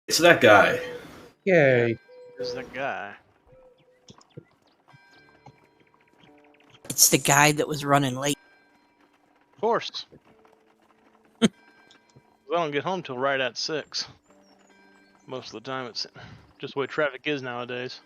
It's that guy. Yay. Who's that guy? It's the guy that was running late. Of course. I don't get home till right at 6. Most of the time, it's just the way traffic is nowadays.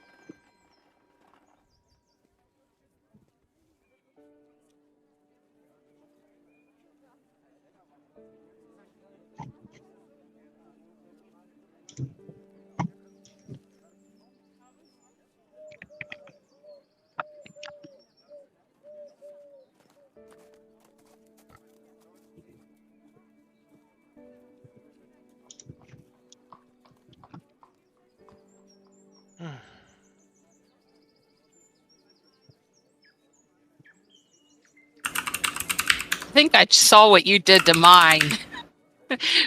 I think I saw what you did to mine,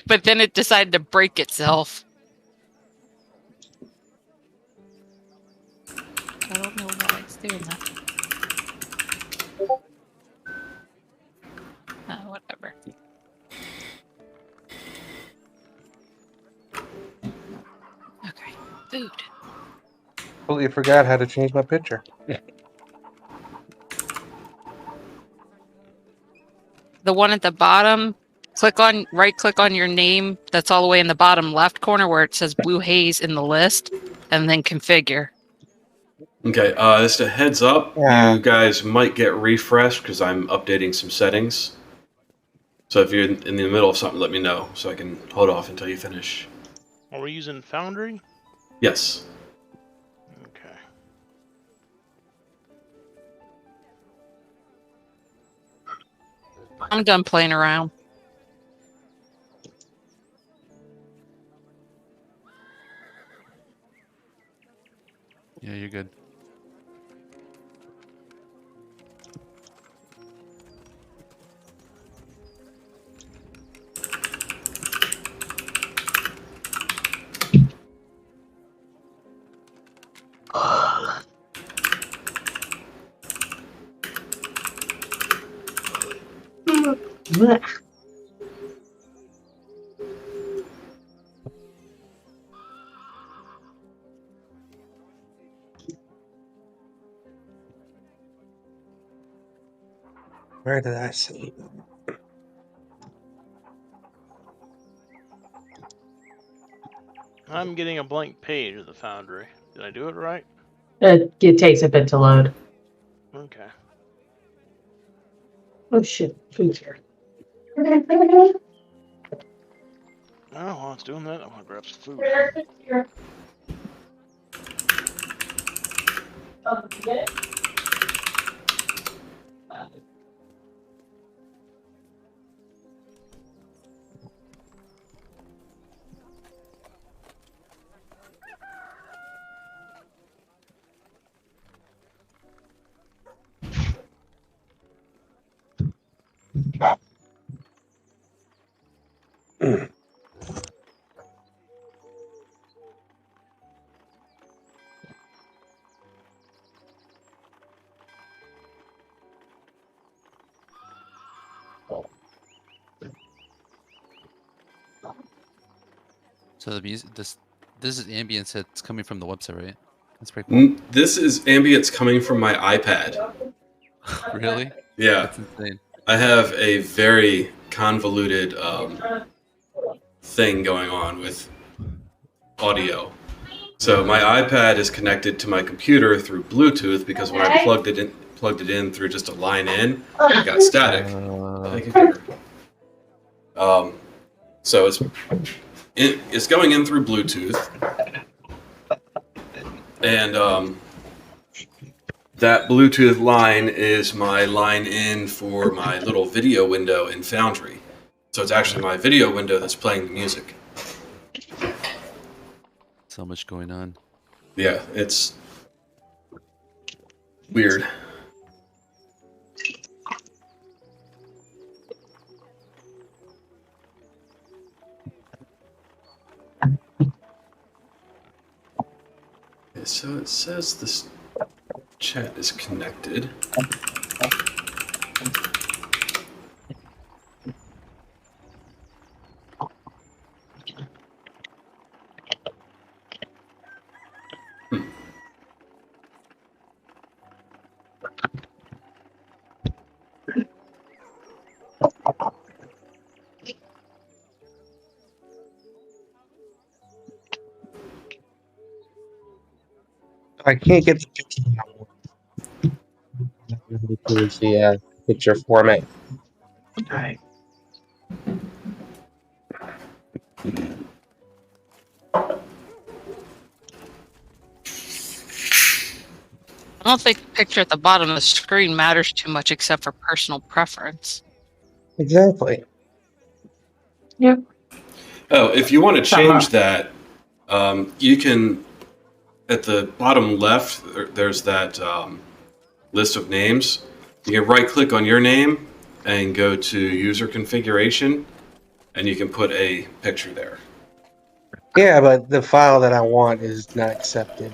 but then it decided to break itself. I don't know why it's doing that. Whatever. Okay, food. Completely forgot how to change my picture. The one at the bottom, right click on your name that's all the way in the bottom left corner where it says Blue Haze in the list, and then configure. Okay, just a heads up, Yeah. you guys might get refreshed because I'm updating some settings. So if you're in the middle of something, let me know so I can hold off until you finish. Are we using Foundry? Yes. Okay. I'm done playing around. Yeah, you're good. Where did I see? I'm getting a blank page of the Foundry. Did I do it right? It takes a bit to load. Okay. Oh shit, food's here. Oh, while it's doing that, I want to grab some food. So the music, this is ambience that's coming from the website, right? That's pretty cool. This is ambience coming from my iPad. Really? Yeah, That's insane. I have a very convoluted thing going on with audio. So my iPad is connected to my computer through Bluetooth because when I plugged it in through just a line in, it got static. Thank you, Peter. So it's going in through Bluetooth, and that Bluetooth line is my line in for my little video window in Foundry. So it's actually my video window that's playing the music. So much going on. Yeah, it's weird. Okay, so it says this chat is connected. I can't get the picture. Here's the picture format. Alright. I don't think the picture at the bottom of the screen matters too much except for personal preference. Exactly. Oh, if you want to change that, you can, at the bottom left, there's that list of names. You can right-click on your name and go to User Configuration, and you can put a picture there. Yeah, but the file that I want is not accepted.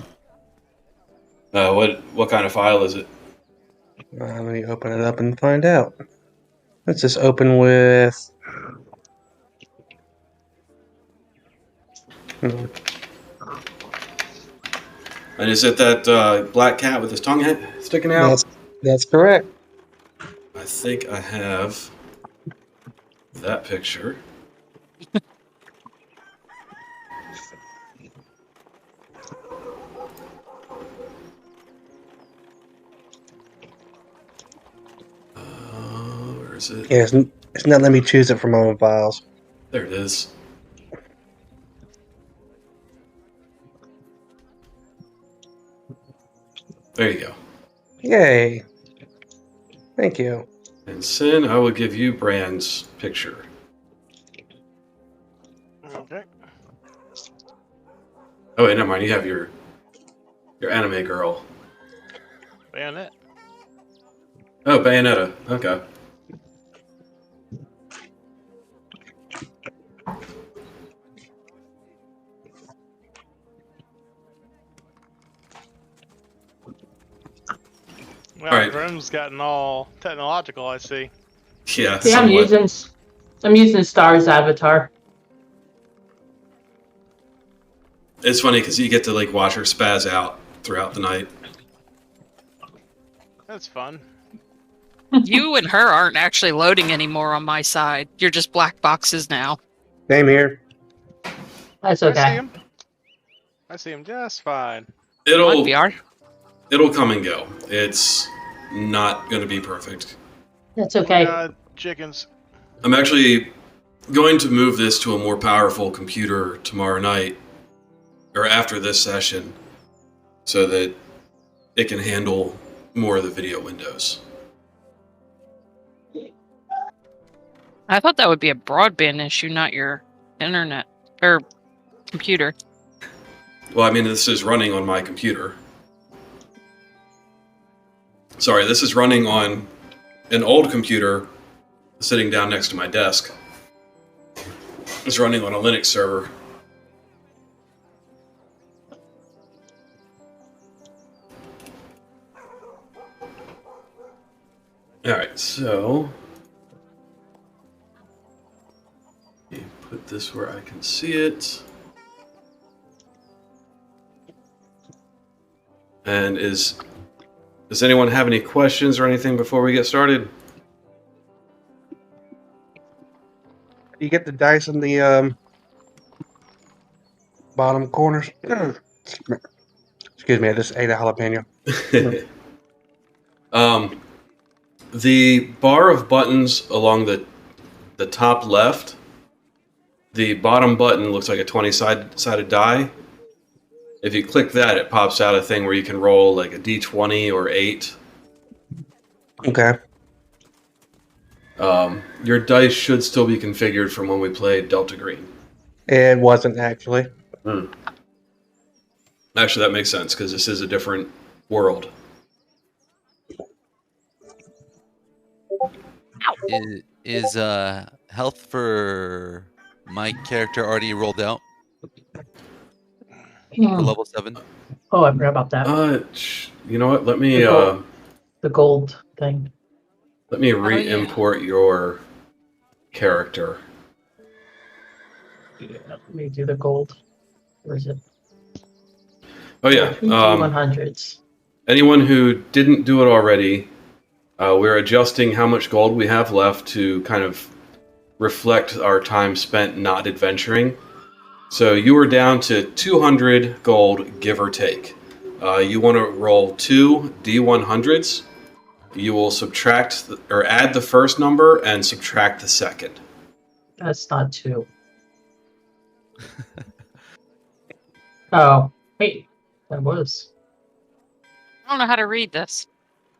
What kind of file is it? Let me open it up and find out. Let's just open with. And is it that black cat with his tongue sticking out? That's correct. I think I have that picture. Where is it? Yeah, it's not letting me choose it from all my files. There it is. There you go. Yay. Thank you. And Sin, I will give you Brand's picture. Okay. Oh wait, never mind. You have your anime girl. Bayonet. Oh, Bayonetta. Okay. Well, All right. Grim's gotten all technological, I see. Yeah. See, I'm using Star's avatar. It's funny because you get to like watch her spaz out throughout the night. That's fun. You and her aren't actually loading anymore on my side. You're just black boxes now. Same here. That's I see okay. him. I see him just fine. It'll VR. it'll come and go. It's not going to be perfect. That's okay. Chickens. I'm actually going to move this to a more powerful computer tomorrow night, or after this session, so that it can handle more of the video windows. I thought that would be a broadband issue, not your internet or computer. Well, I mean, this is running on my computer. Sorry, this is running on an old computer sitting down next to my desk. It's running on a Linux server. Alright, so let me put this where I can see it. And does anyone have any questions or anything before we get started? You get the dice in the bottom corners. Excuse me, I just ate a jalapeno. The bar of buttons along the top left, the bottom button looks like a 20-sided die. If you click that, it pops out a thing where you can roll like a d20 or 8. Okay. Your dice should still be configured from when we played Delta Green. It wasn't actually. Actually, that makes sense because this is a different world. Is health for my character already rolled out for level 7? Oh, I forgot about that. You know what? Let me The gold thing. let me re-import your character. Yeah, let me do the gold. Where is it? Oh yeah. 100s. Anyone who didn't do it already, we're adjusting how much gold we have left to kind of reflect our time spent not adventuring. So you were down to 200 gold, give or take. you want to roll 2 D100s. You will subtract or add the first number and subtract the second. That's not 2. Oh, wait. That was. I don't know how to read this.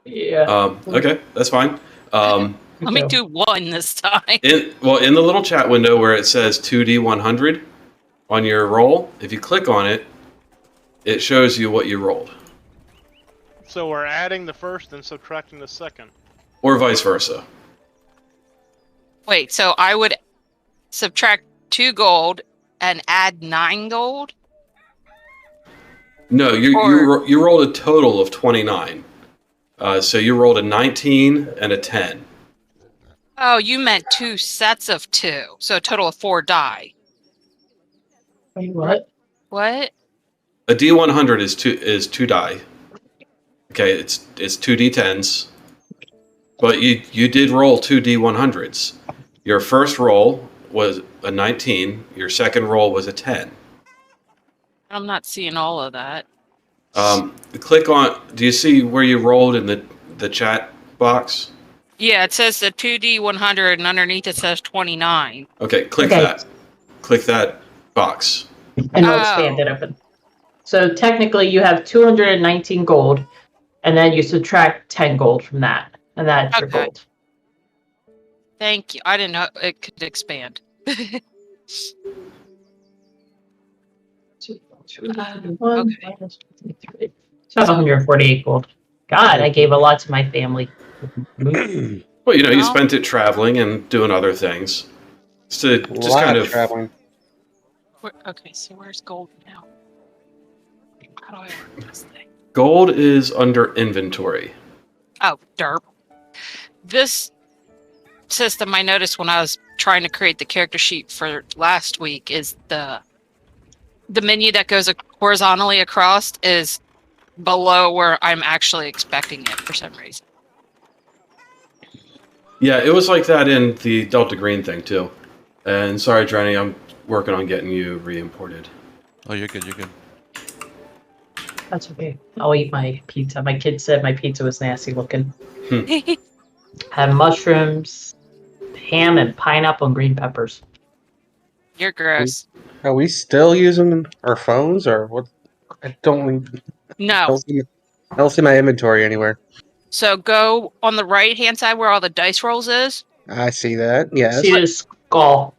Yeah. Okay, that's fine. Let me do 1 this time. In the little chat window where it says 2D100 on your roll, if you click on it, it shows you what you rolled, So we're adding the first and subtracting the second. or vice versa. Wait, so I would subtract 2 gold and add 9 gold? No, you rolled a total of 29. So you rolled a 19 and a 10. Oh, you meant 2 sets of 2. So a total of 4 die. Wait, what? What? A D100 is two die. Okay, it's 2D10s. But you did roll 2 D100s. Your first roll was a 19. Your second roll was a 10. I'm not seeing all of that. Click on. Do you see where you rolled in the chat box? Yeah, it says the 2D100 and underneath it says 29. Okay, click Okay. that. Click that box. And we'll Oh. expand it open. So technically, you have 219 gold, and then you subtract 10 gold from that, and that's your Okay. gold. Thank you. I didn't know it could expand. Okay. So that's 148 gold. God, I gave a lot to my family. Well, you Well- spent it traveling and doing other things. Just to A just lot kind of of traveling. Okay, so where's gold now? How do I work this thing? gold is under inventory. Oh, derp. This system I noticed when I was trying to create the character sheet for last week is the menu that goes horizontally across is below where I'm actually expecting it for some reason. Yeah, it was like that in the Delta Green thing too. And sorry, Drenny, I'm working on getting you re-imported. Oh, you're good. You're good. That's okay. I'll eat my pizza. My kid said my pizza was nasty looking. Had mushrooms, ham, and pineapple and green peppers. You're gross. Are we still using our phones or what? I don't No. I don't see my inventory anywhere. So go on the right hand side where all the dice rolls is. I see that. Yes. See this skull?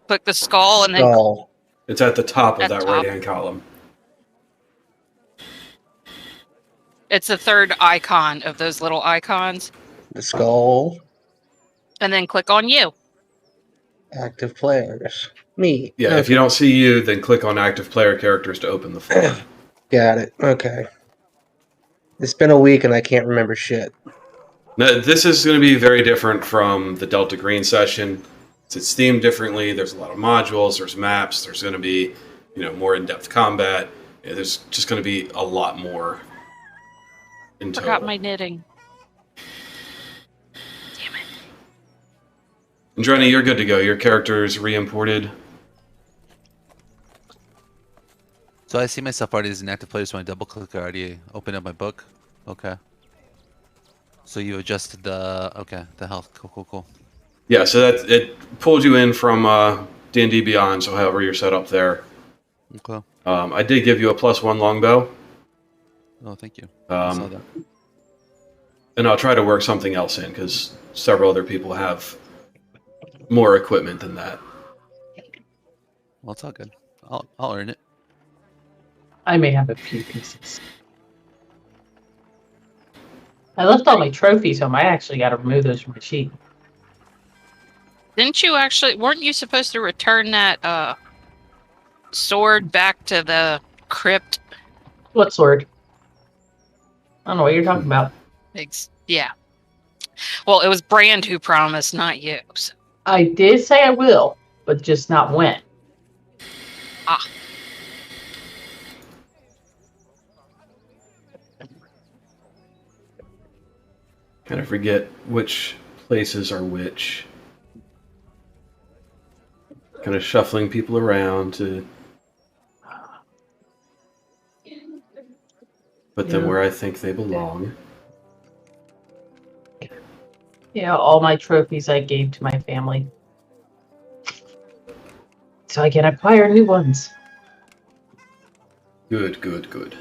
Click the skull and then Skull. It's at the top of At that top. right-hand column. it's the third icon of those little icons. The skull. And then click on you. Active players. Me. Yeah, if you don't see you, then click on active player characters to open the form. Got it. Okay. It's been a week and I can't remember shit. Now, this is going to be very different from the Delta Green session. It's themed differently. There's a lot of modules. There's maps. There's going to be, more in-depth combat. Yeah, there's just going to be a lot more. In Forgot total. my knitting. Damn it. And Drenny, you're good to go. Your character is re-imported. So I see myself already as an active player, so when I double click, I already open up my book. Okay. So you adjusted the health. Cool. Yeah, so that it pulled you in from D&D Beyond. So however you're set up there. Okay. I did give you a +1 longbow. Oh, thank you. I saw that. And I'll try to work something else in because several other people have more equipment than that. Well, it's all good. I'll earn it. I may have a few pieces. I left all my trophies home. I actually got to remove those from my sheet. Weren't you supposed to return that sword back to the crypt? What sword? I don't know what you're talking about. Yeah. Well, it was Brand who promised, not you. So. I did say I will, but just not when. Ah. Kind of forget which places are which. Kind of shuffling people around to. Put them Yeah. where I think they belong. Yeah, all my trophies I gave to my family. So I can acquire new ones. Good, good, good.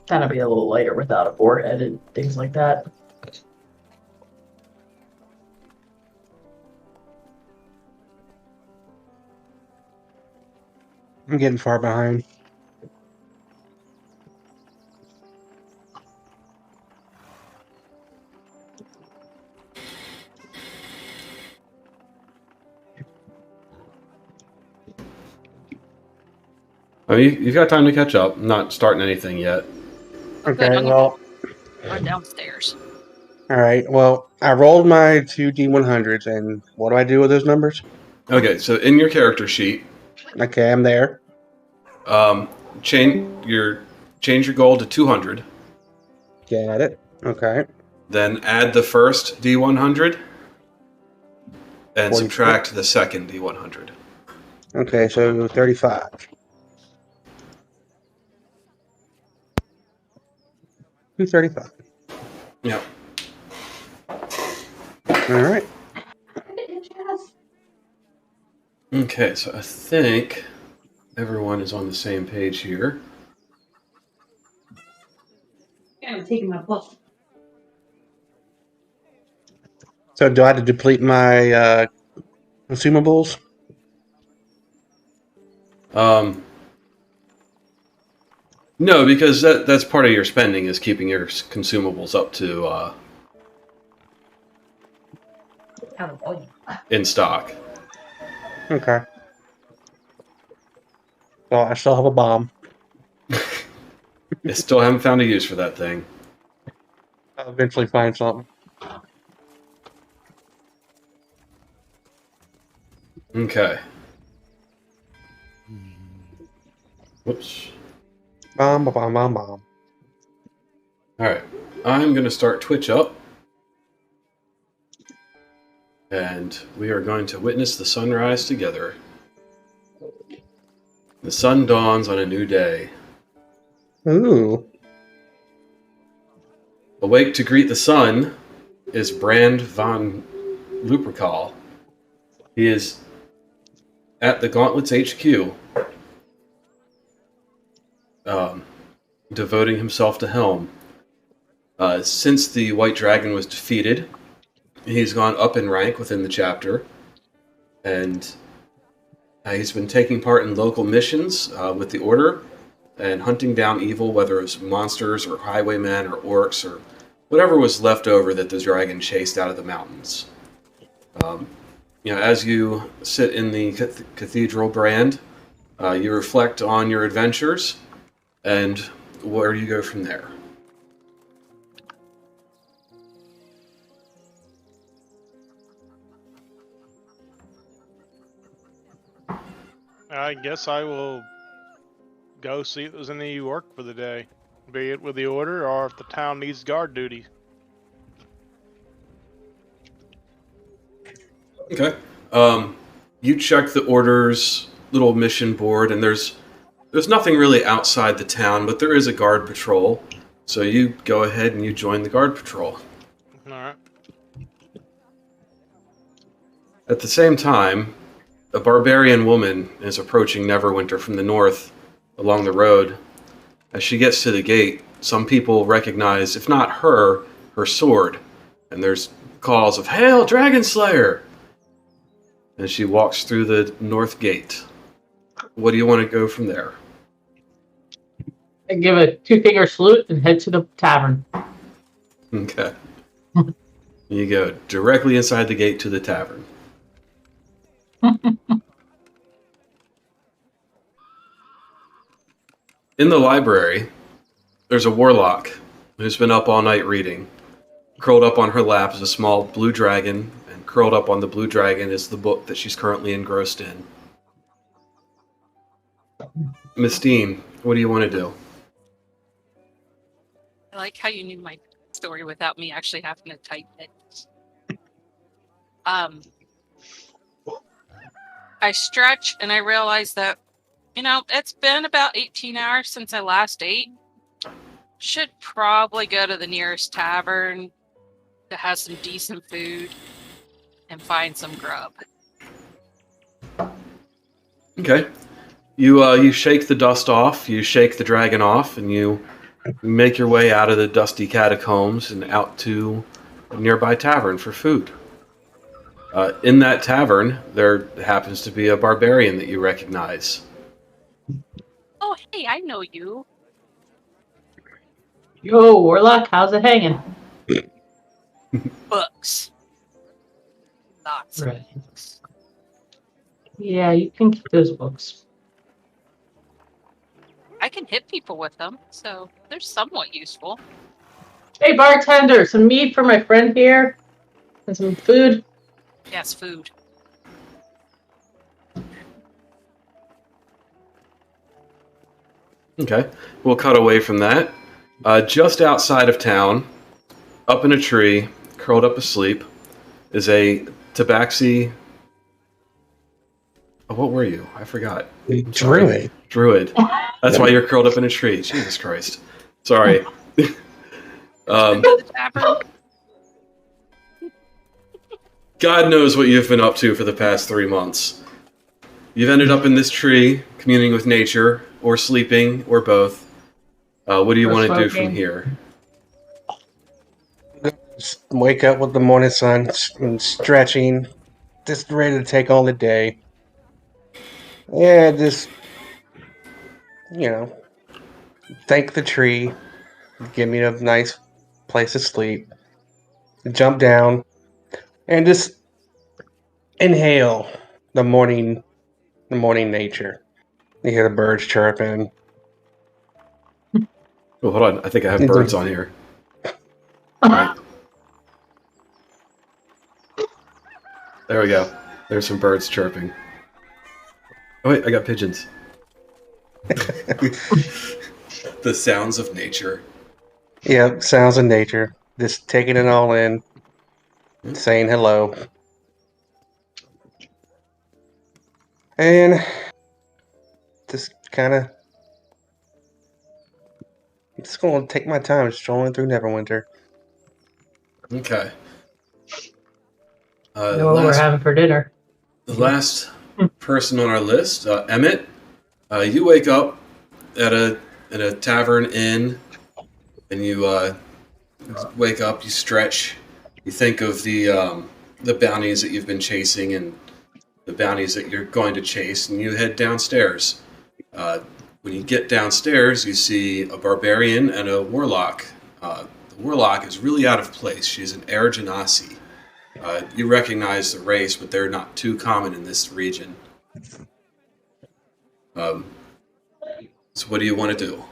Kind of be a little lighter without a forehead and things like that. I'm getting far behind. I mean, you've got time to catch up. I'm not starting anything yet. Okay, I'm gonna well, run downstairs. all right. Well, I rolled my 2D100s, and what do I do with those numbers? Okay, so in your character sheet, Okay, I'm there. change your goal to 200. Got it. Okay. Then add the first D100 and 44. subtract the second D100. Okay, so 35. 235. Yeah. All right. Okay, so I think everyone is on the same page here. I'm taking my book. So do I have to deplete my consumables? No, because that's part of your spending is keeping your consumables up to in stock. Okay. Well, I still have a bomb. I still haven't found a use for that thing. I'll eventually find something. Okay. Whoops. Bomb. All right. I'm going to start Twitch up. And we are going to witness the sunrise together. The sun dawns on a new day. Ooh. Awake to greet the sun is Brand von Lupercal. He is at the Gauntlets HQ, devoting himself to Helm. Since the White Dragon was defeated, he's gone up in rank within the chapter, and he's been taking part in local missions with the Order and hunting down evil, whether it's monsters or highwaymen or orcs or whatever was left over that the dragon chased out of the mountains. As you sit in the Cathedral Brand, you reflect on your adventures, and where do you go from there? I guess I will go see if there's any work for the day, be it with the Order or if the town needs guard duty. Okay. You check the Order's little mission board, and there's nothing really outside the town, but there is a guard patrol. So you go ahead and you join the guard patrol. Alright. At the same time, a barbarian woman is approaching Neverwinter from the north along the road. As she gets to the gate, some people recognize, if not her sword, and there's calls of, "Hail, Dragon Slayer!" And she walks through the north gate. What do you want to go from there? I give a 2-finger salute and head to the tavern. Okay. You go directly inside the gate to the tavern. In the library, there's a warlock who's been up all night reading. Curled up on her lap is a small blue dragon, and curled up on the blue dragon is the book that she's currently engrossed in. Miss Dean, what do you want to do? I like how you knew my story without me actually having to type it. I stretch and I realize that You know, it's been about 18 hours since I last ate. Should probably go to the nearest tavern that has some decent food and find some grub. Okay. You shake the dust off, you shake the dragon off, and you make your way out of the dusty catacombs and out to a nearby tavern for food. In that tavern, there happens to be a barbarian that you recognize. Oh, hey, I know you. Yo, Warlock, how's it hanging? Books. Lots of Right. books. Yeah, you can keep those books. I can hit people with them, so they're somewhat useful. Hey, bartender, some meat for my friend here, and some food. Yes, food. Okay. We'll cut away from that. Just outside of town, up in a tree, curled up asleep, is a tabaxi. Oh, what were you? I forgot. Druid. Druid. That's why you're curled up in a tree. Jesus Christ. Sorry. The tavern. God knows what you've been up to for the past 3 months. You've ended up in this tree, communing with nature, or sleeping, or both. What do you Or want to do from smoking. here? Just wake up with the morning sun and stretching, just ready to take on the day. Yeah, just, thank the tree, give me a nice place to sleep, jump down, and just inhale the morning nature. You hear the birds chirping. Oh, hold on. I think I have birds on here. Right. There we go. There's some birds chirping. Oh, wait, I got pigeons. The sounds of nature. Yeah, sounds of nature. Just taking it all in, saying hello. And just kind of, just going to take my time strolling through Neverwinter. Okay. know what we're having for dinner. The last person on our list, Emmett. You wake up at a tavern inn, and you wake up. You stretch. You think of the bounties that you've been chasing and the bounties that you're going to chase, and you head downstairs. When you get downstairs, you see a barbarian and a warlock. The warlock is really out of place. She's an Air Genasi. You recognize the race, but they're not too common in this region. So what do you want to do?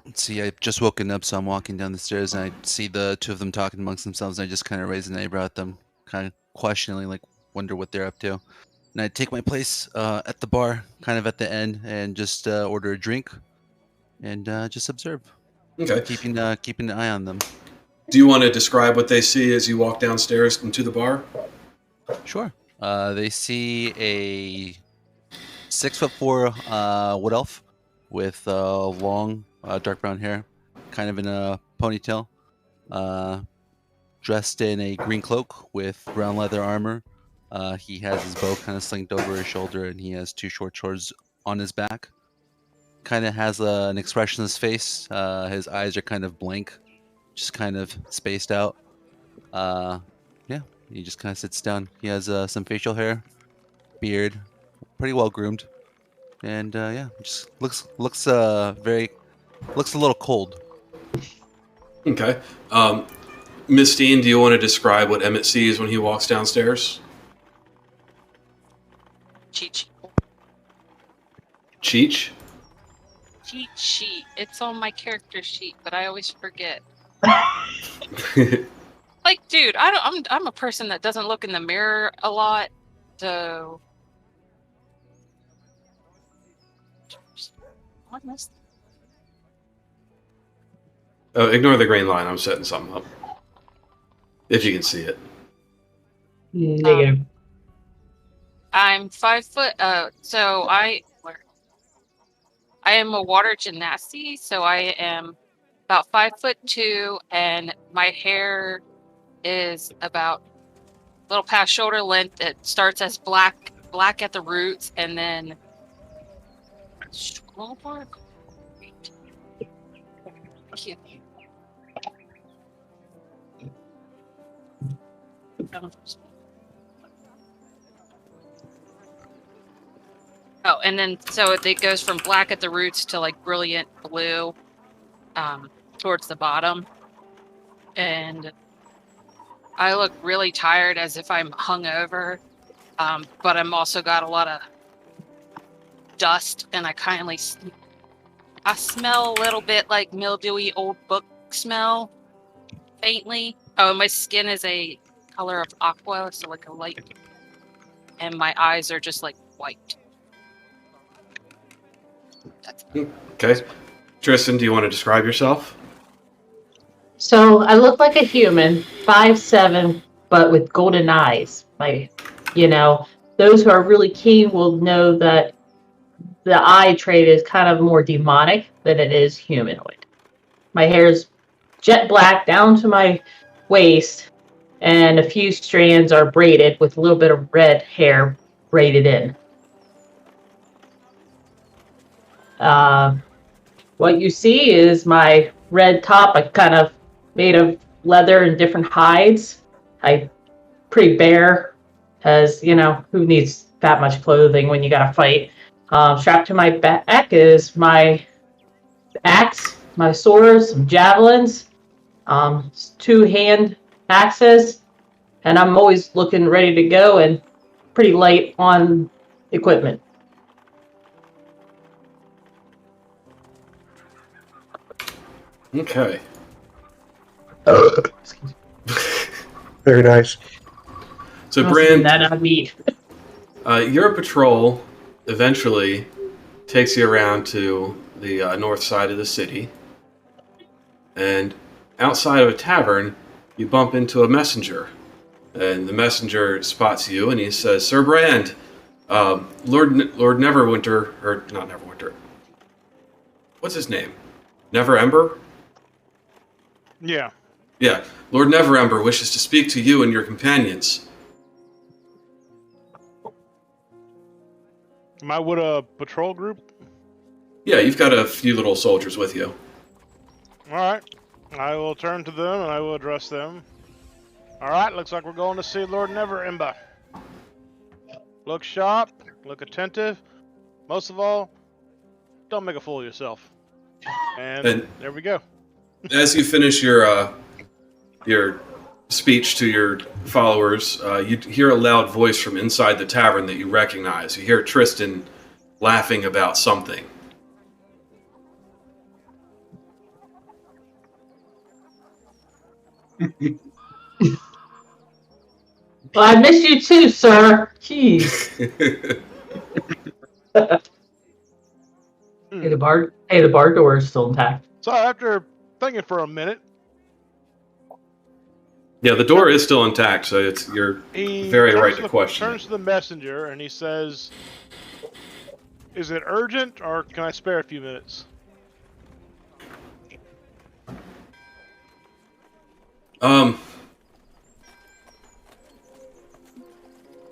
Let's see, I've just woken up, so I'm walking down the stairs, and I see the two of them talking amongst themselves, and I just kind of raise an eyebrow at them, kind of questioningly, like, wonder what they're up to. And I take my place at the bar, kind of at the end, and just order a drink, and just observe, Okay. keeping an eye on them. Do you want to describe what they see as you walk downstairs into the bar? Sure. They see a 6'4" wood elf with long dark brown hair, kind of in a ponytail, dressed in a green cloak with brown leather armor. He has his bow kind of slinked over his shoulder, and he has two short swords on his back. Kind of has an expressionless face. His eyes are kind of blank, just kind of spaced out. Yeah, he just kind of sits down. He has some facial hair, beard, pretty well groomed, and yeah, just looks a little cold. Okay. Miss Steen, do you want to describe what Emmett sees when he walks downstairs? Cheat sheet. Cheech? Cheat sheet. It's on my character sheet, but I always forget. Like, dude, I'm a person that doesn't look in the mirror a lot, so. What missed? Oh, ignore the green line. I'm setting something up. If you can see it. Negative. I'm 5 foot. So I am a water gymnasty. So I am about 5'2", and my hair is about a little past shoulder length. It starts as black at the roots, and then oh, and then so it goes from black at the roots to like brilliant blue towards the bottom. And I look really tired, as if I'm hungover, but I'm also got a lot of dust, and I smell a little bit like mildewy old book smell, faintly. Oh, and my skin is a color of aqua, so like a light, and my eyes are just like white. That's Okay. Tristan, do you want to describe yourself? So I look like a human, 5'7", but with golden eyes. Those who are really keen will know that the eye trait is kind of more demonic than it is humanoid. My hair is jet black down to my waist, and a few strands are braided with a little bit of red hair braided in. What you see is my red top. I kind of made of leather and different hides. I pretty bare, as who needs that much clothing when you gotta fight? Strapped to my back is my axe, my swords, some javelins, 2 hand axes, and I'm always looking ready to go and pretty light on equipment. Okay. Very nice. So, Must Brand, have been that on me. your patrol eventually takes you around to the north side of the city, and outside of a tavern, you bump into a messenger, and the messenger spots you, and he says, "Sir Brand, Lord Neverwinter, or not Neverwinter. What's his name? Neverember? Yeah. Yeah, Lord Neverember wishes to speak to you and your companions." Am I with a patrol group? Yeah, you've got a few little soldiers with you. Alright. I will turn to them and I will address them. Alright, looks like we're going to see Lord Neverember. Look sharp, look attentive. Most of all, don't make a fool of yourself. And there we go. As you finish your speech to your followers, you hear a loud voice from inside the tavern that you recognize. You hear Tristan laughing about something. Well, I miss you too, sir. Jeez. Hey, the bar door is still intact. So after thinking for a minute, Yeah, the door is still intact, so you're he very turns right to the- question turns to the messenger and he says, "Is it urgent or can I spare a few minutes?"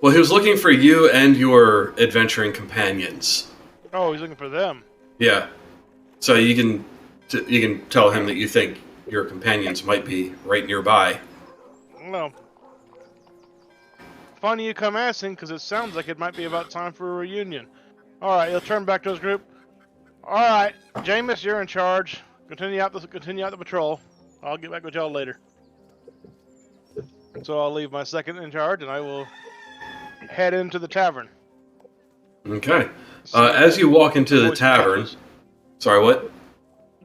Well, he was looking for you and your adventuring companions. Oh, he's looking for them. Yeah, so you can tell him that you think your companions might be right nearby. Well, funny you come asking, because it sounds like it might be about time for a reunion. Alright, he'll turn back to his group. Alright, Jameis, you're in charge. Continue out the patrol. I'll get back with y'all later. So I'll leave my second in charge, and I will head into the tavern. Okay. As you walk into the Voice tavern... matches. Sorry, what?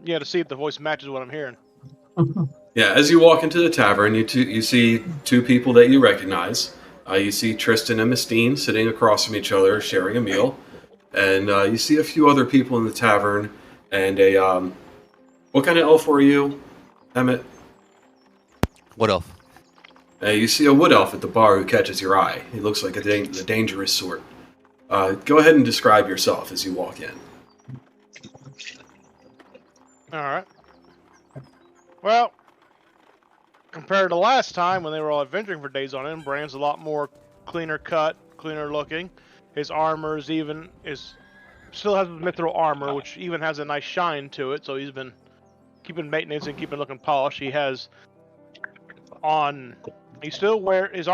Yeah, to see if the voice matches what I'm hearing. Yeah, as you walk into the tavern, you see 2 people that you recognize. You see Tristan and Mistine sitting across from each other, sharing a meal. And you see a few other people in the tavern, and a... What kind of elf were you, Emmett? What elf? You see a wood elf at the bar who catches your eye. He looks like the dangerous sort. Go ahead and describe yourself as you walk in. All right. Well, compared to last time when they were all adventuring for days on end, Brand's a lot more cleaner cut, cleaner looking. His armor is still has his mithril armor, which even has a nice shine to it. So he's been keeping maintenance and keeping looking polished. He has on. He still wears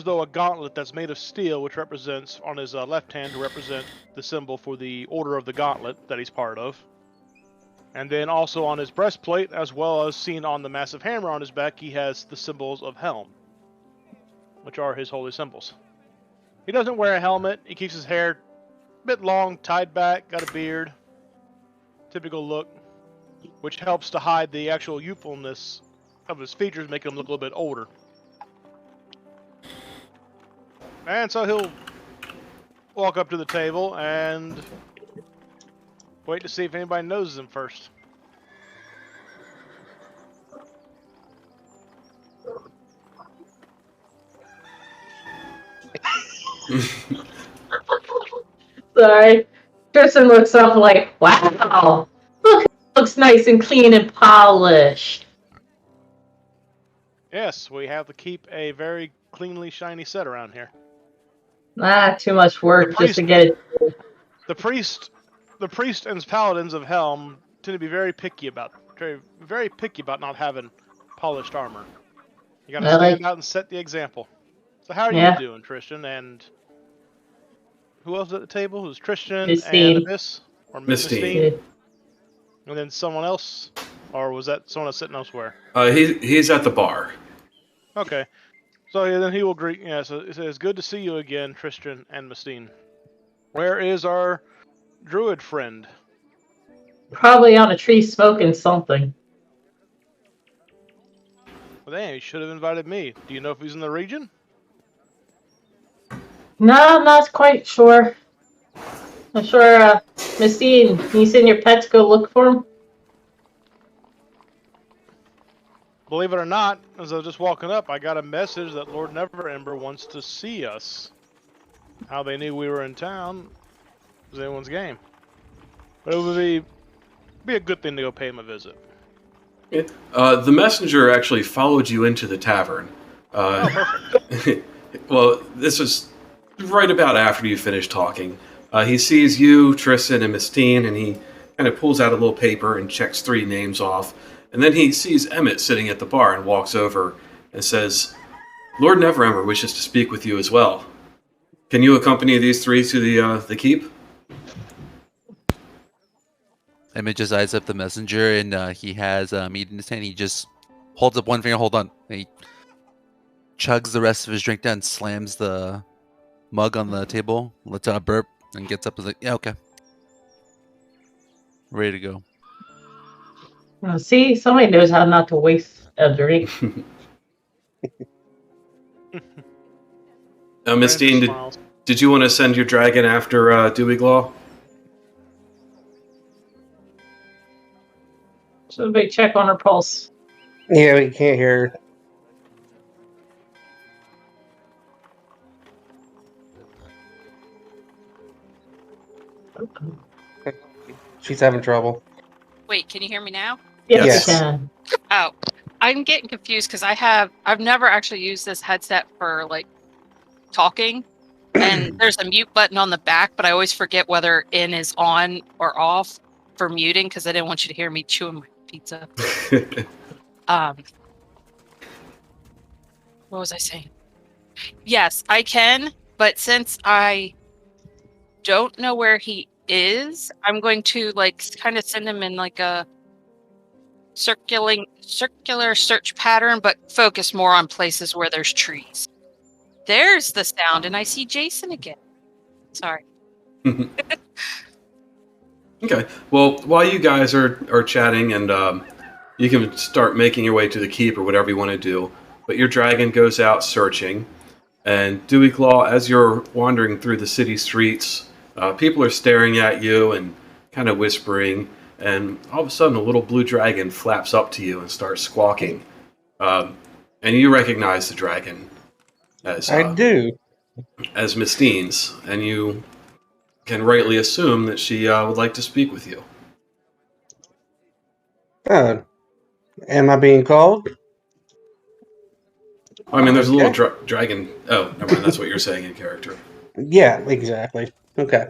though a gauntlet that's made of steel, which represents on his left hand to represent the symbol for the Order of the Gauntlet that he's part of. And then also on his breastplate, as well as seen on the massive hammer on his back, he has the symbols of Helm, which are his holy symbols. He doesn't wear a helmet. He keeps his hair a bit long, tied back, got a beard. Typical look, which helps to hide the actual youthfulness of his features, making him look a little bit older. And so he'll walk up to the table and wait to see if anybody knows him first. Sorry. Tristan looks up like, wow, look, it looks nice and clean and polished. Yes, we have to keep a very cleanly shiny set around here. Too much work just to get it. The priest and paladins of Helm tend to be very picky about not having polished armor. You gotta stand out and set the example. So how are you doing, Tristan? And who else at the table? Who's Tristan Mistine. and Abyss? Or Mistine. And then someone else? Or was that someone else sitting elsewhere? He's at the bar. Okay. So then he will greet. Yeah, so it says, "Good to see you again, Tristan and Mistine. Where is our druid friend?" Probably on a tree smoking something. Well, dang, he should have invited me. Do you know if he's in the region? No, I'm not quite sure. I'm sure, Mistine, can you send your pets go look for him? Believe it or not, as I was just walking up, I got a message that Lord Neverember wants to see us. How they knew we were in town was anyone's game. But it would be a good thing to go pay him a visit. The messenger actually followed you into the tavern. Perfect. Well, this was right about after you finished talking. He sees you, Tristan, and Mistine, and he kind of pulls out a little paper and checks 3 names off. And then he sees Emmett sitting at the bar and walks over and says, "Lord Neverember wishes to speak with you as well. Can you accompany these 3 to the keep?" Emmett just eyes up the messenger, and he has meat in his hand. He just holds up one finger, hold on. And he chugs the rest of his drink down, slams the mug on the table, lets out a burp, and gets up and is like, "Yeah, okay. Ready to go." See, somebody knows how not to waste a drink. Mistine, did you want to send your dragon after Dewiglaw? Somebody check on her pulse. Yeah, we can't hear her. She's having trouble. Wait, can you hear me now? Yes, Yes. you can. Oh, I'm getting confused because I've never actually used this headset for like talking, and there's a mute button on the back, but I always forget whether in is on or off for muting because I didn't want you to hear me chewing my pizza. What was I saying? Yes, I can, but since I don't know where he is, I'm going to like kind of send him in like a circular search pattern, but focus more on places where there's trees. There's the sound, and I see Jason again. Sorry. Okay. Well, while you guys are chatting, and you can start making your way to the keep or whatever you want to do, but your dragon goes out searching, and Deweyclaw, as you're wandering through the city streets, people are staring at you and kind of whispering, and all of a sudden a little blue dragon flaps up to you and starts squawking. And and you recognize the dragon as I do. as Miss Dean's, and you can rightly assume that she would like to speak with you. Am I being called? I mean, there's a little Okay. dragon. Oh, never mind. That's what you're saying in character. Yeah, exactly. Okay.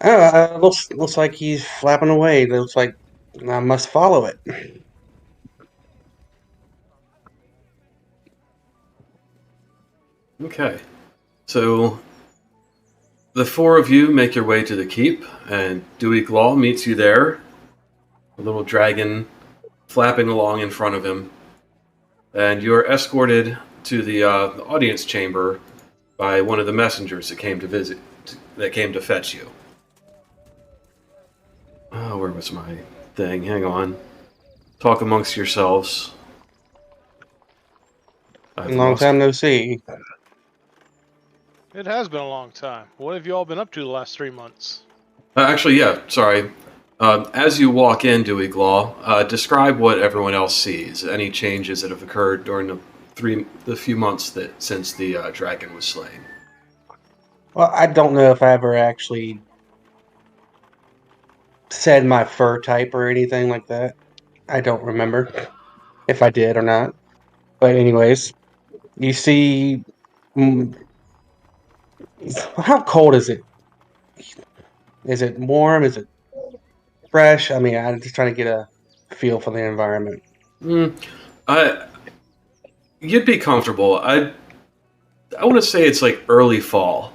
Looks like he's flapping away. Looks like I must follow it. Okay. So the four of you make your way to the keep, and Dewey Glaw meets you there. A little dragon flapping along in front of him, and you are escorted to the audience chamber by one of the messengers that came to fetch you. Oh, where was my thing? Hang on. Talk amongst yourselves. I've Long lost- time no see. It has been a long time. What have you all been up to the last 3 months? Actually, yeah. Sorry. As you walk in, Dewey Glaw, describe what everyone else sees. Any changes that have occurred during the few months since the dragon was slain. Well, I don't know if I ever actually said my fur type or anything like that. I don't remember if I did or not. But anyways, you see, how cold is it? Is it warm? Is it fresh? I mean, I'm just trying to get a feel for the environment. You'd be comfortable. I want to say it's like early fall.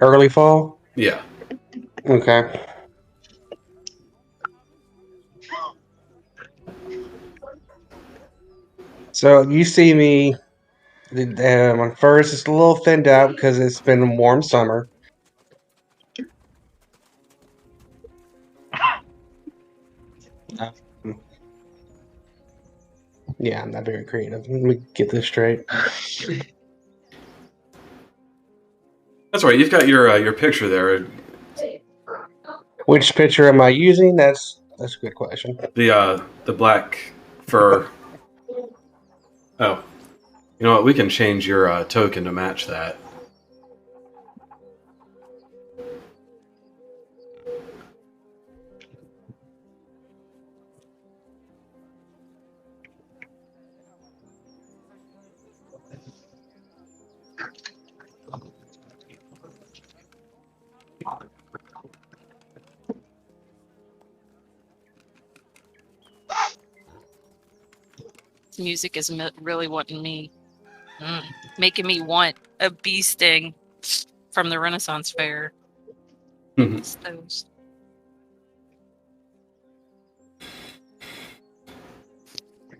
Early fall? Yeah. Okay. So you see me, my fur is just a little thinned out because it's been a warm summer. Yeah, I'm not very creative. Let me get this straight. That's right. You've got your picture there. Which picture am I using? That's a good question. The black fur. Oh, you know what? We can change your token to match that. This music is really making me want a bee sting from the Renaissance Fair. Mhm. It's those.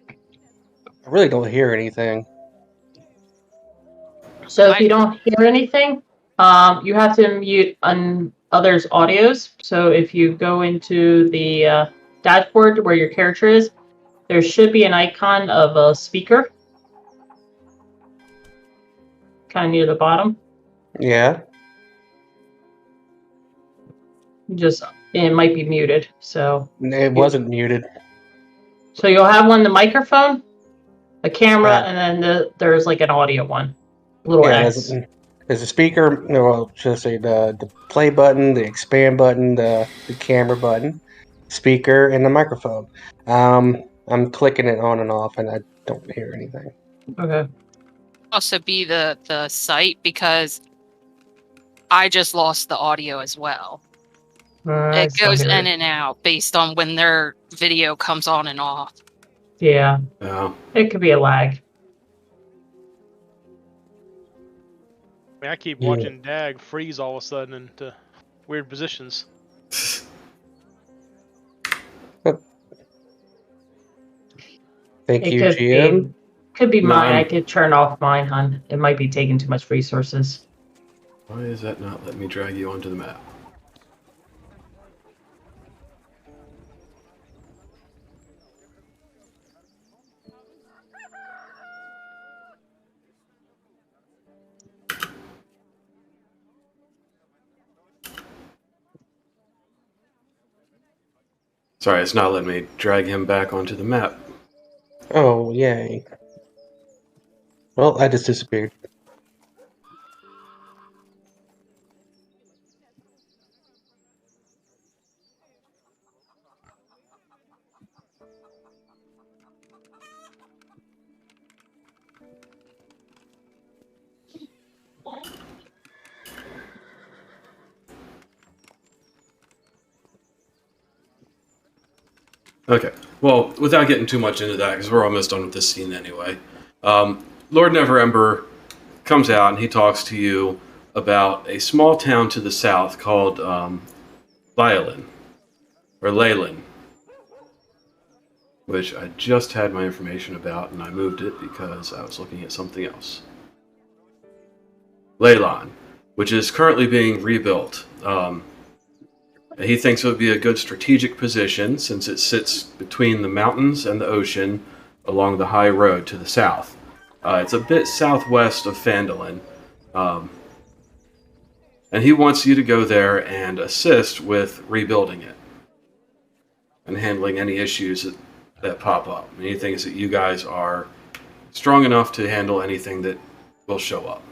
I really don't hear anything. So if you don't hear anything, you have to mute on others' audios. So if you go into the dashboard where your character is, there should be an icon of a speaker, kind of near the bottom. Yeah. It might be muted. So It wasn't muted. you'll have one, the microphone, a camera, Yeah. and then there's like an audio one. Little Yeah, X. there's a speaker. No, well, should I say the play button, the expand button, the camera button, speaker, and the microphone. I'm clicking it on and off, and I don't hear anything. Okay. Also be the site because I just lost the audio as well. It goes in and out based on when their video comes on and off. Yeah, Oh. it could be a lag. I mean, I keep Yeah. watching Dag freeze all of a sudden into weird positions. Thank It you, could GM. be No, mine. I I'm- could turn off mine, hon. It might be taking too much resources. Why is that not letting me drag you onto the map? Sorry, it's not letting me drag him back onto the map. Oh, yay. Well, I just disappeared. Okay. Well, without getting too much into that, because we're almost done with this scene anyway. Lord Neverember comes out and he talks to you about a small town to the south called Leyland, or Leyland, which I just had my information about, and I moved it because I was looking at something else. Leyland, which is currently being rebuilt. He thinks it would be a good strategic position since it sits between the mountains and the ocean along the high road to the south. It's a bit southwest of Phandalin. And he wants you to go there and assist with rebuilding it and handling any issues that pop up. And he thinks that you guys are strong enough to handle anything that will show up.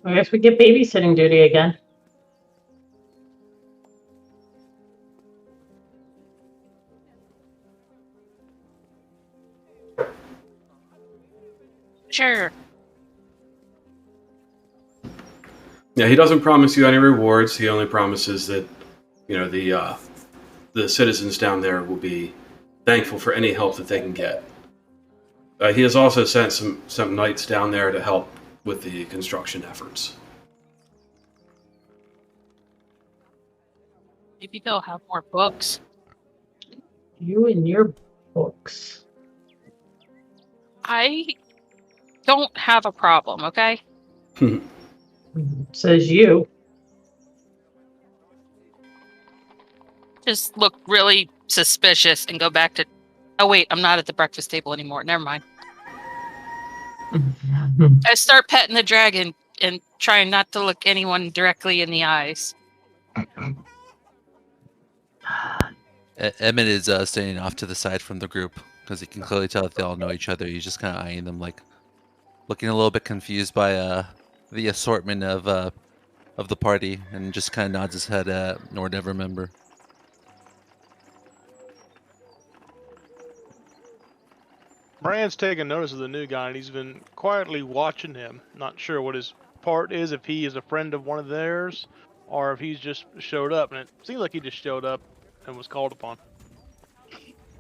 I guess we get babysitting duty again. Sure. Yeah, he doesn't promise you any rewards. He only promises that, the citizens down there will be thankful for any help that they can get. He has also sent some knights down there to help with the construction efforts. Maybe they'll have more books. You and your books. I don't have a problem, okay? Says you. Just look really suspicious and go back to... Oh, wait, I'm not at the breakfast table anymore. Never mind. I start petting the dragon and trying not to look anyone directly in the eyes. Emmett is standing off to the side from the group because he can clearly tell that they all know each other. He's just kind of eyeing them, like looking a little bit confused by the assortment of the party, and just kind of nods his head at Lord Neverember. Brand's taking notice of the new guy, and he's been quietly watching him. Not sure what his part is, if he is a friend of one of theirs, or if he's just showed up. And it seems like he just showed up and was called upon.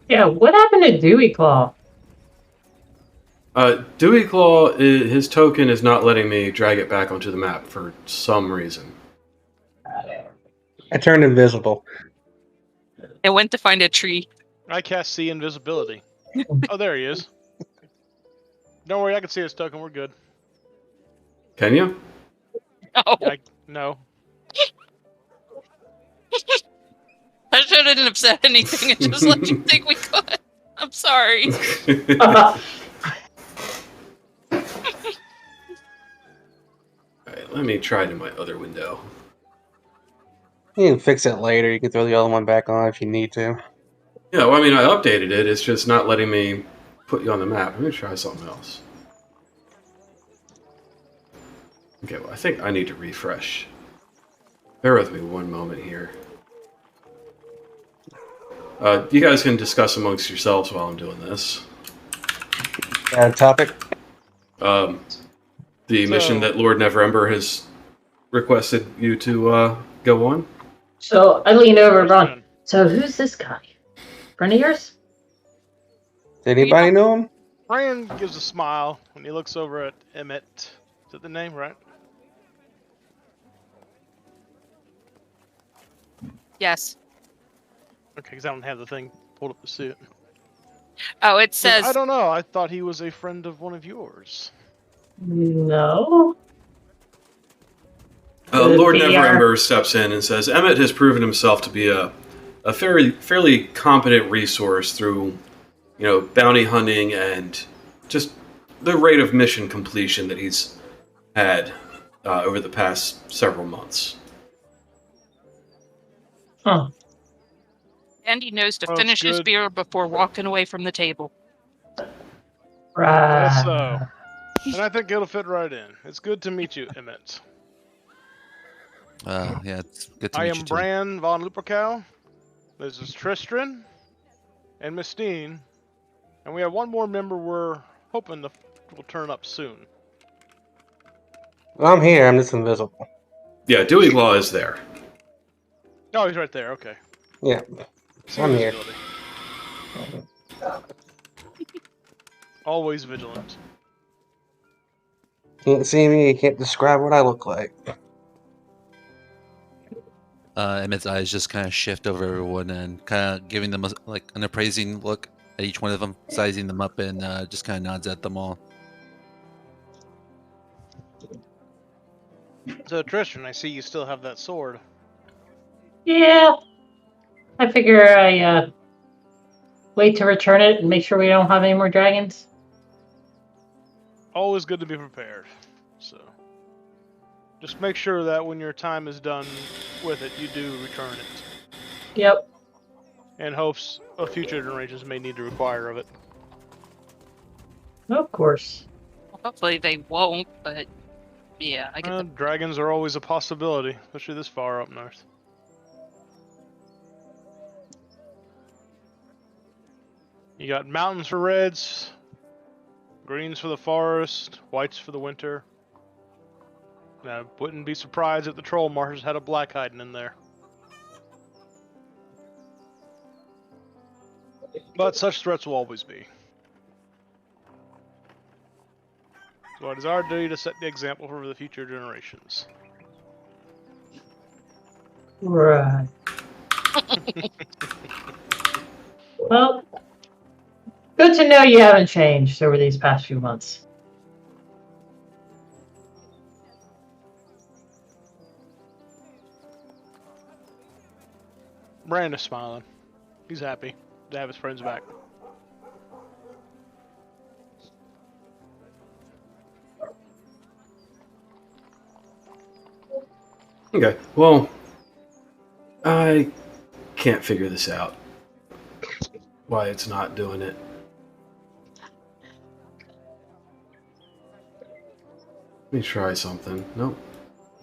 Yeah, what happened to Dewey Claw? Dewey Claw, his token is not letting me drag it back onto the map for some reason. I turned invisible. I went to find a tree. I cast See Invisibility. Oh, there he is. Don't worry, I can see his token. We're good. Can you? Oh, No. I shouldn't have said anything and just let you think we could. I'm sorry. Alright, let me try to my other window. You can fix it later. You can throw the other one back on if you need to. Yeah, well, I mean, I updated it. It's just not letting me put you on the map. Let me try something else. Okay, well, I think I need to refresh. Bear with me one moment here. You guys can discuss amongst yourselves while I'm doing this. Topic? The mission that Lord Neverember has requested you to go on. So I lean over and Ron. So who's this guy? Friend of yours? Did anybody know him? Brand gives a smile when he looks over at Emmett. Is that the name, right? Yes. Okay, because I don't have the thing pulled up the suit. Oh, it 'Cause says I don't know. I thought he was a friend of one of yours. No. Lord PR. Neverember steps in and says, Emmett has proven himself to be a fairly competent resource through, bounty hunting and just the rate of mission completion that he's had over the past several months. Huh. and he knows to Well, finish his good. beer before walking away from the table. Right. Guess so. And I think it'll fit right in. It's good to meet you, Emmett. Yeah, it's good to I meet am you too. Bran von Lupercal. This is Tristran and Mistine. And we have one more member we're hoping will turn up soon. I'm here. I'm just invisible. Yeah, Dewey Law is there. Oh, he's right there. Okay. Yeah, See I'm here. visibility. Always vigilant. Can't see me. You can't describe what I look like. Emmett's eyes just kind of shift over everyone and kind of giving them an appraising look at each one of them, sizing them up, and just kind of nods at them all. So, Tristran, I see you still have that sword. Yeah. I figure I wait to return it and make sure we don't have any more dragons. Always good to be prepared. So, just make sure that when your time is done with it, you do return it. Yep. In hopes of future generations may need to require of it. Of course. Hopefully they won't, but yeah, I get the Dragons are always a possibility, especially this far up north. You got mountains for reds, greens for the forest, whites for the winter. I wouldn't be surprised if the troll marshes had a black hiding in there. But such threats will always be. So it is our duty to set the example for the future generations. Right. Well, good to know you haven't changed over these past few months. Brand is smiling. He's happy to have his friends back. Okay, well, I can't figure this out. Why it's not doing it. Let me try something. Nope.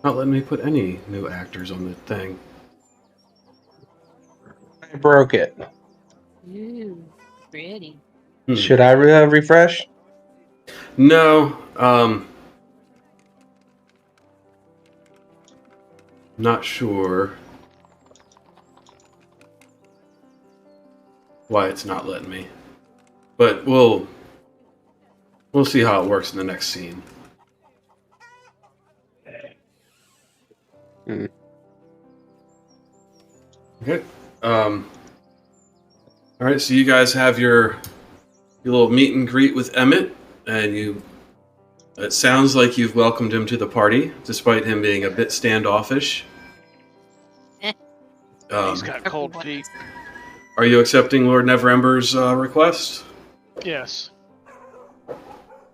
Not letting me put any new actors on the thing. I broke it. Ooh, pretty. Should I refresh? No, not sure why it's not letting me. But we'll see how it works in the next scene. Okay. All right, so you guys have your little meet and greet with Emmett, and it sounds like you've welcomed him to the party, despite him being a bit standoffish. He's got cold feet. Are you accepting Lord Neverember's request? Yes.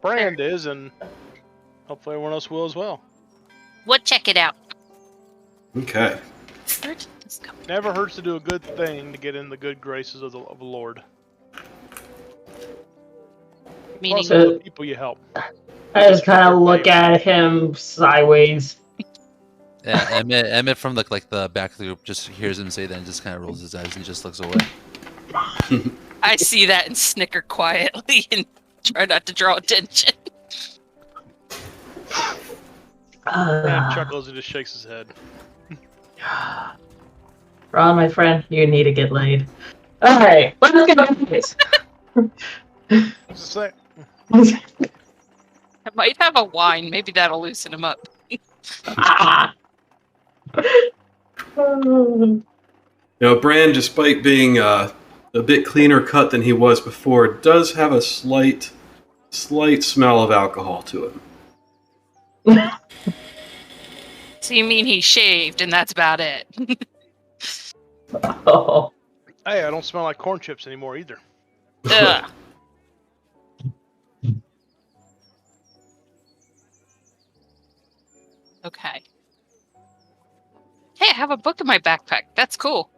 Brand is, and hopefully everyone else will as well. We'll check it out. Okay. Where did this come? Never hurts to do a good thing to get in the good graces of the Lord. Meaning, Also, the people you help. I just kind of look at him sideways. Yeah, Emmett from the back of the group just hears him say that and just kind of rolls his eyes and just looks away. I see that and snicker quietly and try not to draw attention. And chuckles and just shakes his head. Ron, my friend, you need to get laid. Alright, let's get on this. What's it say? I might have a wine. Maybe that'll loosen him up. Ah. Brand, despite being a bit cleaner cut than he was before, does have a slight smell of alcohol to him. So you mean he shaved and that's about it? Oh. Hey, I don't smell like corn chips anymore either. Ugh. Okay. Hey, I have a book in my backpack. That's cool.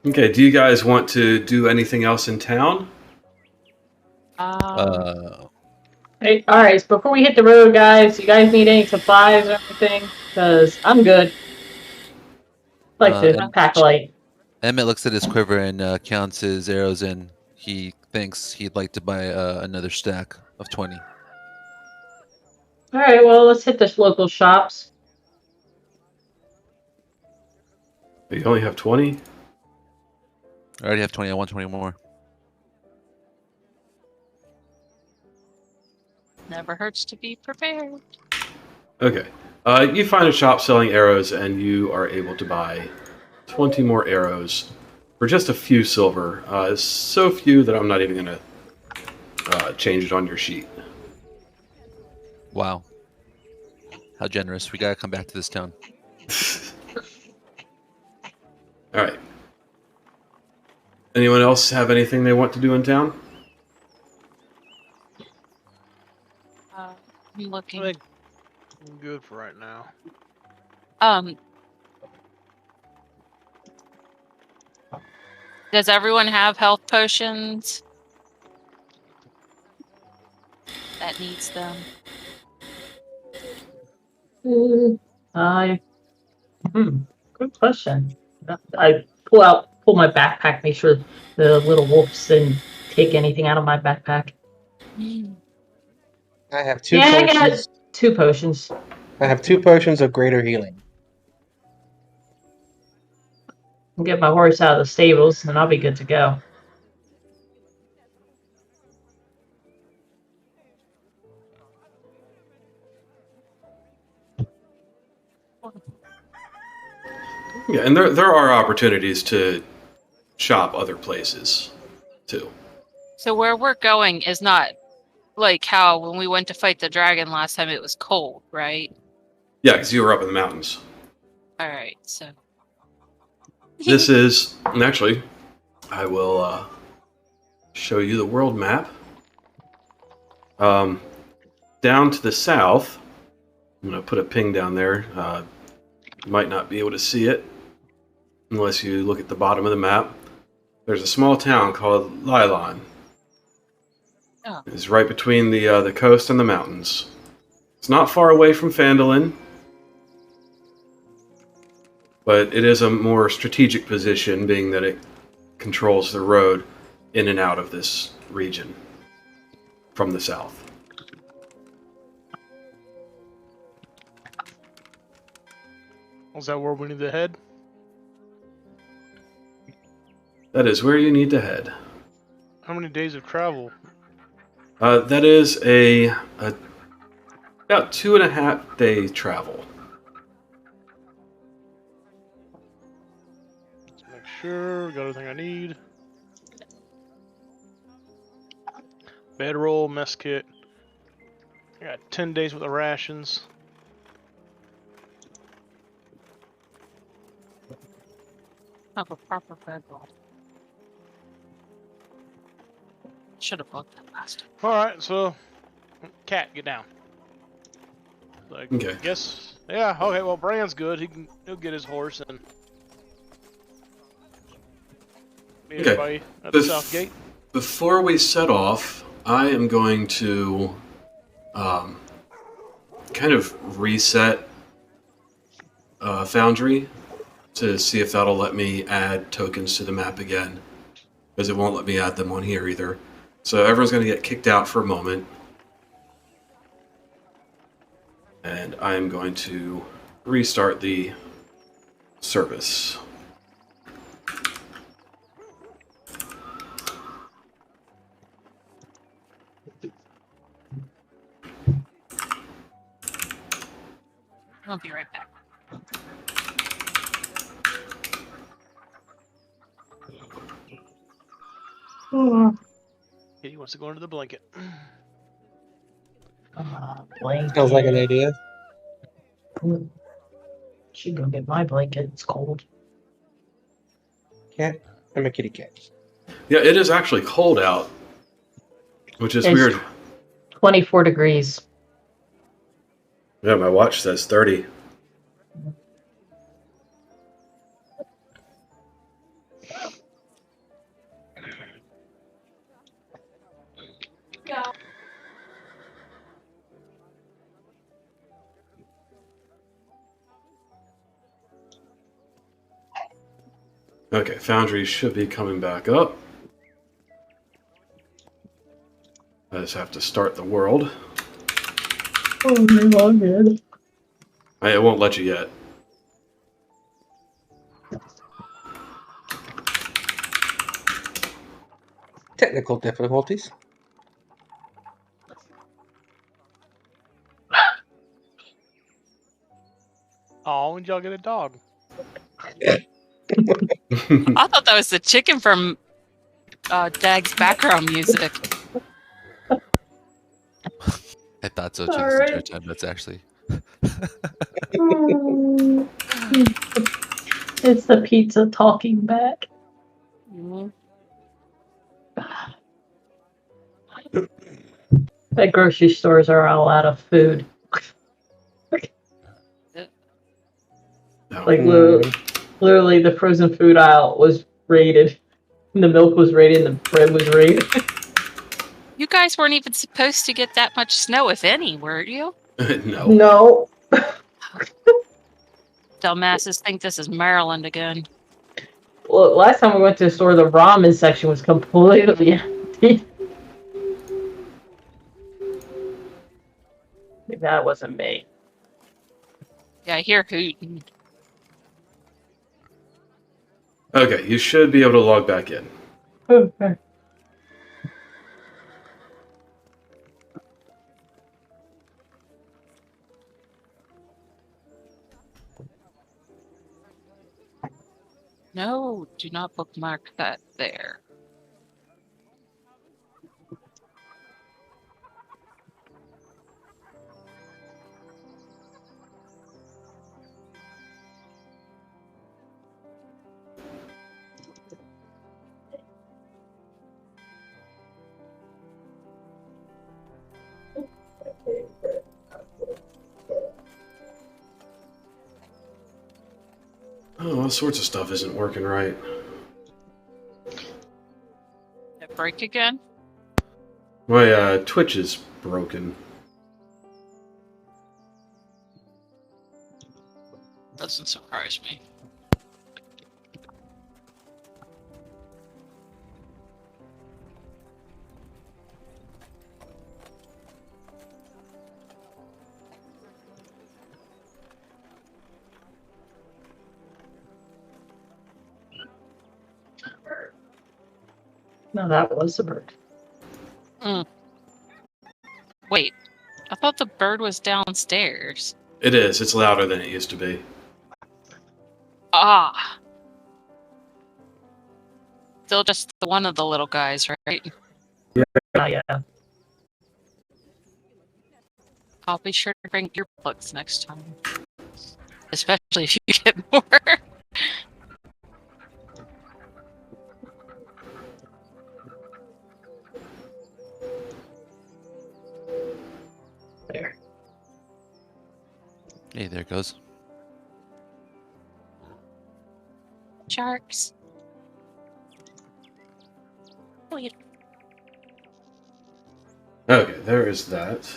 Okay, do you guys want to do anything else in town? Hey, all right. So before we hit the road, guys, you guys need any supplies or anything? Because I'm good. Like to pack light. Emmett looks at his quiver and counts his arrows, and he thinks he'd like to buy another stack of 20. All right. Well, let's hit the local shops. You only have 20? I already have 20. I want 20 more. Never hurts to be prepared. Okay. You find a shop selling arrows, and you are able to buy 20 more arrows for just a few silver. So few that I'm not even going to change it on your sheet. Wow. How generous. We gotta come back to this town. All right. Anyone else have anything they want to do in town? I'm looking. I think I'm good for right now. Does everyone have health potions that needs them? Good question. I pull my backpack, make sure the little wolves didn't take anything out of my backpack. I have two Yeah, I potions. got 2 potions. I have 2 potions of greater healing. I'll get my horse out of the stables, and I'll be good to go. Yeah, and there are opportunities to shop other places, too. So where we're going is not like how when we went to fight the dragon last time it was cold, right? Yeah, because you were up in the mountains. All right, so This is, and actually, I will show you the world map. Down to the south, I'm going to put a ping down there. You might not be able to see it unless you look at the bottom of the map. There's a small town called Lylon. Oh. It's right between the coast and the mountains. It's not far away from Phandalin, but it is a more strategic position, being that it controls the road in and out of this region from the south. Is that where we need to head? That is where you need to head. How many days of travel? That is about 2.5 day travel. Let's make sure we got everything I need. Bedroll, mess kit. I got 10 days worth of rations. have a proper bedroll. Should have bought that last time. Alright, so Cat, get down. Like, Okay. guess yeah, okay, well Brand's good. He'll get his horse and meet Okay. everybody at the Bef- south gate. Before we set off, I am going to kind of reset Foundry to see if that'll let me add tokens to the map again, because it won't let me add them on here either. So everyone's going to get kicked out for a moment, and I am going to restart the service. I'll be right back. Kitty wants to go under the blanket. Blanket. Sounds like an idea. Should go get my blanket. It's cold. Cat. I'm a kitty cat. Yeah, it is actually cold out, which is It's- weird. 24 degrees. Yeah, my watch says 30. Okay, Foundry should be coming back up. I just have to start the world. Oh, my God. It won't let you yet. Technical difficulties. Oh, when y'all get a dog? I thought that was the chicken from Dag's background music. I thought so. Sorry. Chicks and That's actually. It's the pizza talking back. Bet grocery stores are all out of food. No. Like literally, the frozen food aisle was raided. The milk was raided. And the bread was raided. You guys weren't even supposed to get that much snow, if any, were you? No. No. Dumbasses think this is Maryland again. Well, last time we went to the store, the ramen section was completely empty. Maybe that wasn't me. Yeah, I hear hooting. Okay, you should be able to log back in. Okay. No, do not bookmark that there. Oh, all sorts of stuff isn't working right. Did it break again? My Twitch is broken. Doesn't surprise me. No, that was a bird. Wait, I thought the bird was downstairs. It is. It's louder than it used to be. Ah. Still just the one of the little guys, right? Oh, yeah. I'll be sure to bring earplugs next time. Especially if you get more. There. Hey, there it goes. Sharks. Wait. Okay, there is that.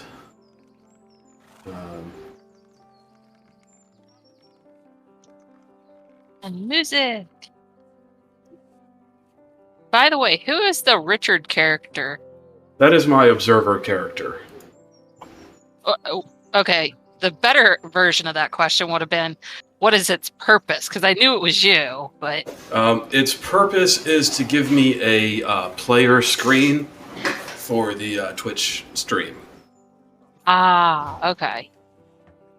And music. By the way, who is the Richard character? That is my observer character. Okay, the better version of that question would have been, what is its purpose? Because I knew it was you, but... Its purpose is to give me a player screen for the Twitch stream. Ah, okay.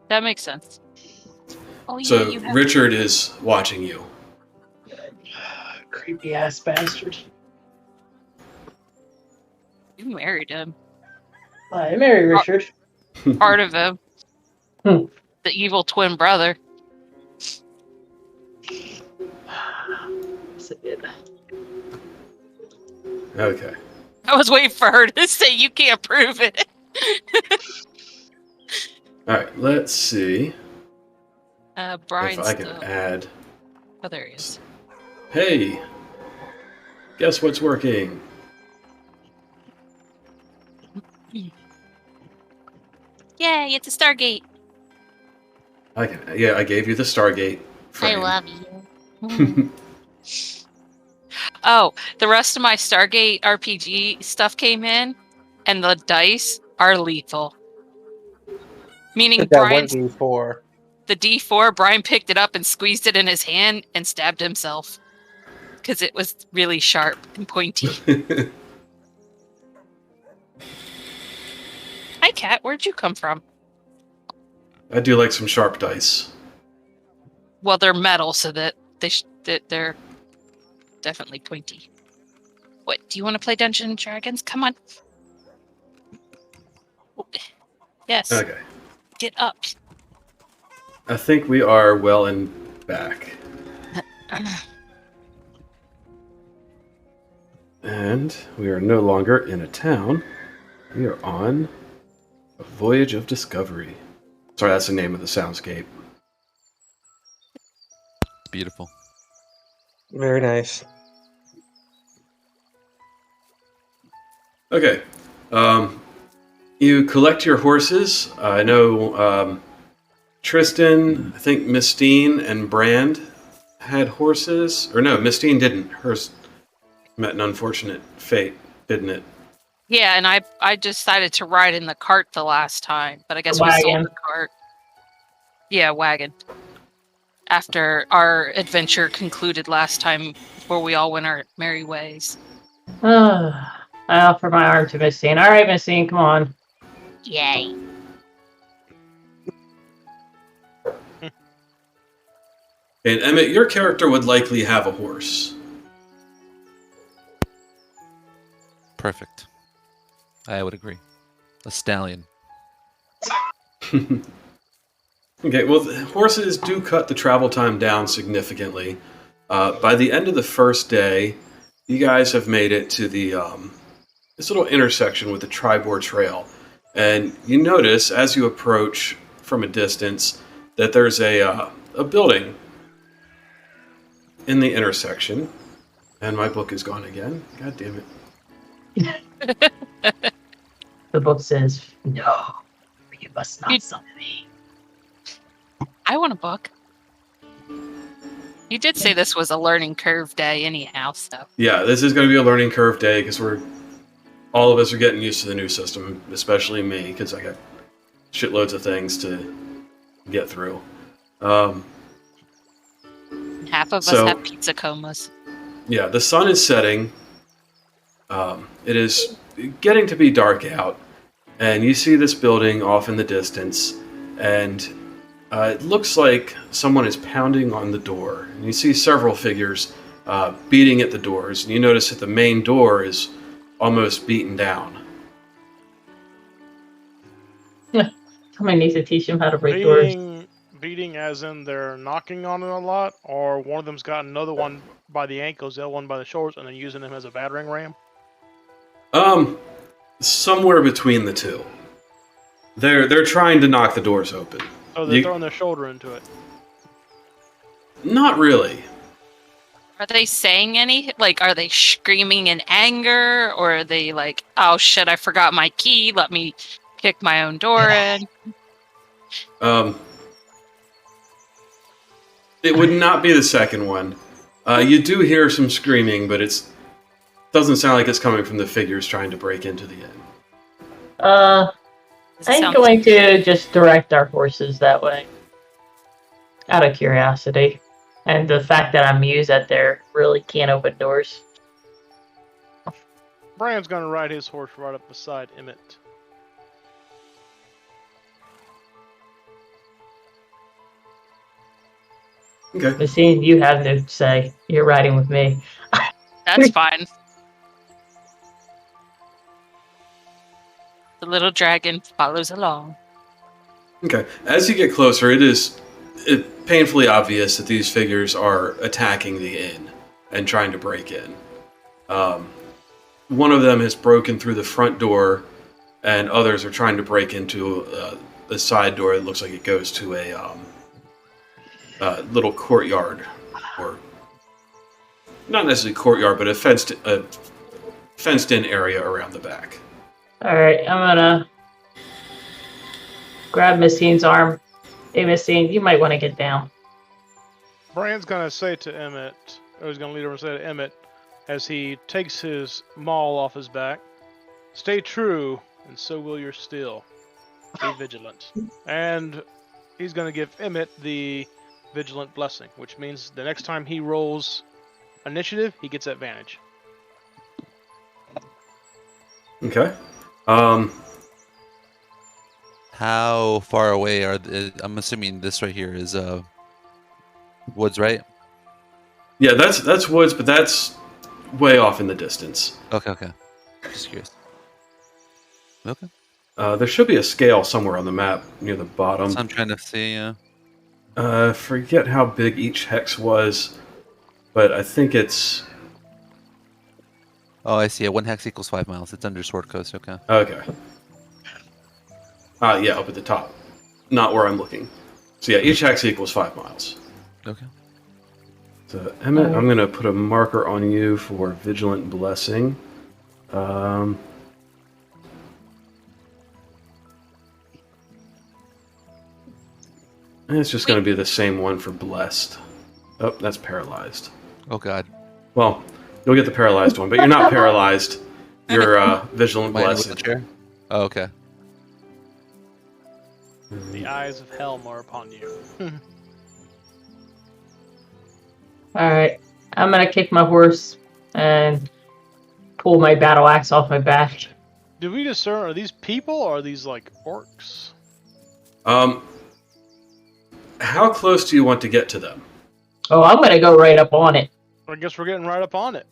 That makes sense. Oh, yeah, So you have... Richard is watching you. Creepy ass bastard. You married him. I marry Richard. Part of him. Hmm. The evil twin brother. Yes, it did. Okay. I was waiting for her to say you can't prove it. All right. Let's see Brian's if I can add. Oh, there he is. Hey, guess what's working? Yay, it's a Stargate. I gave you the Stargate frame. you. Oh, the rest of my Stargate RPG stuff came in, and the dice are lethal. Meaning That one Brian's D4. the D4, Brian picked it up and squeezed it in his hand and stabbed himself. Because it was really sharp and pointy. Hi, Kat. Where'd you come from? I do like some sharp dice. Well, they're metal, so that they're definitely pointy. What? Do you want to play Dungeons and Dragons? Come on. Yes. Okay. Get up. I think we are well and back. And we are no longer in a town. We are on a voyage of discovery. Sorry, that's the name of the soundscape. Beautiful. Very nice. Okay. You collect your horses. I know Tristan, I think Mistine and Brand had horses. Or no, Mistine didn't. Hers met an unfortunate fate, didn't it? Yeah, and I decided to ride in the cart the last time, but I guess we sold Wagon. the cart. Yeah, wagon. After our adventure concluded last time, before we all went our merry ways. I offer my arm to Missine. All right, Missine, come on. Yay. And Emmett, your character would likely have a horse. Perfect. I would agree. A stallion. Okay, well, the horses do cut the travel time down significantly. By the end of the first day, you guys have made it to the this little intersection with the Tribor Trail. And you notice, as you approach from a distance, that there's a building in the intersection. And my book is gone again. God damn it. The book says, no, you must not summon me. I want a book. You did say this was a learning curve day anyhow, so. Yeah, this is going to be a learning curve day because all of us are getting used to the new system, especially me because I got shitloads of things to get through. Half of us So- have pizza comas. Yeah, the sun is setting. It is getting to be dark out, and you see this building off in the distance, and it looks like someone is pounding on the door. And you see several figures beating at the doors, and you notice that the main door is almost beaten down. Somebody needs to teach him how to break doors. Beating as in they're knocking on it a lot, or one of them's got another one by the ankles, the other one by the shoulders, and then using them as a battering ram? Somewhere between the two. They're trying to knock the doors open. Oh, they're throwing their shoulder into it. Not really. Are they saying any? Like, are they screaming in anger? Or are they like, oh shit, I forgot my key, let me kick my own door in? It would not be the second one. You do hear some screaming, but it doesn't sound like it's coming from the figures trying to break into the inn. Does it I'm sound- going to just direct our horses that way. Out of curiosity. And the fact that I'm used that they really can't open doors. Brian's gonna ride his horse right up beside Emmett. Okay. Missine, you have no say. You're riding with me. That's fine. little dragon follows along. Okay. As you get closer, it is painfully obvious that these figures are attacking the inn and trying to break in. One of them has broken through the front door, and others are trying to break into the side door. It looks like it goes to a little courtyard, or not necessarily courtyard, but a fenced-in area around the back. All right, I'm gonna grab Missine's arm. Hey, Missine, you might want to get down. Brand's gonna say to Emmett, or he's gonna lead over and say to Emmett, as he takes his maul off his back, "Stay true, and so will your steel. Be vigilant." And he's gonna give Emmett the vigilant blessing, which means the next time he rolls initiative, he gets advantage. Okay. How far away are I'm assuming this right here is woods, right? Yeah, that's woods, but that's way off in the distance. Okay. Just curious. Okay. There should be a scale somewhere on the map near the bottom. So I'm trying to see. Forget how big each hex was, but I think it's... Oh, I see. 1 hex equals 5 miles. It's under Sword Coast. Okay. Okay. Yeah, up at the top. Not where I'm looking. So yeah, each hex equals 5 miles. Okay. So Emmett, I'm going to put a marker on you for Vigilant Blessing. And it's just going to be the same one for Blessed. Oh, that's Paralyzed. Oh God. Well, you'll get the Paralyzed one, but you're not paralyzed. You're Vigilant Am I in a Blessed. wheelchair? Oh, okay. The eyes of Helm are upon you. All right, I'm gonna kick my horse and pull my battle axe off my back. Do we discern, are these people or are these like orcs? How close do you want to get to them? Oh, I'm gonna go right up on it. I guess we're getting right up on it.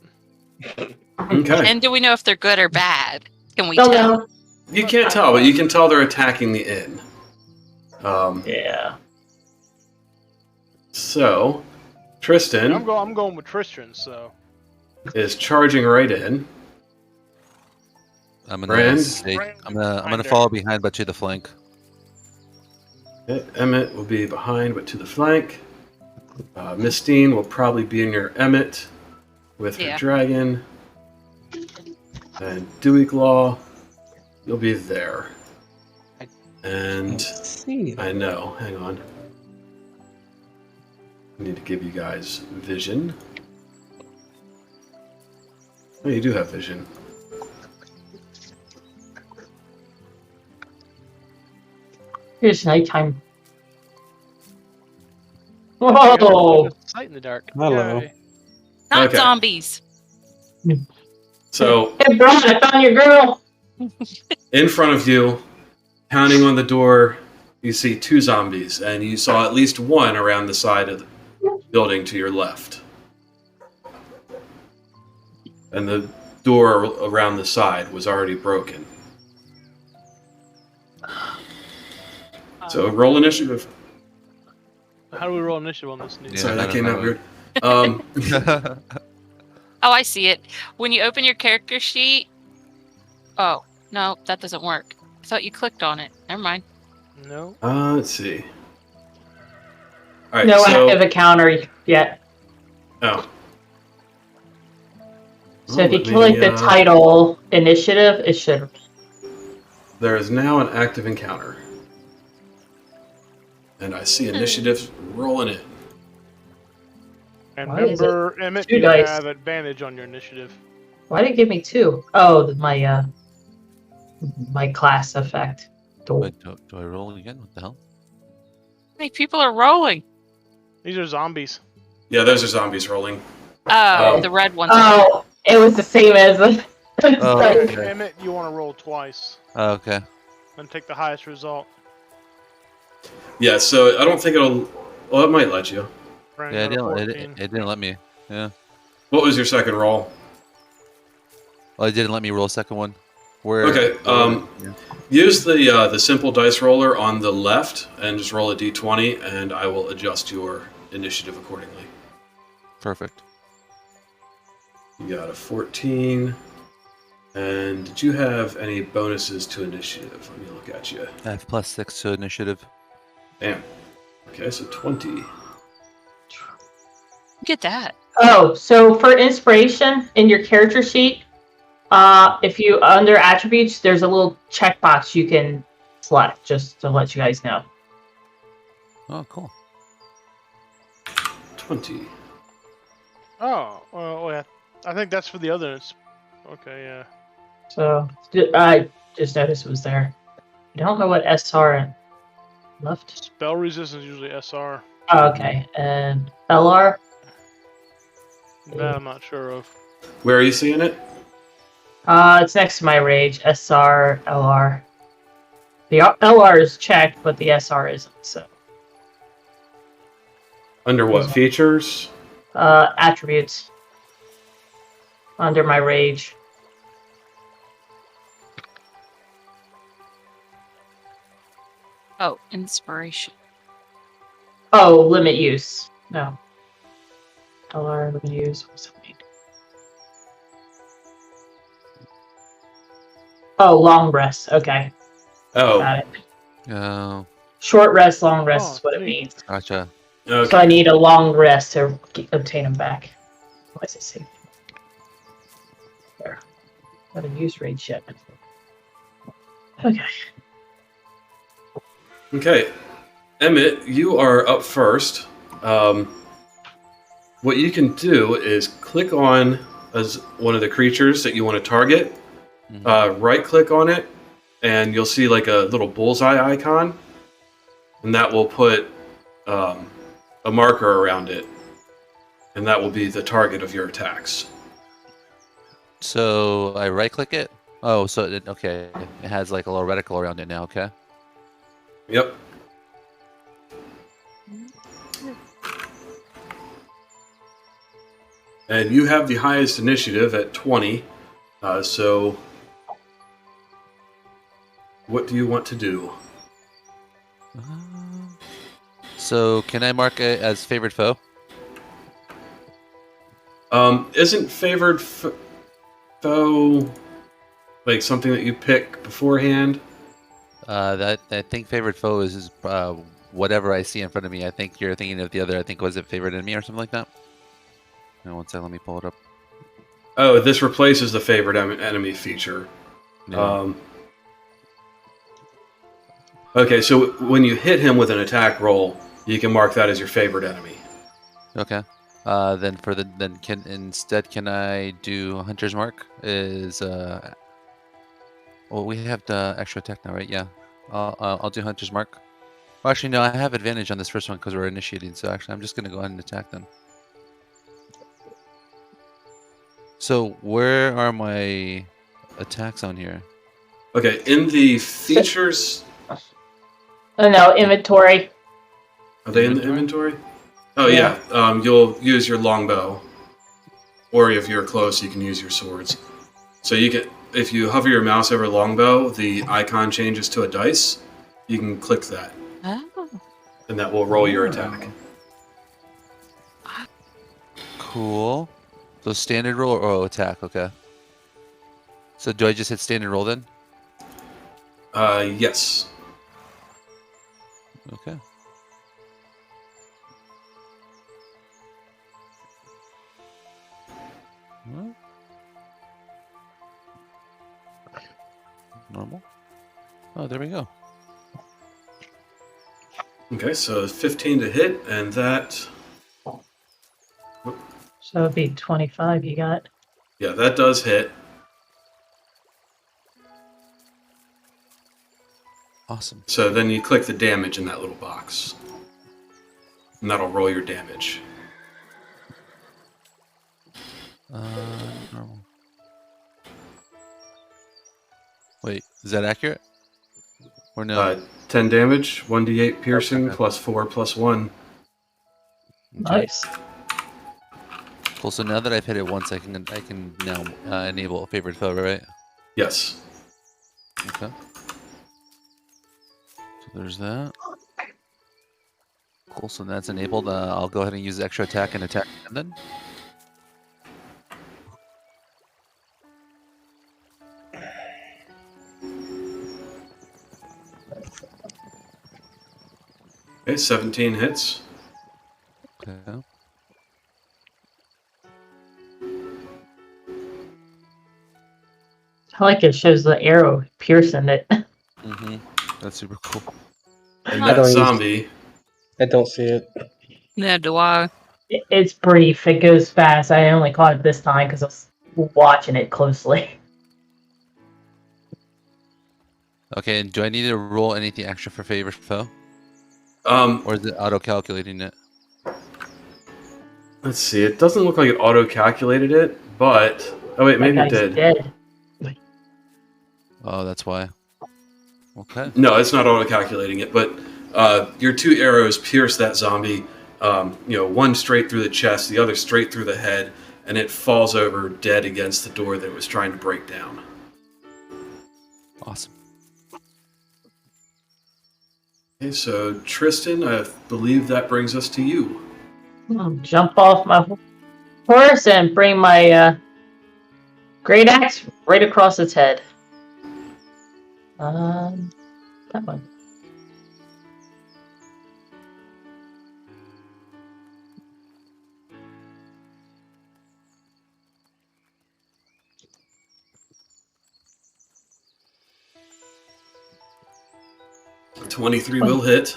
Okay. And do we know if they're good or bad? Can we Don't tell? know. You can't tell, but you can tell they're attacking the inn. Yeah. So, Tristan I'm going with Tristan, so. is charging right in. I'm Brand? gonna follow behind, but to the flank. Emmett will be behind, but to the flank. Mistine will probably be in your Emmett with her Yeah. dragon. And Deweyclaw, you'll be there. And See. I know, hang on. I need to give you guys vision. Oh, you do have vision. Here's nighttime. Oh, Whoa! sight in the dark. Hello. Yay. Not Okay. zombies. So, Hey, Brian, I found your girl. in front of you, pounding on the door, you see 2 zombies, and you saw at least one around the side of the building to your left. And the door around the side was already broken. So roll initiative. How do we roll initiative on this? Yeah, Sorry, I that don't came know. out weird. Oh, I see it. When you open your character sheet. Oh, no, that doesn't work. I thought you clicked on it. Never mind. No. Let's see. All right, No so active encounter yet. oh. So if you let me, click the title initiative, it should. There is now an active encounter. And I see initiatives rolling in. And Why is it remember, Emmett, 2 you dice? have advantage on your initiative. Why did it give me 2? Oh, my class effect. Wait, do I roll again? What the hell? How many people are rolling? These are zombies. Yeah, those are zombies rolling. Oh, Oh. the red ones. Oh, it was the same as the. Oh, Sorry. okay. Emmett, you want to roll twice Oh, okay. and take the highest result. Yeah, so I don't think it'll... Well, it might let you. Brand Yeah, got a it 14. didn't let me. Yeah. What was your second roll? Oh, it didn't let me roll a second one. Where? Okay, yeah. Use the simple dice roller on the left and just roll a d20, and I will adjust your initiative accordingly. Perfect. You got a 14. And did you have any bonuses to initiative? Let me look at you. I have +6 to initiative. Damn. Okay, so 20. Get that. Oh, so for inspiration in your character sheet, if you under attributes, there's a little checkbox you can select, just to let you guys know. Oh, cool. 20. Oh, well, yeah. I think that's for the others. Okay, yeah. So I just noticed it was there. I don't know what SR and left. Spell resistance is usually SR. Oh, okay, and LR. That I'm not sure of. Where are you seeing it? It's next to my rage. SR, LR. The LR is checked, but the SR isn't. So Under what features? attributes under my rage. Oh, inspiration. Oh, limit use. No. LR limit use. What's that mean? Oh, long rest. Okay, Oh, got it. Oh, Short rest, long rest Oh, is what it neat. means. gotcha. okay. So I need a long rest to obtain them back. Why does it say? There. I haven't used rage yet. Okay. Okay. Emmett, you are up first. What you can do is click on as one of the creatures that you want to target. Mhm. Right click on it, and you'll see like a little bullseye icon. And that will put a marker around it. And that will be the target of your attacks. So I right click it. Oh, so okay, it has like a little reticle around it now. Okay. Yep. And you have the highest initiative at 20. So, what do you want to do? So can I mark it as favored foe? Isn't favored foe like something that you pick beforehand? That I think favored foe is whatever I see in front of me. I think you're thinking of the other. I think was it favored enemy or something like that. No, one second. Let me pull it up. Oh, this replaces the favored enemy feature. No. Okay, so when you hit him with an attack roll, you can mark that as your favorite enemy. Okay. Then can I do Hunter's Mark? Well, we have the extra attack now, right? Yeah. I'll do Hunter's Mark. Well, actually, no, I have advantage on this first one because we're initiating. So actually, I'm just gonna go ahead and attack them. So where are my attacks on here? Okay, in the features, Oh no, inventory. are they in the inventory? Oh yeah, you'll use your longbow, or if you're close, you can use your swords. So you can, if you hover your mouse over longbow, the icon changes to a dice. You can click that, Oh. and that will roll your attack. Cool. So standard roll or attack? Okay. So do I just hit standard roll then? Yes. Okay. Well, normal. Oh, there we go. Okay, so 15 to hit, and that, So it'd be 25 you got. yeah, that does hit. Awesome. So then you click the damage in that little box, and that'll roll your damage. Normal. Wait, is that accurate? Or no? 10 damage, 1d8 piercing, Okay. plus 4, plus 1. Nice. Cool. So now that I've hit it once, I can now enable a favorite foe, right? Yes. Okay. So there's that. Cool. So that's enabled. I'll go ahead and use extra attack and attack again then. Okay, 17 hits. Okay. I like it shows the arrow piercing it. Mm-hmm. That's super cool. And I that don't use- zombie. I don't see it. Yeah, do I? It's brief. It goes fast. I only caught it this time because I was watching it closely. Okay, and do I need to roll anything extra for favorite foe? Or is it auto-calculating it? Let's see. It doesn't look like it auto-calculated it, but oh wait, maybe it That guy's did. dead. Oh, that's why. Okay. No, it's not auto-calculating it, but your 2 arrows pierce that zombie. One straight through the chest, the other straight through the head, and it falls over dead against the door that it was trying to break down. Awesome. Okay, so Tristan, I believe that brings us to you. I'll jump off my horse and bring my great axe right across its head. That one. A 23 will hit.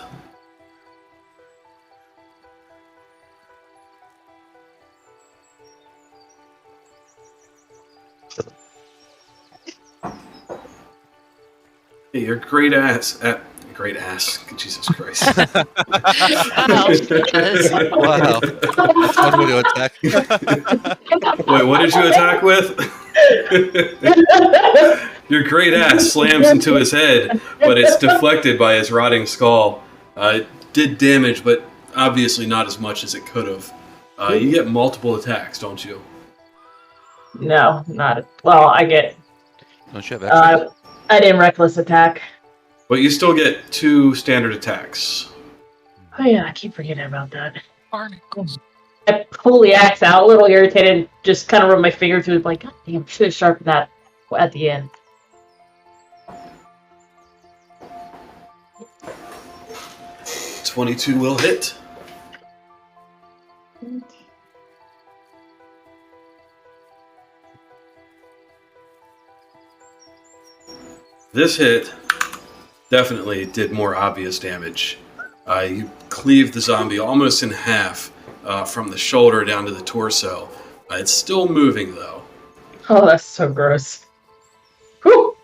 Hey, your great ass. Jesus Christ. Wow. That's one way to attack. Wait, what did you attack with? Your great ass slams into his head, but it's deflected by his rotting skull. It did damage, but obviously not as much as it could have. You get multiple attacks, don't you? No, not. Well, I get. Don't you have extra? I didn't reckless attack. But you still get 2 standard attacks. Oh yeah, I keep forgetting about that. Barnacles. I pull the axe out, a little irritated, just kind of rub my finger through it, like, God damn, should have sharpened that at the end. .22 will hit. This hit definitely did more obvious damage. You cleave the zombie almost in half from the shoulder down to the torso. It's still moving, though. Oh, that's so gross. Whew!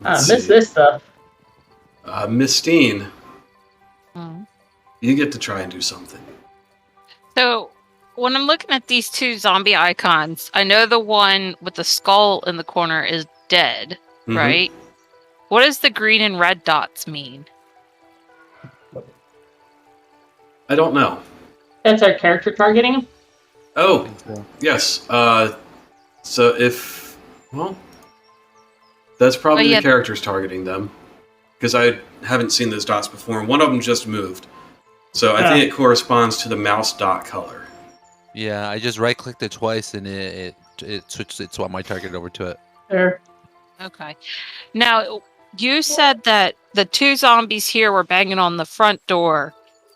I Let's miss see. this stuff. Miss Steen, Mm. you get to try and do something. So when I'm looking at these 2 zombie icons, I know the one with the skull in the corner is dead, Mhm. right? What does the green and red dots mean? I don't know. That's our character targeting. Oh, yes. So if... Well, that's probably yeah. the characters targeting them. Because I haven't seen those dots before, and one of them just moved. So I think it corresponds to the mouse dot color. Yeah, I just right-clicked it twice and it switched it, swapped my target over to it. There. Okay. Now, you said that the 2 zombies here were banging on the front door,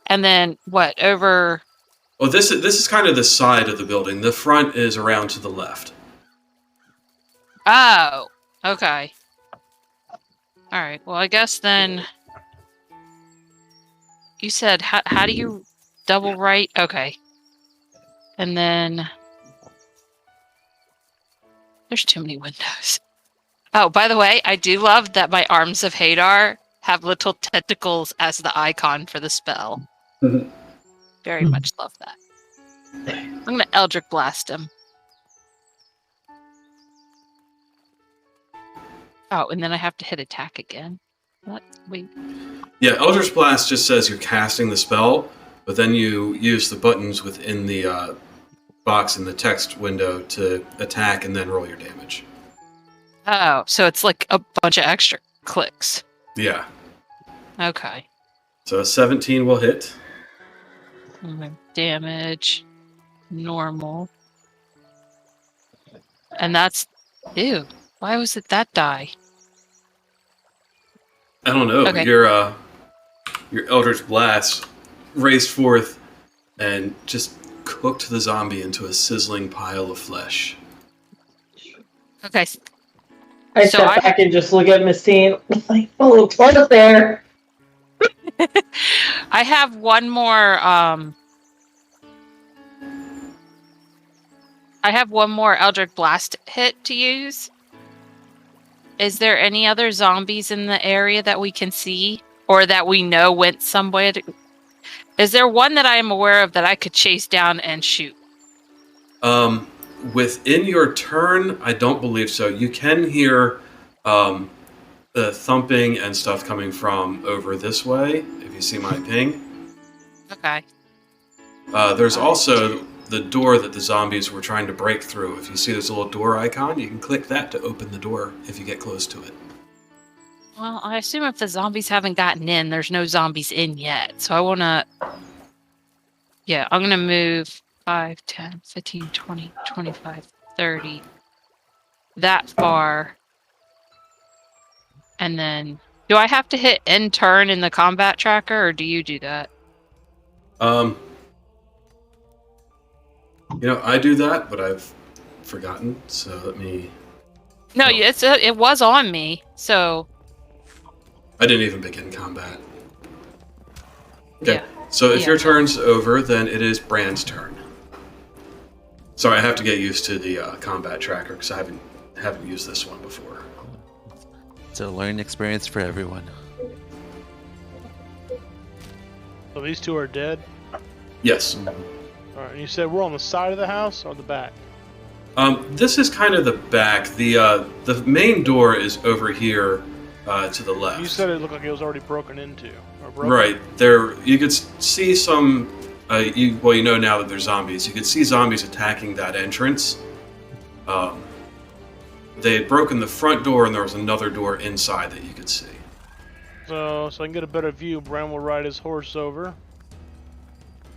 and then what, over... Oh, this is kind of the side of the building. The front is around to the left. Oh, okay. All right. Well, I guess then you said how do you double right? Okay. And then there's too many windows. Oh, by the way, I do love that my arms of Hadar have little tentacles as the icon for the spell. Mhm. Very much love that. I'm gonna Eldritch Blast him. Oh, and then I have to hit attack again. What? Wait. Yeah, Eldritch Blast just says you're casting the spell, but then you use the buttons within the box in the text window to attack and then roll your damage. Oh, so it's like a bunch of extra clicks. Yeah. Okay. So a 17 will hit. Damage. Normal. And that's... Ew. Why was it that die? I don't know. Okay. Your Eldritch Blast raced forth and just cooked the zombie into a sizzling pile of flesh. Okay. I So step back and just look at Missine, like, oh, what's there? I have one more, I have one more Eldritch Blast hit to use. Is there any other zombies in the area that we can see? Or that we know went somewhere? Is there one that I am aware of that I could chase down and shoot? Within your turn, I don't believe so. You can hear the thumping and stuff coming from over this way, if you see my ping. Okay. There's also the door that the zombies were trying to break through. If you see this little door icon, you can click that to open the door if you get close to it. Well, I assume if the zombies haven't gotten in, there's no zombies in yet. So I want to... Yeah, I'm going to move 5, 10, 15, 20, 25, 30. That far. And then... Do I have to hit end turn in the combat tracker, or do you do that? I do that, but I've forgotten, so let me... No, Oh. it was on me, so... I didn't even begin combat. Okay, Yeah. so if Yeah. your turn's over, then it is Brand's turn. Sorry, I have to get used to the combat tracker, because I haven't used this one before. It's a learning experience for everyone. So these two are dead. Yes. All right. And you said we're on the side of the house or the back? This is kind of the back. The main door is over here to the left. You said it looked like it was already broken into. Or broken. Right there, you could see some. You know now that there's zombies. You could see zombies attacking that entrance. They had broken the front door, and there was another door inside that you could see. So I can get a better view. Bram will ride his horse over,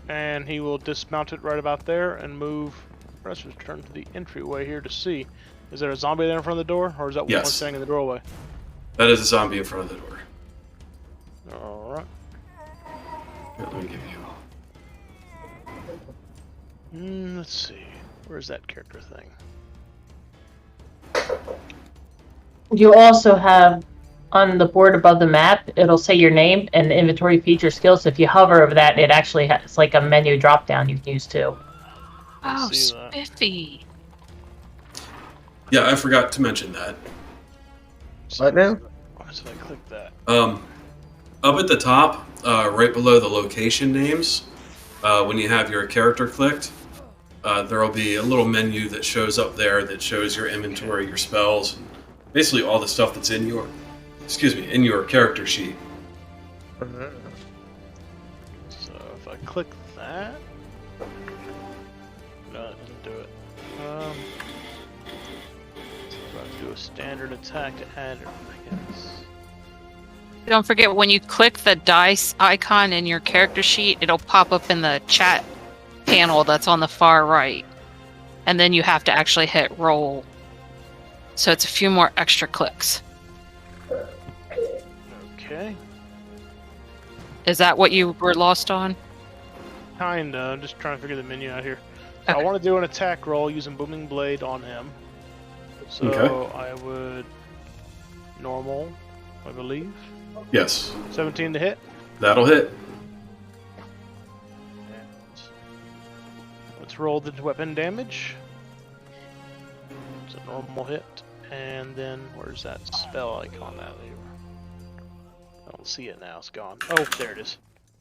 and he will dismount it right about there and move. Let's return to the entryway here to see. Is there a zombie there in front of the door, or is that one Yes. standing in the doorway? That is a zombie in front of the door. All right. Here, let me give you. Let's see. Where's that character thing? You also have on the board above the map, it'll say your name and inventory feature skills. If you hover over that, it actually has like a menu drop down you can use too. Oh, see that. spiffy. Yeah, I forgot to mention that. What now? Why did I click that? Up at the top, right below the location names, when you have your character clicked, there will be a little menu that shows up there that shows your inventory, your spells, and basically all the stuff that's in your, in your character sheet. So if I click that, no, it didn't do it. So I do a standard attack to add it, I guess. Don't forget, when you click the dice icon in your character sheet, it'll pop up in the chat panel that's on the far right. And then you have to actually hit roll. So it's a few more extra clicks. Okay. Is that what you were lost on? Kinda. I'm just trying to figure the menu out here. So Okay. I want to do an attack roll using Booming Blade on him. So Okay. I would normal, I believe. Yes, 17 to hit. that'll hit. And let's roll the weapon damage. It's a normal hit. And then where's that spell icon out there? I don't see it now. It's gone. Oh, there it is.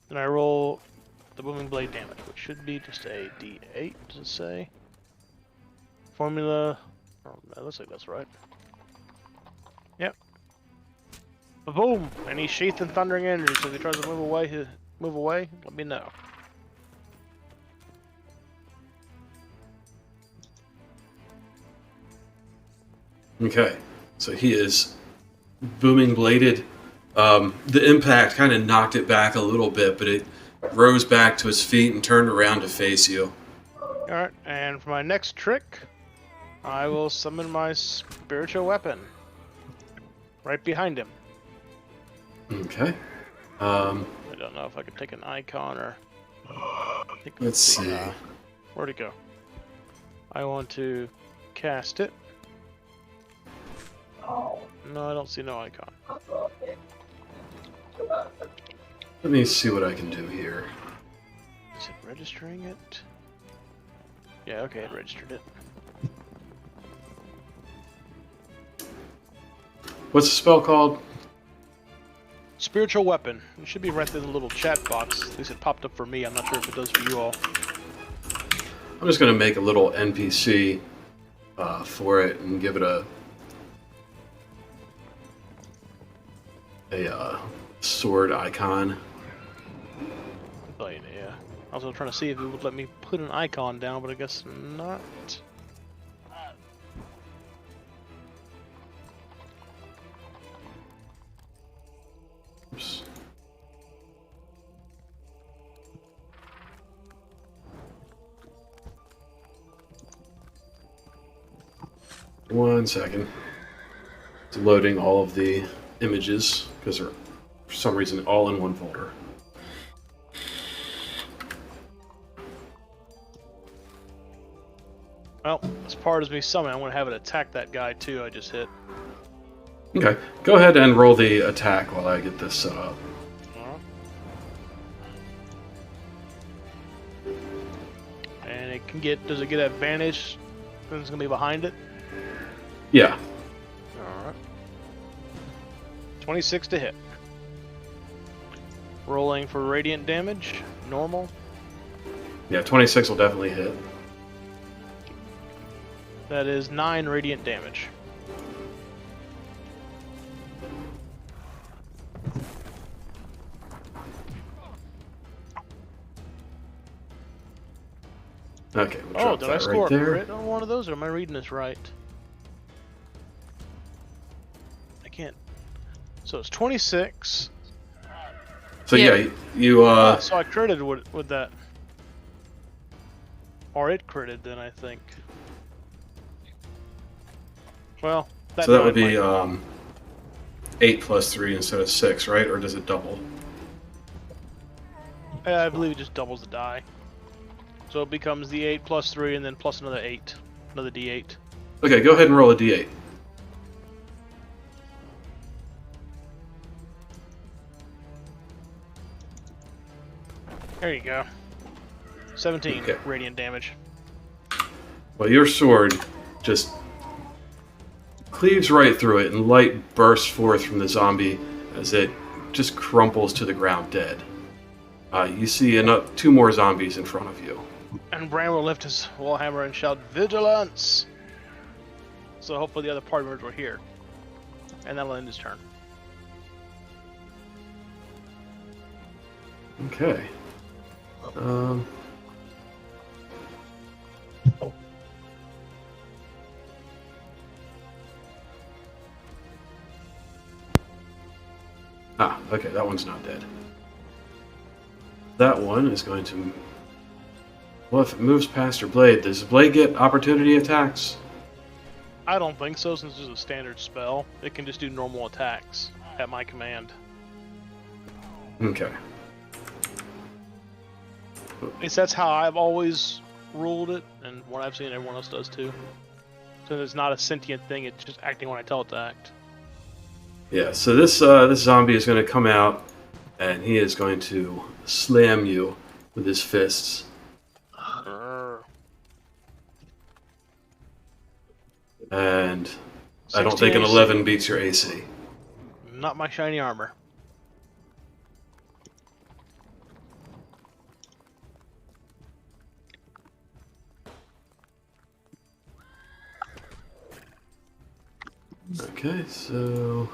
Then I roll the Booming Blade damage, which should be just a D8. Does it say? Formula. Oh, that looks like that's right. Yep. Boom! And he's sheathed in thundering energy. So if he tries to move away, let me know. Okay. So he is booming bladed. The impact kind of knocked it back a little bit, but it rose back to his feet and turned around to face you. Alright, and for my next trick, I will summon my spiritual weapon. Right behind him. Okay. I don't know if I can take an icon or... Let's see. Where'd it go? I want to cast it. No, I don't see no icon. Let me see what I can do here. Is it registering it? Yeah, okay, it registered it. What's the spell called? Spiritual weapon. It should be right in the little chat box. At least it popped up for me. I'm not sure if it does for you all. I'm just going to make a little NPC for it and give it a sword icon. Oh, yeah. I was trying to see if it would let me put an icon down, but I guess not. Oops. One second. It's loading all of the images because they're for some reason all in one folder. Well, as part as me summoning, I'm going to have it attack that guy too I just hit. Okay, go ahead and roll the attack while I get this set up. And it can get, does it get advantage when it's going to be behind it? Yeah. Alright. 26 to hit. Rolling for radiant damage, normal. Yeah, 26 will definitely hit. That is 9 radiant damage. Okay, we'll Oh, drop did I that score right a there. crit on one of those, or am I reading this right? I can't. So it's 26. So Yeah. yeah, you So I critted with that. Or it critted then, I think. Well, so that would nine be might- 8 plus 3 instead of 6, right? Or does it double? I believe it just doubles the die. So it becomes the 8 plus 3 and then plus another 8. Another d8. Okay, go ahead and roll a d8. There you go. 17 Okay. radiant damage. Well, your sword just cleaves right through it, and light bursts forth from the zombie as it just crumples to the ground dead. You see 2 more zombies in front of you. And Bran will lift his warhammer and shout, "Vigilance!" So hopefully the other party members were here. And that'll end his turn. Okay. Okay, that one's not dead. That one is going to... Well, if it moves past your blade, does the blade get opportunity attacks? I don't think so, since it's a standard spell. It can just do normal attacks at my command. Okay. At least that's how I've always ruled it, and what I've seen everyone else does too. So it's not a sentient thing, it's just acting when I tell it to act. Yeah, so this zombie is going to come out, and he is going to slam you with his fists. Grrr. And I don't think 16 an 11 beats your AC. Not my shiny armor. Okay, so...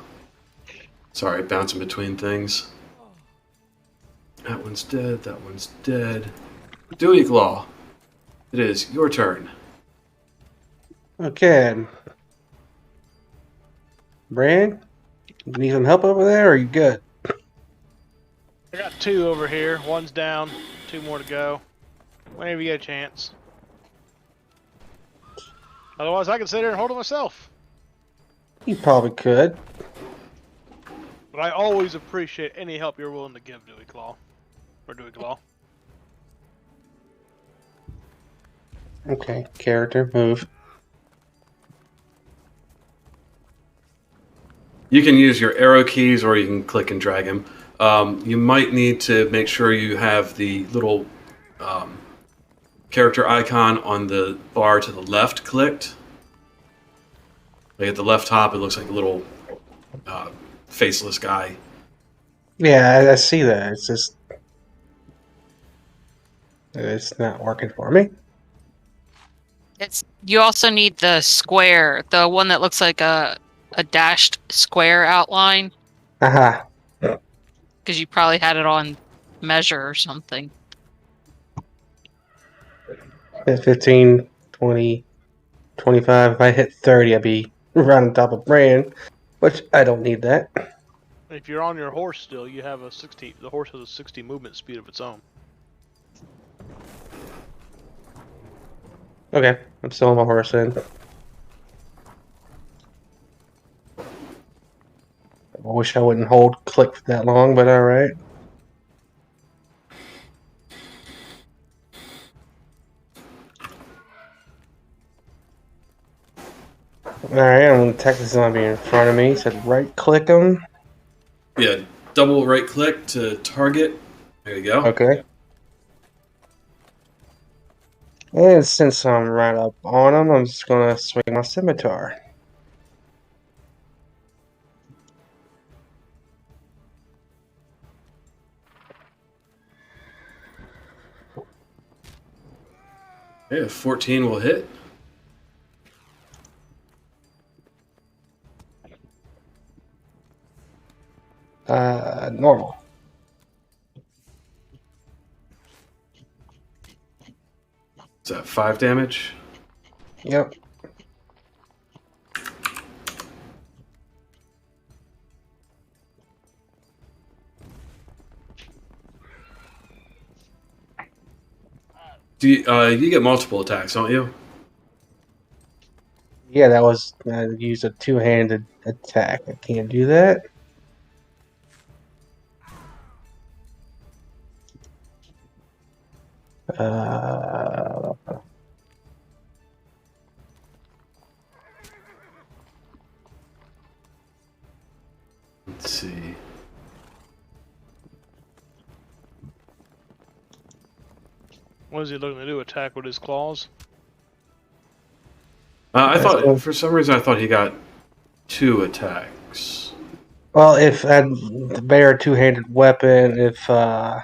Sorry, bouncing between things. That one's dead, that one's dead. Dewey Claw, it is your turn. Okay. Brand, you need some help over there, or are you good? I got 2 over here. One's down. 2 more to go. Whenever you get a chance. Otherwise, I can sit here and hold it myself. You probably could. But I always appreciate any help you're willing to give, Dewey Claw. Or Dewey Claw. Okay, character, move. You can use your arrow keys, or you can click and drag him. You might need to make sure you have the little character icon on the bar to the left clicked. Like at the left top, it looks like a little faceless guy. Yeah, I see that. It's just... it's not working for me. You also need the square, the one that looks like a dashed square outline, Aha. because you probably had it on measure or something. 15, 20, 25. If I hit 30, I'd be right on top of Brand, which I don't need that. If you're on your horse still, you have a 60. The horse has a 60 movement speed of its own. Okay, I'm still on my horse then. I wish I wouldn't hold click for that long, but alright. Alright, I'm gonna attack the zombie in front of me. Said right click him. Yeah, double right click to target. There you go. Okay. And since I'm right up on him, I'm just gonna swing my scimitar. Yeah, 14 will hit. Normal. Is that 5 damage? Yep. Do you get multiple attacks, don't you? Yeah, that was I used a two-handed attack. I can't do that. Uh, Let's see. What is he looking to do? Attack with his claws? I thought, for some reason, I thought he got 2 attacks. well, if I had the bear two-handed weapon, if I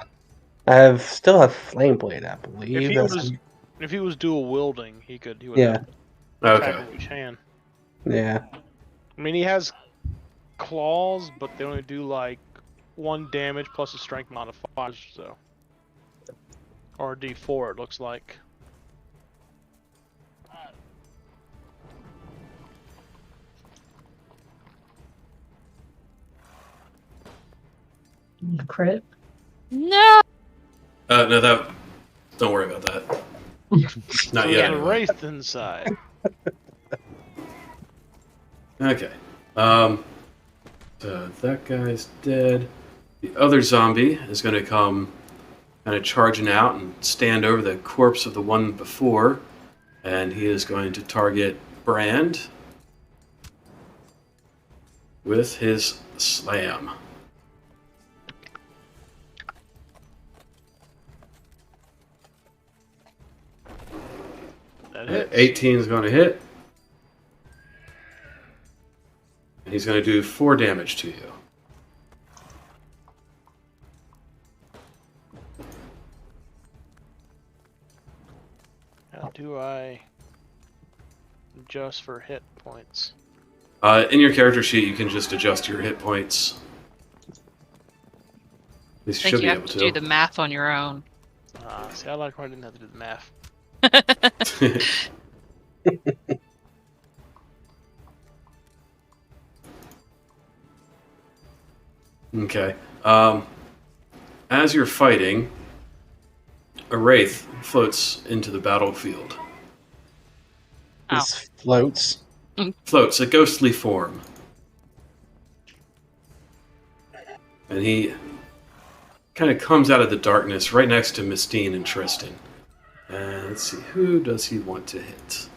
still have flame blade, I believe. If he was dual wielding, he would Yeah. attack Okay. with each hand. Yeah. I mean, he has claws, but they only do like 1 damage plus a strength modifier, so. Or a D4, it looks like. Crit. No. No, don't worry about that. Not So yet. there's a anyway. wraith inside. Okay. So that guy's dead. The other zombie is going to come kind of charging out and stand over the corpse of the one before. And he is going to target Brand with his slam. That hits. 18 is going to hit. And he's going to do 4 damage to you. How do I adjust for hit points? In your character sheet, you can just adjust your hit points. At least I you should think be you able have to do the math on your own. See, I like when I didn't have to do the math. Okay. As you're fighting, a wraith floats into the battlefield. Ow. This floats. Floats, a ghostly form. And he kind of comes out of the darkness right next to Mistine and Tristan. And let's see, who does he want to hit?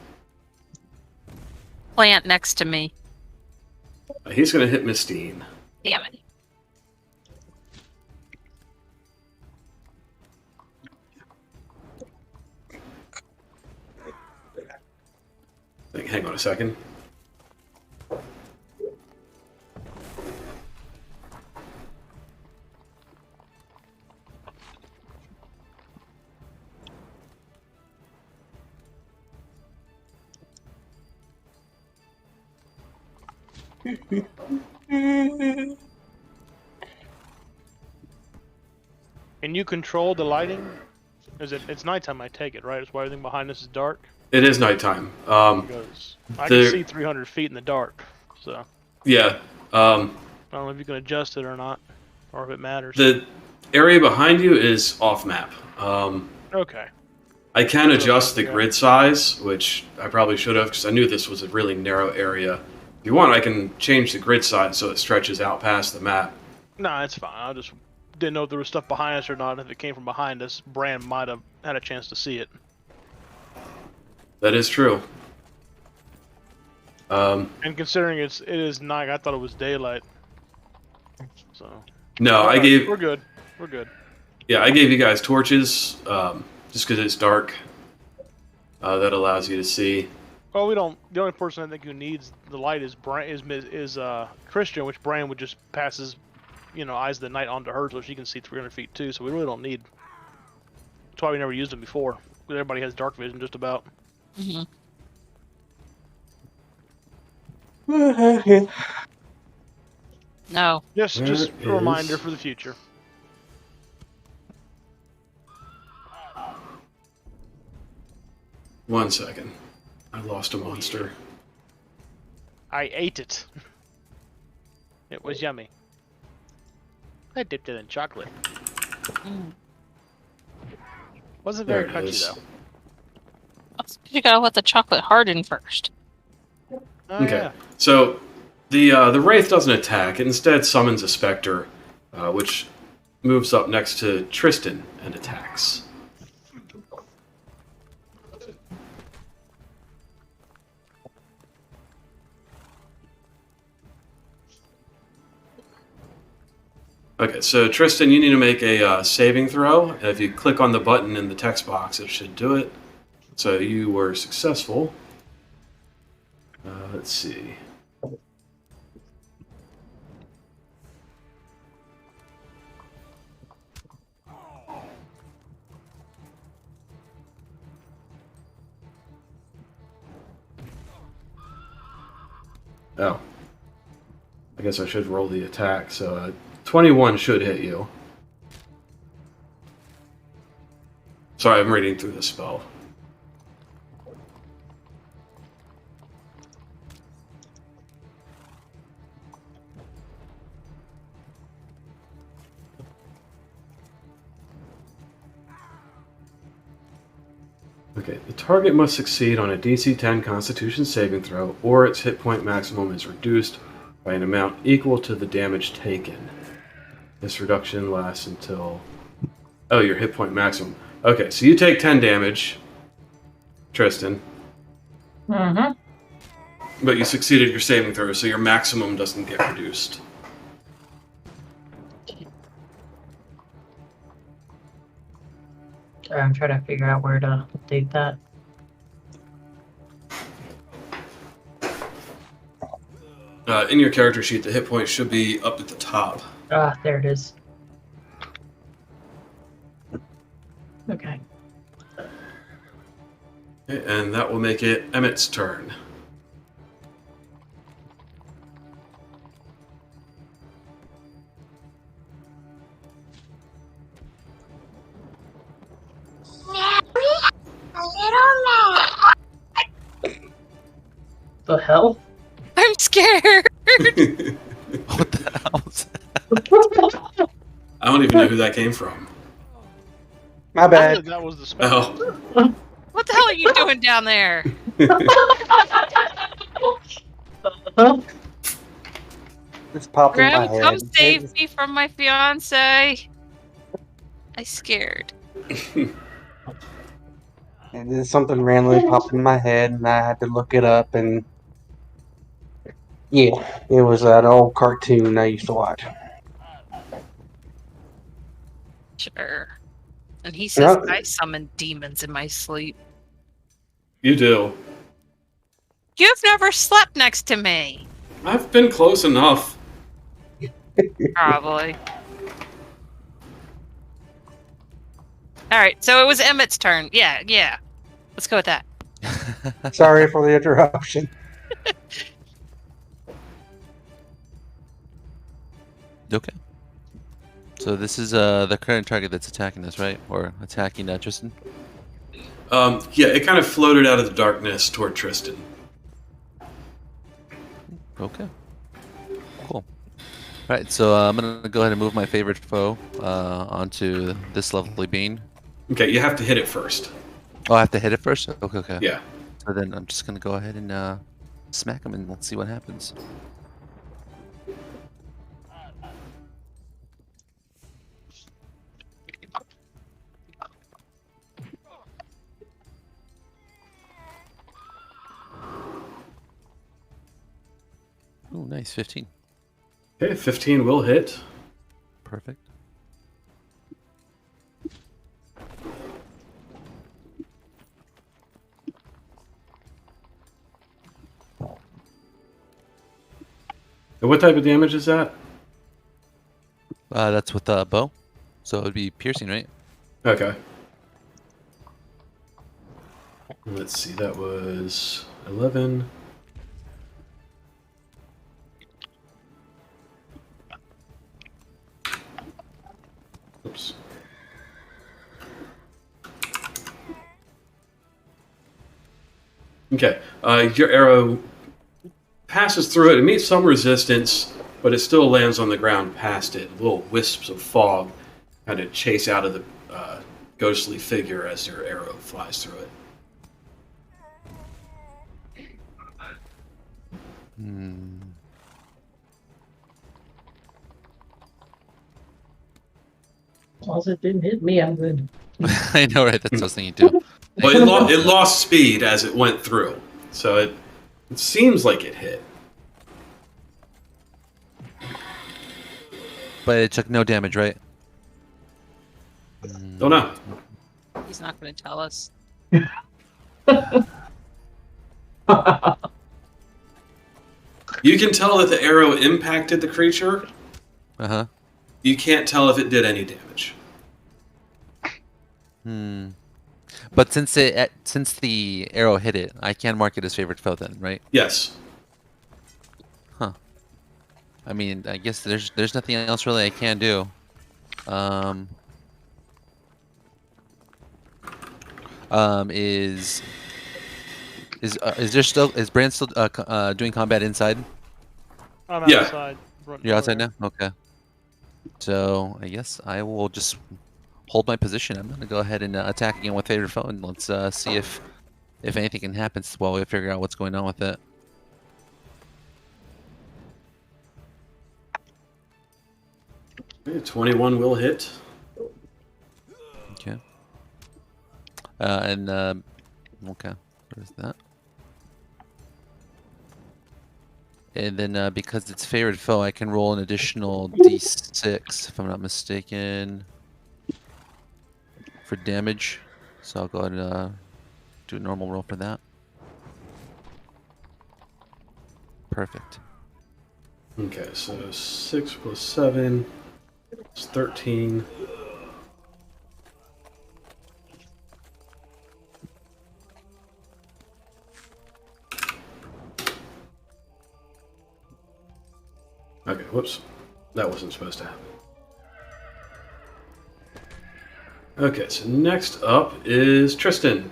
Plant next to me. He's going to hit Mistine. Damn it. Hang on a second. Can you control the lighting? It's nighttime, I take it, right? That's why everything behind us is dark? It is nighttime. Because I the- can see 300 feet in the dark, so Yeah. I don't know if you can adjust it or not, or if it matters. The area behind you is off map. Okay. I can adjust the Yeah. grid size, which I probably should have because I knew this was a really narrow area. If you want, I can change the grid size so it stretches out past the map. No, it's fine. I just didn't know if there was stuff behind us or not. If it came from behind us, Bran might have had a chance to see it. That is true. And considering it is night, I thought it was daylight. So No, I Alright, gave We're good. We're good. I gave you guys torches just because it's dark. That allows you to see. Well, we don't. The only person I think who needs the light is Christian, which Bran would just pass his, eyes of the night onto her so she can see 300 feet too. So we really don't need. That's why we never used them before. Because everybody has dark vision just about. Hmm. No. Just There a reminder is- for the future. One second. I lost a monster. I ate it. It was yummy. I dipped it in chocolate. Mm. Wasn't There very it crunchy is. though. You gotta let the chocolate harden first. Oh, Okay. yeah. So the wraith doesn't attack. It instead summons a specter, which moves up next to Tristan and attacks. Okay, so Tristan, you need to make a saving throw. If you click on the button in the text box, it should do it. So you were successful. Let's see. Oh. I guess I should roll the attack. So 21 should hit you. Sorry, I'm reading through the spell. Okay, the target must succeed on a DC 10 Constitution saving throw, or its hit point maximum is reduced by an amount equal to the damage taken. This reduction lasts until... Oh, your hit point maximum. Okay, so you take 10 damage, Tristan, Mm-hmm. but you succeeded your saving throw, so your maximum doesn't get reduced. Sorry, I'm trying to figure out where to update that. In your character sheet, the hit point should be up at the top. Ah, there it is. Okay. Okay, and that will make it Emmett's turn. The hell? I'm scared. What the hell? I don't even know who that came from. My I bad. believe that was the spell. Oh. What the hell are you doing down there? This popped in my Grim, head. come save me from my fiance. I scared. And then something randomly popped in my head, and I had to look it up. And yeah, it was an old cartoon I used to watch. Sure. And he says Yeah. I summon demons in my sleep. You do. You've never slept next to me. I've been close enough. Probably. Alright, so it was Emmett's turn. Yeah. Let's go with that. Sorry for the interruption. Okay. So this is the current target that's attacking us, right? Or attacking Tristan? Yeah, it kind of floated out of the darkness toward Tristan. Okay. Cool. Alright, so I'm going to go ahead and move my favorite foe onto this lovely being. Okay, you have to hit it first. Oh, I have to hit it first? Okay. Yeah. So then I'm just going to go ahead and smack him and let's see what happens. Oh, nice. 15. Okay, 15 will hit. Perfect. And what type of damage is that? That's with the bow. So it would be piercing, right? Okay. Let's see, that was 11. Oops. Okay, your arrow passes through it. It meets some resistance, but it still lands on the ground past it. Little wisps of fog kind of chase out of the ghostly figure as your arrow flies through it. As long as it didn't hit me, I'm good. I know, right? That's what I was thinking too. Well, it lost speed as it went through, so it seems like it hit. But it took no damage, right? Don't know. He's not going to tell us. You can tell that the arrow impacted the creature. Uh-huh. You can't tell if it did any damage. But since the arrow hit it, I can mark it as favorite foe then, right? Yes. I mean, I guess there's nothing else really I can do. Is Brand still doing combat inside? I'm Yeah. outside. You're outside now? Okay. So I guess I will just hold my position. I'm gonna go ahead and attack again with favorite foe, and let's see if anything can happen while we figure out what's going on with it. Okay, 21 will hit. Okay. Okay, what is that? And then because it's favorite foe, I can roll an additional d6 if I'm not mistaken for damage. So I'll go ahead and do a normal roll for that. Perfect. Okay, so 6 plus 7 is 13. Okay, whoops. That wasn't supposed to happen. Okay, so next up is Tristan.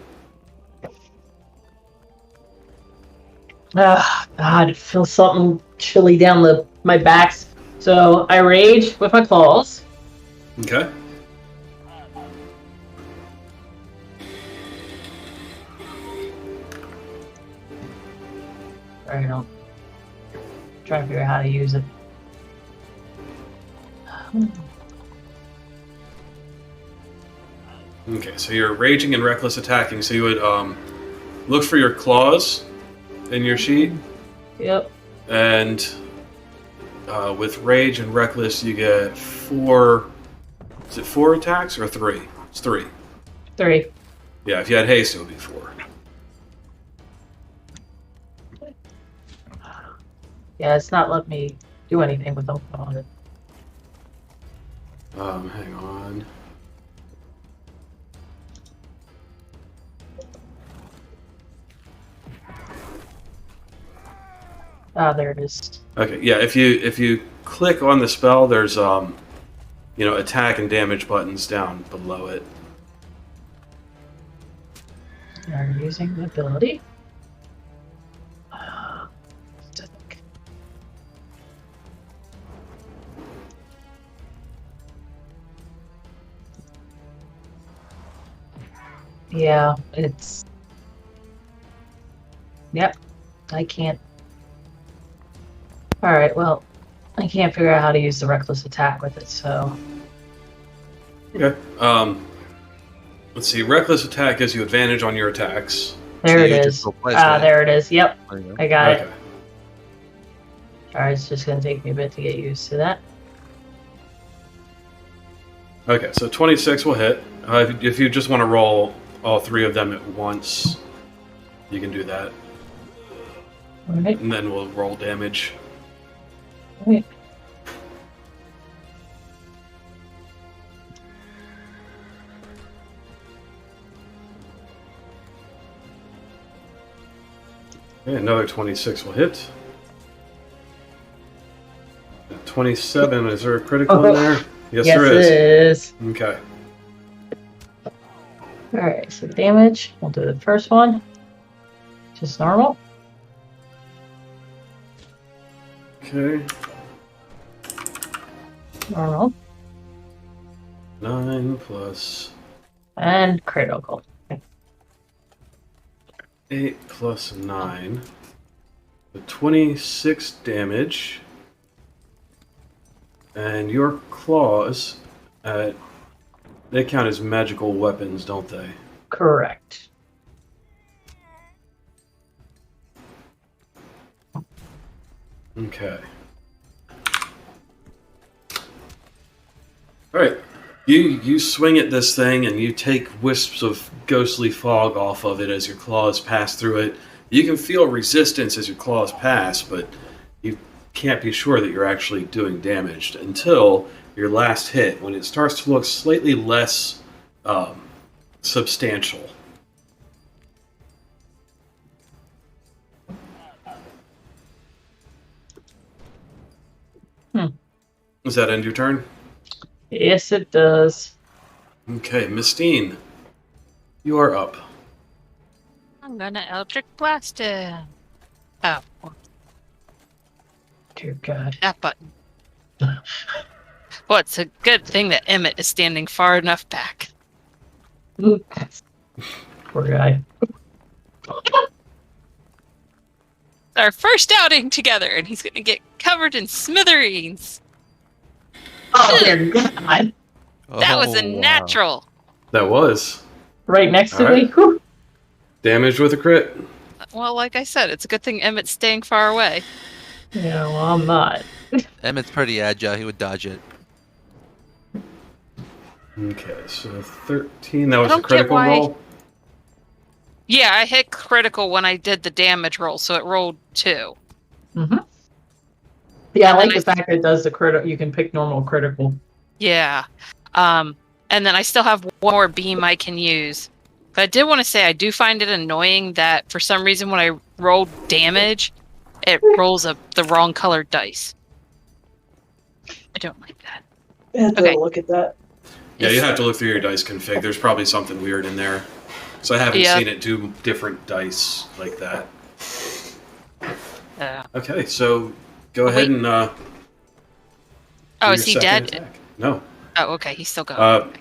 Ah, God, it feels something chilly down my back's So I rage with my claws. Okay. Sorry, I don't. Trying to figure out how to use it. Okay, so you're raging and reckless attacking. So you would look for your claws in your sheet, Yep. and with rage and reckless, you get 4. Is it 4 attacks or 3? It's 3. 3. Yeah, if you had haste, it would be 4. Yeah, it's not letting me do anything with them on it. Hang on. Ah, there it is. Okay, yeah. If you click on the spell, there's attack and damage buttons down below it. Are you using the ability? Yeah, it's. Yep, I can't. Alright, well, I can't figure out how to use the reckless attack with it, so. Okay. Let's see. Reckless attack gives you advantage on your attacks. There So it you is. just go place Ah, it. there it is. Yep, There you go. I got it. Okay. Alright, it's just gonna take me a bit to get used to that. Okay, so 26 will hit. If you just want to roll all 3 of them at once, you can do that. Alright, And then we'll roll damage. alright. Okay, another 26 will hit. 27, is there a critical in there? Yes, Yes, there it is. is. Okay. Alright, so damage. We'll do the first one. Just normal. Okay. Normal. 9 plus And critical. 8 plus 9. So 26 damage. And your claws, they count as magical weapons, don't they? Correct. Okay. All right. You swing at this thing and you take wisps of ghostly fog off of it as your claws pass through it. You can feel resistance as your claws pass, but you can't be sure that you're actually doing damage until your last hit, when it starts to look slightly less substantial. Does that end your turn? Yes, it does. Okay, Mistine, you are up. I'm gonna Eldritch Blast him. Oh, well, Dear God. that button. Well, it's a good thing that Emmett is standing far enough back. Poor guy. Our first outing together, and he's gonna get covered in smithereens. Oh, dear God. That was a Oh, wow. natural. That was Right next to All me. right. Whew. damage with a crit. Well, like I said, it's a good thing Emmett's staying far away. Yeah, well, I'm not. Emmett's pretty agile. He would dodge it. Okay, so 13. That was a don't get critical why- roll. Yeah, I hit critical when I did the damage roll, so it rolled 2. Mm-hmm. Yeah, I like And the fact that it does the critical. You can pick normal critical. Yeah. And then I still have one more beam I can use. But I did want to say I do find it annoying that for some reason when I roll damage, it rolls the wrong colored dice. I don't like that. I have Okay. look at that. Yeah, you have to look through your dice config. There's probably something weird in there. So I haven't Yeah. seen it do different dice like that. Yeah. Okay, so go Oh, ahead wait. and Oh, Do is he your second dead? attack. No. Oh, okay. He's still going.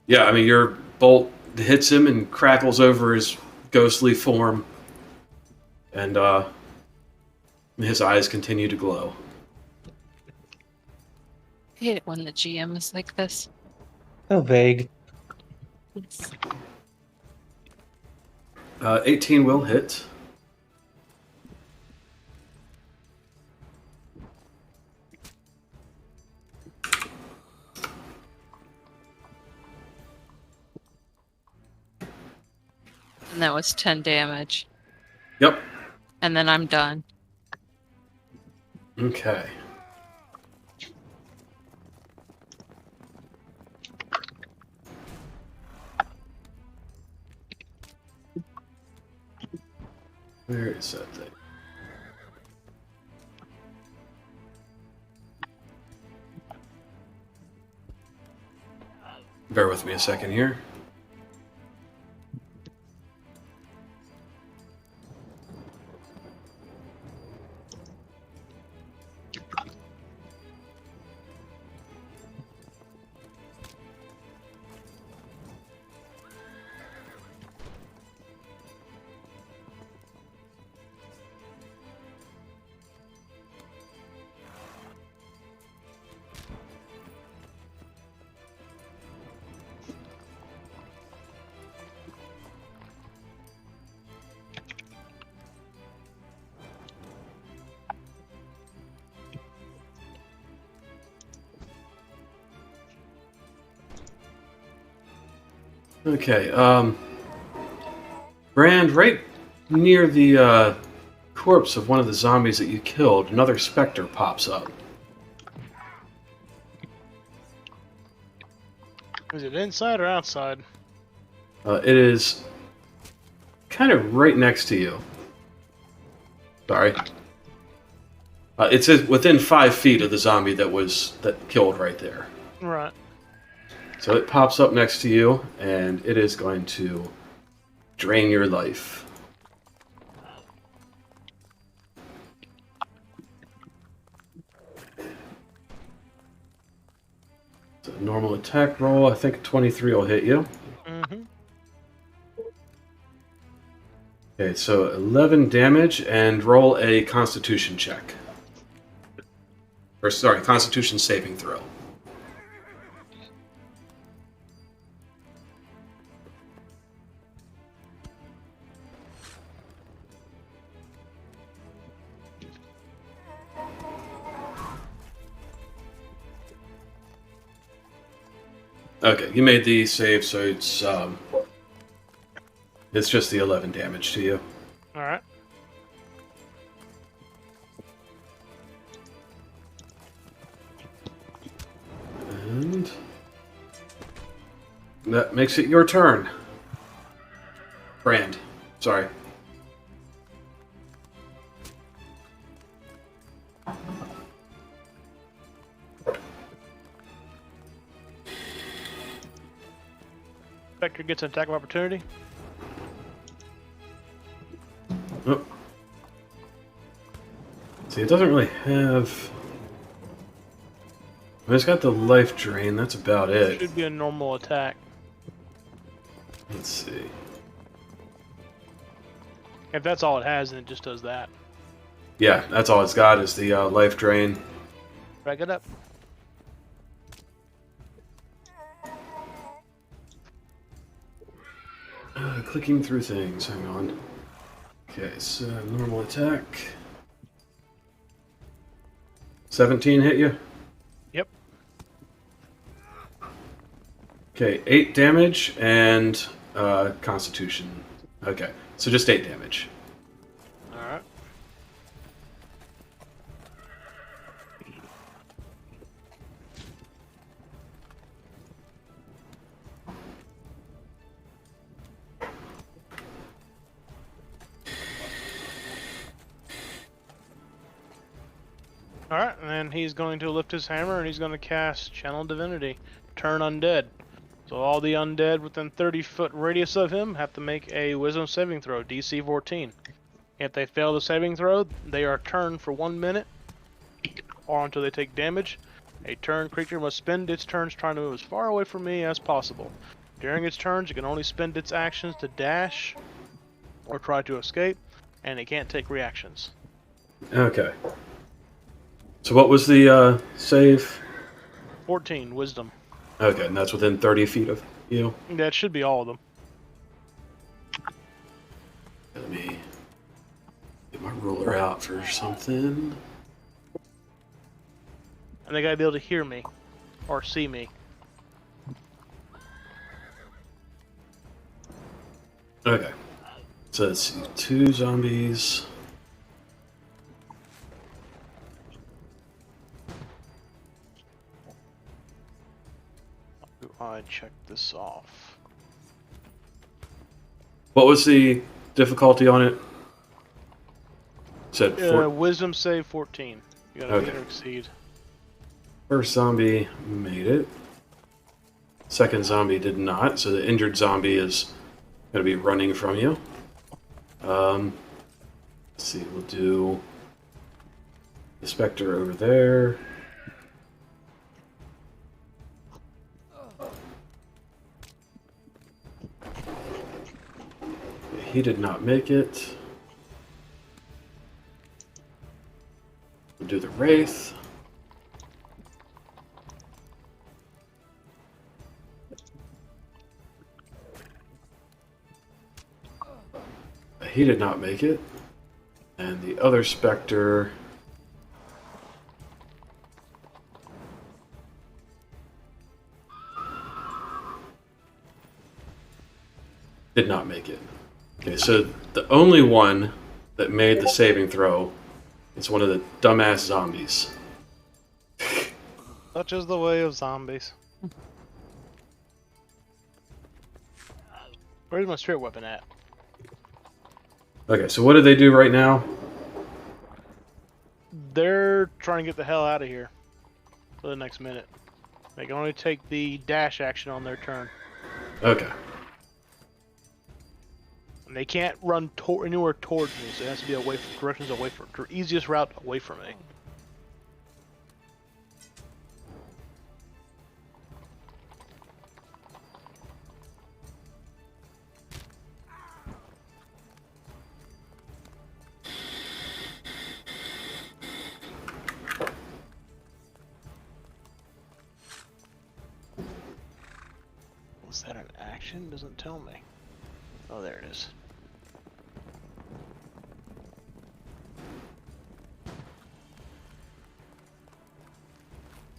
Yeah, I mean, your bolt hits him and crackles over his ghostly form, and his eyes continue to glow. I hate it when the GM is like this. So vague. 18 will hit. And that was 10 damage. Yep. And then I'm done. Okay. Where is that thing? Bear with me a second here. Okay, Brand, right near the corpse of one of the zombies that you killed, another specter pops up. Is it inside or outside? It is kind of right next to you. Sorry. It's within 5 feet of the zombie that killed right there. Right. So it pops up next to you, and it is going to drain your life. So normal attack roll. I think 23 will hit you. Mm-hmm. Okay, so 11 damage, and roll a Constitution check. Or sorry, Constitution saving throw. Okay, you made the save, so it's just the 11 damage to you. All right. And that makes it your turn. Brand, sorry. Spectre gets an attack of opportunity. Oh. See, it doesn't really have... It's got the life drain, that's about it. Should be a normal attack. Let's see. If that's all it has, then it just does that. Yeah, that's all it's got is the life drain. Back it up. Clicking through things, hang on. Okay, so normal attack. 17 hit you? Yep. Okay, 8 damage and Constitution. Okay, so just 8 damage. All right. Alright, and then he's going to lift his hammer and he's going to cast Channel Divinity. Turn Undead. So all the undead within 30-foot radius of him have to make a Wisdom saving throw, DC 14. If they fail the saving throw, they are turned for 1 minute or until they take damage. A turn creature must spend its turns trying to move as far away from me as possible. During its turns, it can only spend its actions to dash or try to escape, and it can't take reactions. Okay. So what was the save? 14, wisdom. Okay, and that's within 30 feet of you. That should be all of them. Let me get my ruler out for something. And they gotta be able to hear me or see me. Okay. So let's see. 2 zombies. Do I check this off? What was the difficulty on it? Said Wisdom save 14. You gotta Okay. meet or exceed. First zombie made it. Second zombie did not, so the injured zombie is going to be running from you. Let's see, we'll do the Spectre over there. He did not make it. We'll do the Wraith. He did not make it. And the other Spectre did not make it. Okay, so the only one that made the saving throw is one of the dumbass zombies. Such is the way of zombies. Where's my spirit weapon at? Okay, so what do they do right now? They're trying to get the hell out of here for the next minute. They can only take the dash action on their turn. Okay. And they can't run anywhere towards me, so it has to be away from directions away from the easiest route away from me. Was that an action? Doesn't tell me. Oh, there it is.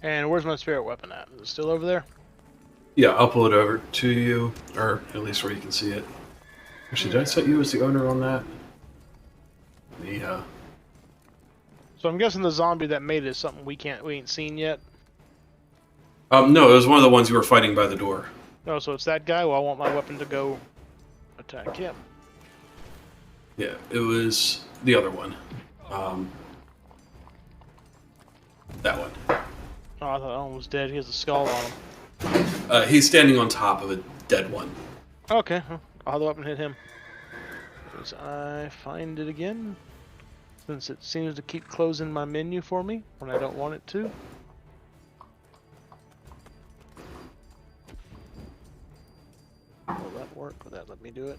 And where's my spirit weapon at? Is it still over there? Yeah, I'll pull it over to you, or at least where you can see it. Actually, did I set you as the owner on that? So I'm guessing the zombie that made it is something we ain't seen yet. No, it was one of the ones you were fighting by the door. Oh, so it's that guy? Well, I want my weapon to go attack him. Yeah, it was the other one. That one. Oh, I thought that one was dead. He has a skull on him. He's standing on top of a dead one. Okay, I'll have the weapon hit him. As I find it again, since it seems to keep closing my menu for me when I don't want it to. Will that work? Will that let me do it?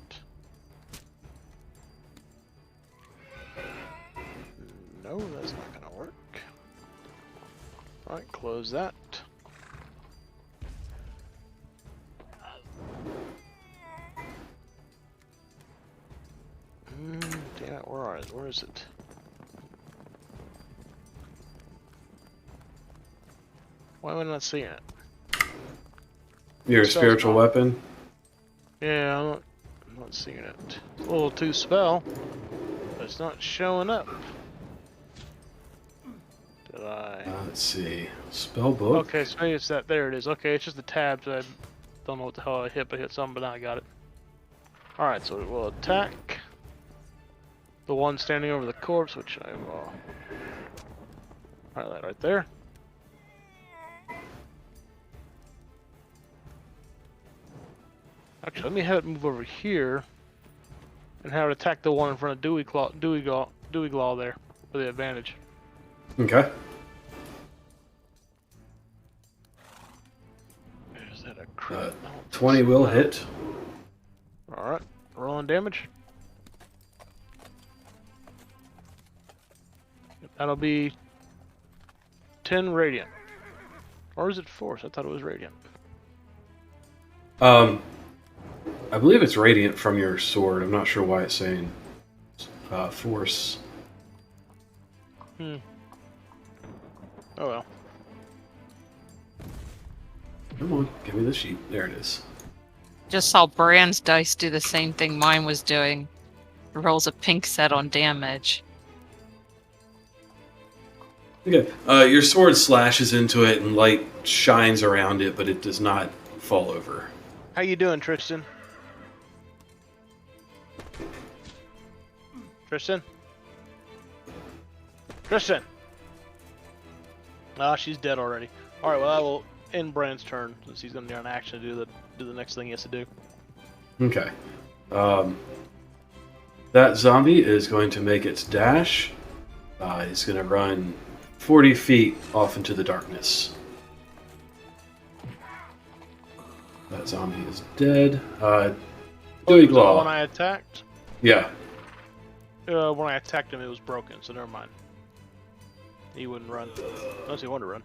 No, that's not gonna work. Alright, close that. Damn it, where is it? Why am I not seeing it? Your Spell's spiritual not- weapon? Yeah, I'm not seeing it. It's a little too spell, but it's not showing up. Did I? Let's see. Spell book? Okay, so maybe it's that. There it is. Okay, it's just the tabs. I don't know what the hell I hit, but I hit something, but now I got it. Alright, so it will attack the one standing over the corpse, which I will highlight right there. Actually, let me have it move over here and have it attack the one in front of Dewey Glaw there for the advantage. Okay. 20 will hit. All right, rolling damage. That'll be 10 radiant. Or is it force? I thought it was radiant. I believe it's radiant from your sword. I'm not sure why it's saying force. Oh well. Come on, give me the sheet. There it is. Just saw Brand's dice do the same thing mine was doing. Rolls a pink set on damage. Okay. Your sword slashes into it and light shines around it, but it does not fall over. How you doing, Tristan? Tristan? Tristan! Ah, she's dead already. Alright, well I will end Brand's turn since he's gonna do an action to do the next thing he has to do. Okay. That zombie is going to make its dash. He's going to run 40 feet off into the darkness. That zombie is dead. Dewey Was that Claw. when I attacked? Yeah. When I attacked him, it was broken, so never mind. He wouldn't run. Unless he wanted to run.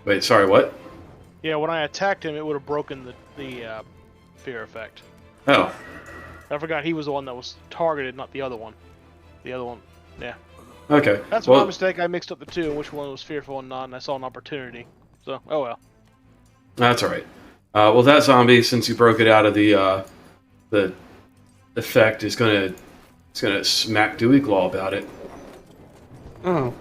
Wait, sorry, what? Yeah, when I attacked him, it would have broken the fear effect. Oh. I forgot he was the one that was targeted, not the other one. The other one, yeah. Okay. That's my mistake. I mixed up the two, which one was fearful and not, and I saw an opportunity. So, oh well. That's all right. Well, that zombie, since you broke it out of the effect, is gonna smack Dewey Claw about it. Oh.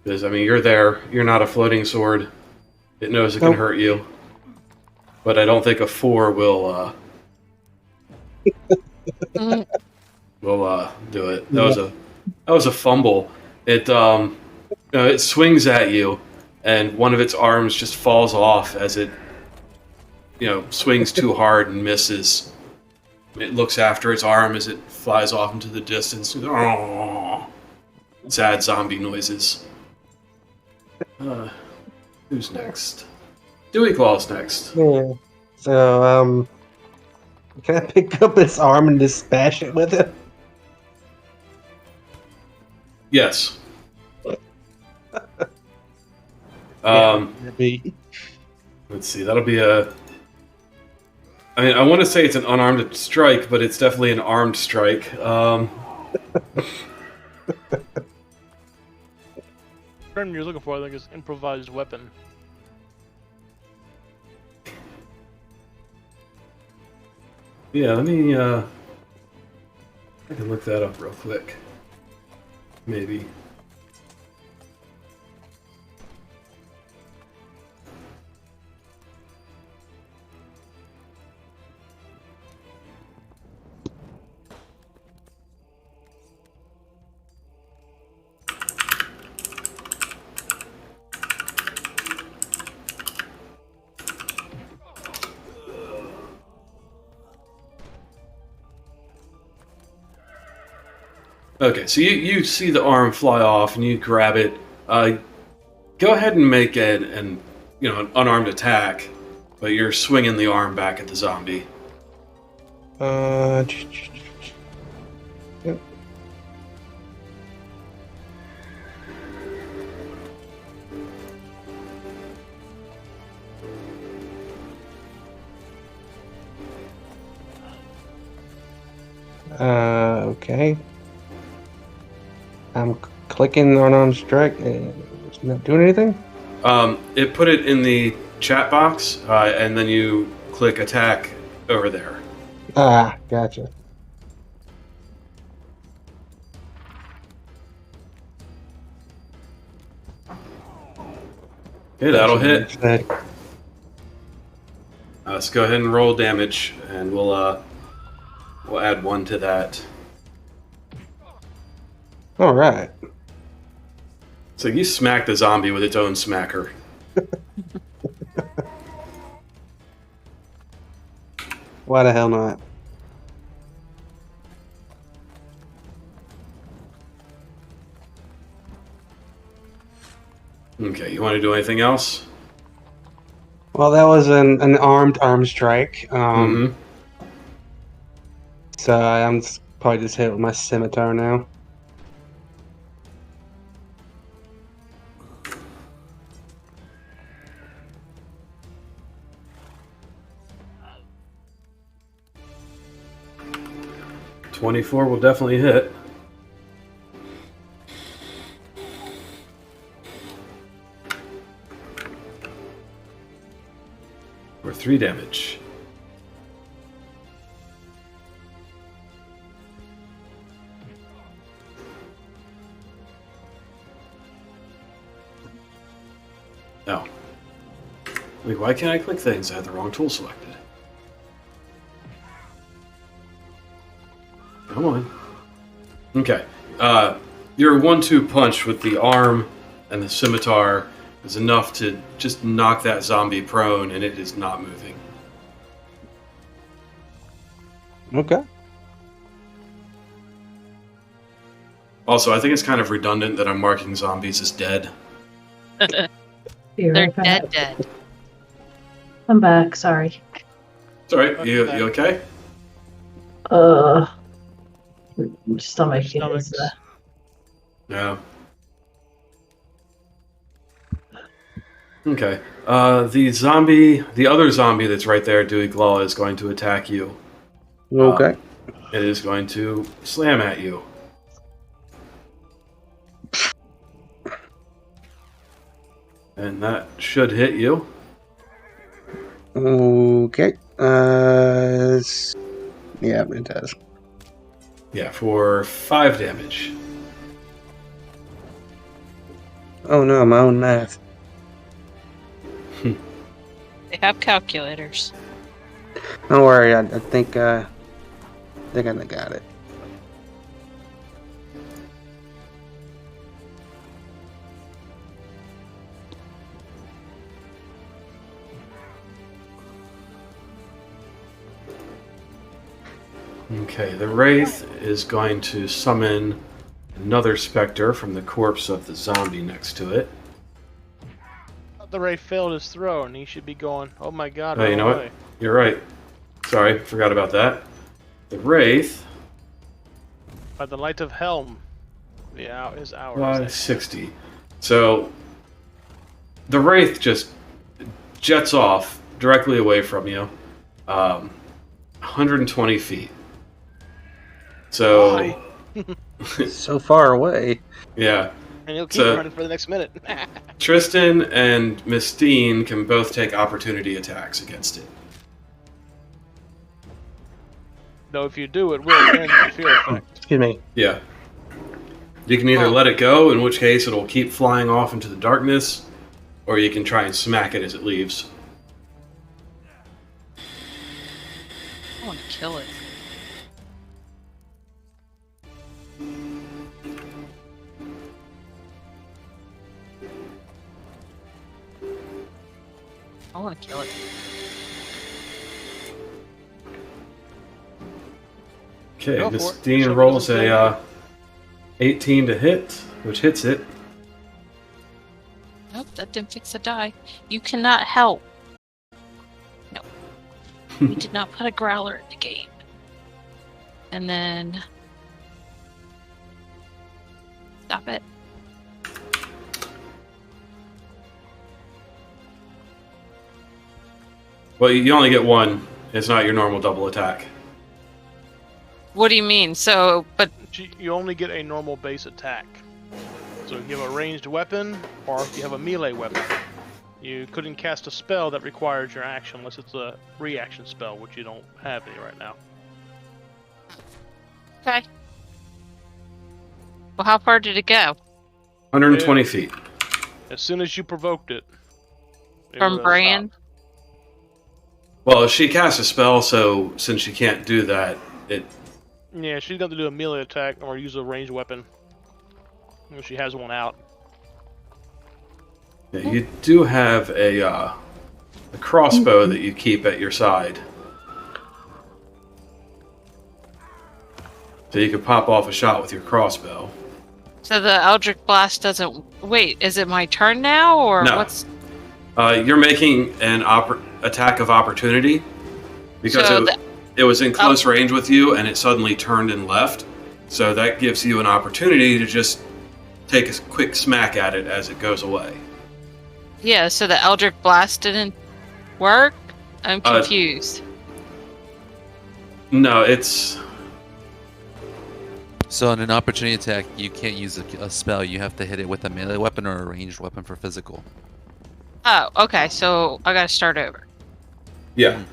Because I mean, you're there. You're not a floating sword. It knows it can Nope. hurt you. But I don't think a 4 will do it. That was a fumble. It swings at you, and one of its arms just falls off as it swings too hard and misses. It looks after its arm as it flies off into the distance. Oh, sad zombie noises. Who's next? Dewey Claw's next. Yeah. So, can I pick up its arm and just bash it with it? Yes. Maybe. Let's see. That'll be a. I mean, I want to say it's an unarmed strike, but it's definitely an armed strike. Term you're looking for, I think, is improvised weapon. Yeah, let me. I can look that up real quick. Maybe. Okay, so you see the arm fly off and you grab it. Go ahead and make an unarmed attack, but you're swinging the arm back at the zombie. Yep. Okay. I'm clicking on strike. It's not doing anything? It put it in the chat box, and then you click attack over there. Ah, gotcha. Okay, that'll hit. That- Let's go ahead and roll damage, and we'll add 1 to that. All right. So you smack the zombie with its own smacker. Why the hell not? Okay, you want to do anything else? Well, that was an armed arm strike. Mhm. So I'm probably just hit with my scimitar now. .24 will definitely hit. For 3 damage. No. Wait, why can't I click things? I had the wrong tool selected. Come on. Okay. Your 1-2 punch with the arm and the scimitar is enough to just knock that zombie prone, and it is not moving. Okay. Also, I think it's kind of redundant that I'm marking zombies as dead. Be They're right back. dead. I'm back. Sorry. It's alright. You okay? Stomach is. Stomachs. Yeah. Okay. The other zombie that's right there, Dewey Glaw, is going to attack you. Okay. It is going to slam at you. And that should hit you. Okay. Yeah, it does. Yeah, for 5 damage. Oh no, my own math. They have calculators. Don't worry, I think I got it. Okay, the Wraith is going to summon another Spectre from the corpse of the zombie next to it. The Ray failed his throw, and he should be going, oh my god. Oh, you know what? You're right. Sorry, forgot about that. The Wraith, By the light of Helm. Yeah, his hour. 560. So, the Wraith just jets off directly away from you, 120 feet. So, So far away. yeah. And he'll keep So- running for the next minute. Tristan and Mistine can both take opportunity attacks against it. Though if you do, it will end the fear effect. Excuse me. Yeah. You can either let it go, in which case it'll keep flying off into the darkness, or you can try and smack it as it leaves. I want to kill it. I want to kill it. Okay, Go for it. Mistine Somebody rolls doesn't a 18 to hit, which hits it. Nope, that didn't fix the die. You cannot help. No. We did not put a growler in the game. And then... Stop it. Well, you only get one. It's not your normal double attack. What do you mean? So, but You only get a normal base attack. So if you have a ranged weapon, or if you have a melee weapon, you couldn't cast a spell that requires your action unless it's a reaction spell, which you don't have any right now. okay. Well, how far did it go? 120 Yeah. feet. As soon as you provoked it. From will Bran? stop. Well, she casts a spell, so since she can't do that, it... Yeah, she's got to do a melee attack or use a ranged weapon. If she has one out. Yeah, you do have a crossbow that you keep at your side. So you could pop off a shot with your crossbow. So the Eldritch Blast doesn't... Wait, is it my turn now, or No. what's... You're making an attack of opportunity because So it was in close range with you, and it suddenly turned and left. So that gives you an opportunity to just take a quick smack at it as it goes away. Yeah, so the Eldritch Blast didn't work? I'm confused. No, it's... So on an opportunity attack, you can't use a spell. You have to hit it with a melee weapon or a ranged weapon for physical. Oh, okay, so I gotta start over. Yeah.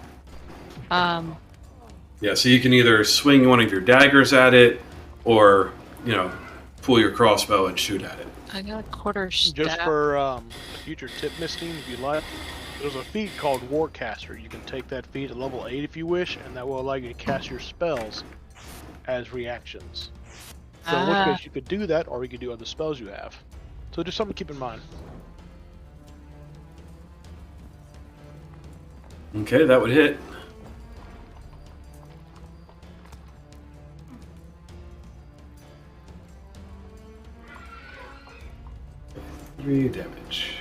Yeah, so you can either swing one of your daggers at it, or, pull your crossbow and shoot at it. I got a quarter staff. Just for a future tip, Misty, if you like, there's a feat called Warcaster. You can take that feat at level 8 if you wish, and that will allow you to cast your spells as reactions. So in which case you could do that, or you could do other spells you have. So just something to keep in mind. Okay, that would hit. Three damage.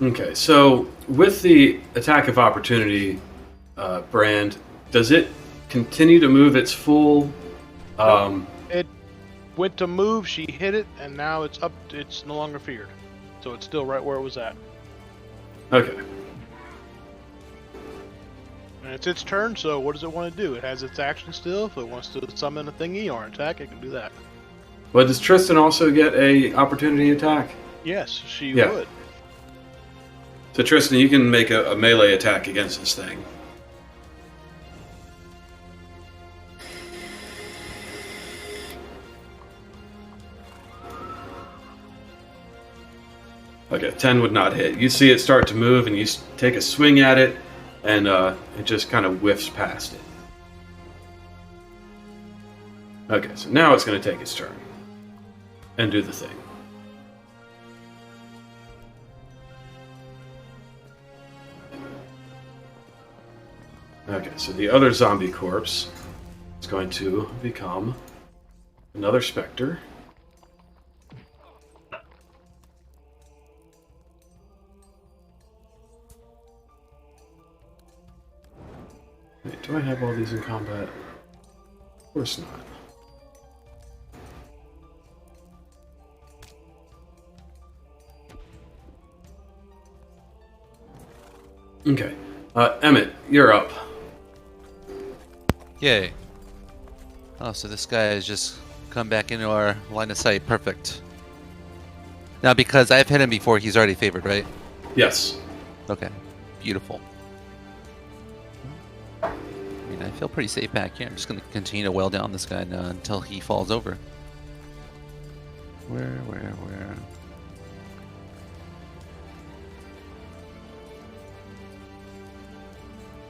Okay, so with the attack of opportunity brand, does it continue to move its full? It went to move, she hit it, and now it's up. It's no longer feared, so it's still right where it was at. Okay. And it's its turn, so what does it want to do? It has its action still. If it wants to summon a thingy or attack, it can do that. But does Tristan also get a opportunity attack? Yes, she Yeah. would. So Tristan, you can make a melee attack against this thing. Okay, 10 would not hit. You see it start to move, and you take a swing at it, and it just kind of whiffs past it. Okay, so now it's going to take its turn and do the thing. Okay, so the other zombie corpse is going to become another specter. Wait, do I have all these in combat? Of course not. Okay. Emmett, you're up. Yay. Oh, so this guy has just come back into our line of sight. Perfect. Now, because I've hit him before, he's already favored, right? Yes. Okay. Beautiful. I mean, I feel pretty safe back here. I'm just going to continue to wail down this guy until he falls over. Where?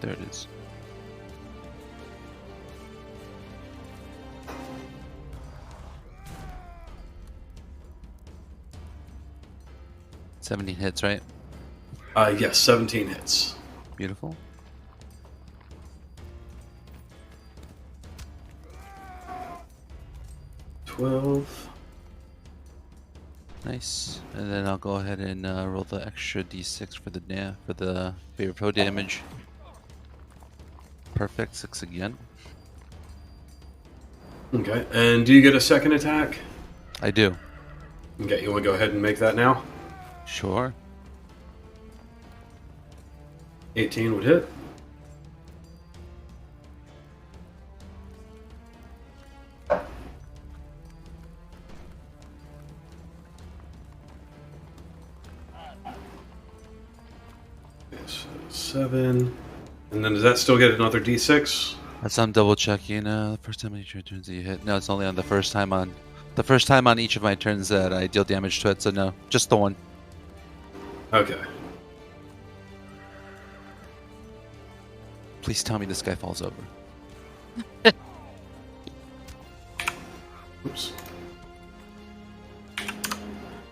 There it is. $17 hits, right? Yes, 17 hits. Beautiful. $12. Nice. And then I'll go ahead and roll the extra d6 for the favorite foe damage. Perfect. 6 again. Okay, and do you get a second attack? I do. Okay, you want to go ahead and make that now? Sure. 18 would hit. Yes, 7. And then does that still get another d6? That's I'm double checking. The first time on each of your turns that you hit. No, it's only on the first time on each of my turns that I deal damage to it. So no, just the one. Okay. Please tell me this guy falls over. Oops.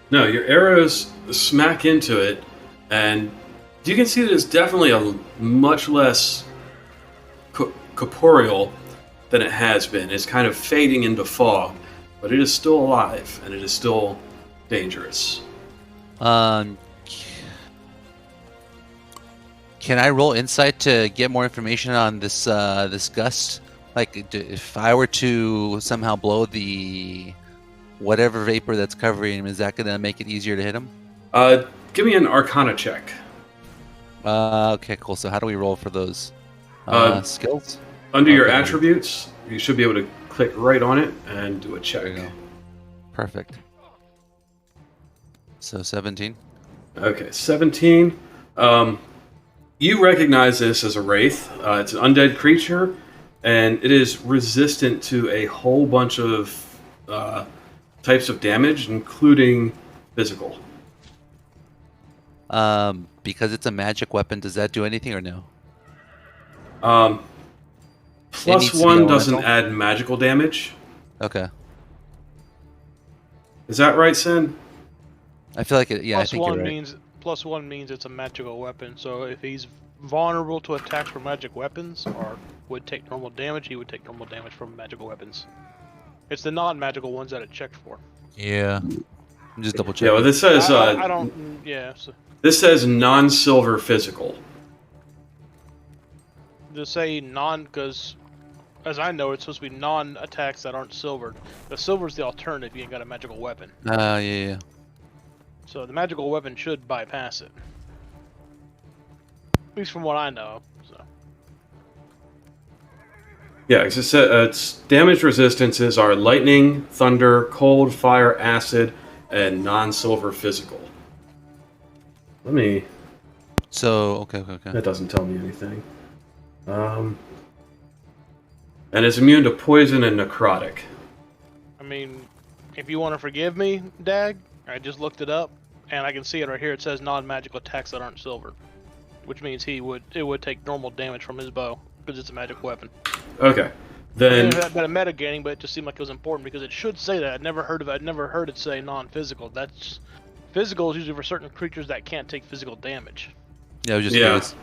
No, your arrows smack into it, and you can see that it's definitely a much less corporeal, than it has been. It's kind of fading into fog, but it is still alive and it is still dangerous. Can I roll insight to get more information on this this gust? Like, if I were to somehow blow the whatever vapor that's covering him, is that gonna make it easier to hit him? Give me an Arcana check. Okay, cool. So how do we roll for those skills? Under your Okay. attributes, you should be able to click right on it and do a check. There you go. Perfect. So 17. Okay, 17. You recognize this as a wraith. It's an undead creature, and it is resistant to a whole bunch of types of damage, including physical. Because it's a magic weapon, does that do anything or no? Plus needs to be 1 doesn't elemental? add magical damage. Okay. Is that right, Sin? I feel like it. Yeah, I Plus think one you're right. means +1 means it's a magical weapon. So if he's vulnerable to attacks from magic weapons or would take normal damage, he would take normal damage from magical weapons. It's the non-magical ones that it checked for. Yeah. I'm just double Yeah, checking. well, this says I don't. Yeah. So this says non-silver physical. to say non, because as I know, it's supposed to be non-attacks that aren't silvered. The silver's the alternative. You ain't got a magical weapon. Yeah. So the magical weapon should bypass it. At least from what I know. So. Yeah, its damage resistances are lightning, thunder, cold, fire, acid, and non-silver physical. Let me... So okay. That doesn't tell me anything. And it's immune to poison and necrotic. I mean, if you want to forgive me, Dag, I just looked it up, and I can see it right here. It says non-magical attacks that aren't silver, which means it would take normal damage from his bow because it's a magic weapon. Okay, then... I've been a metagaining, but it just seemed like it was important because it should say that. I'd never heard it say non-physical. That's physical is usually for certain creatures that can't take physical damage. Yeah, I was just Yeah. curious.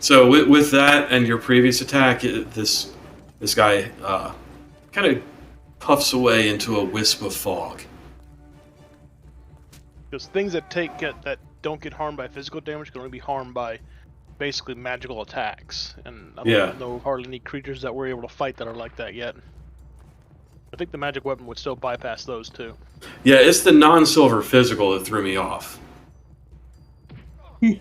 So with that and your previous attack, this guy kind of puffs away into a wisp of fog. Because things that don't get harmed by physical damage can only be harmed by basically magical attacks, and I don't know hardly any creatures that we're able to fight that are like that yet. I think the magic weapon would still bypass those too. Yeah, it's the non-silver physical that threw me off. Yeah,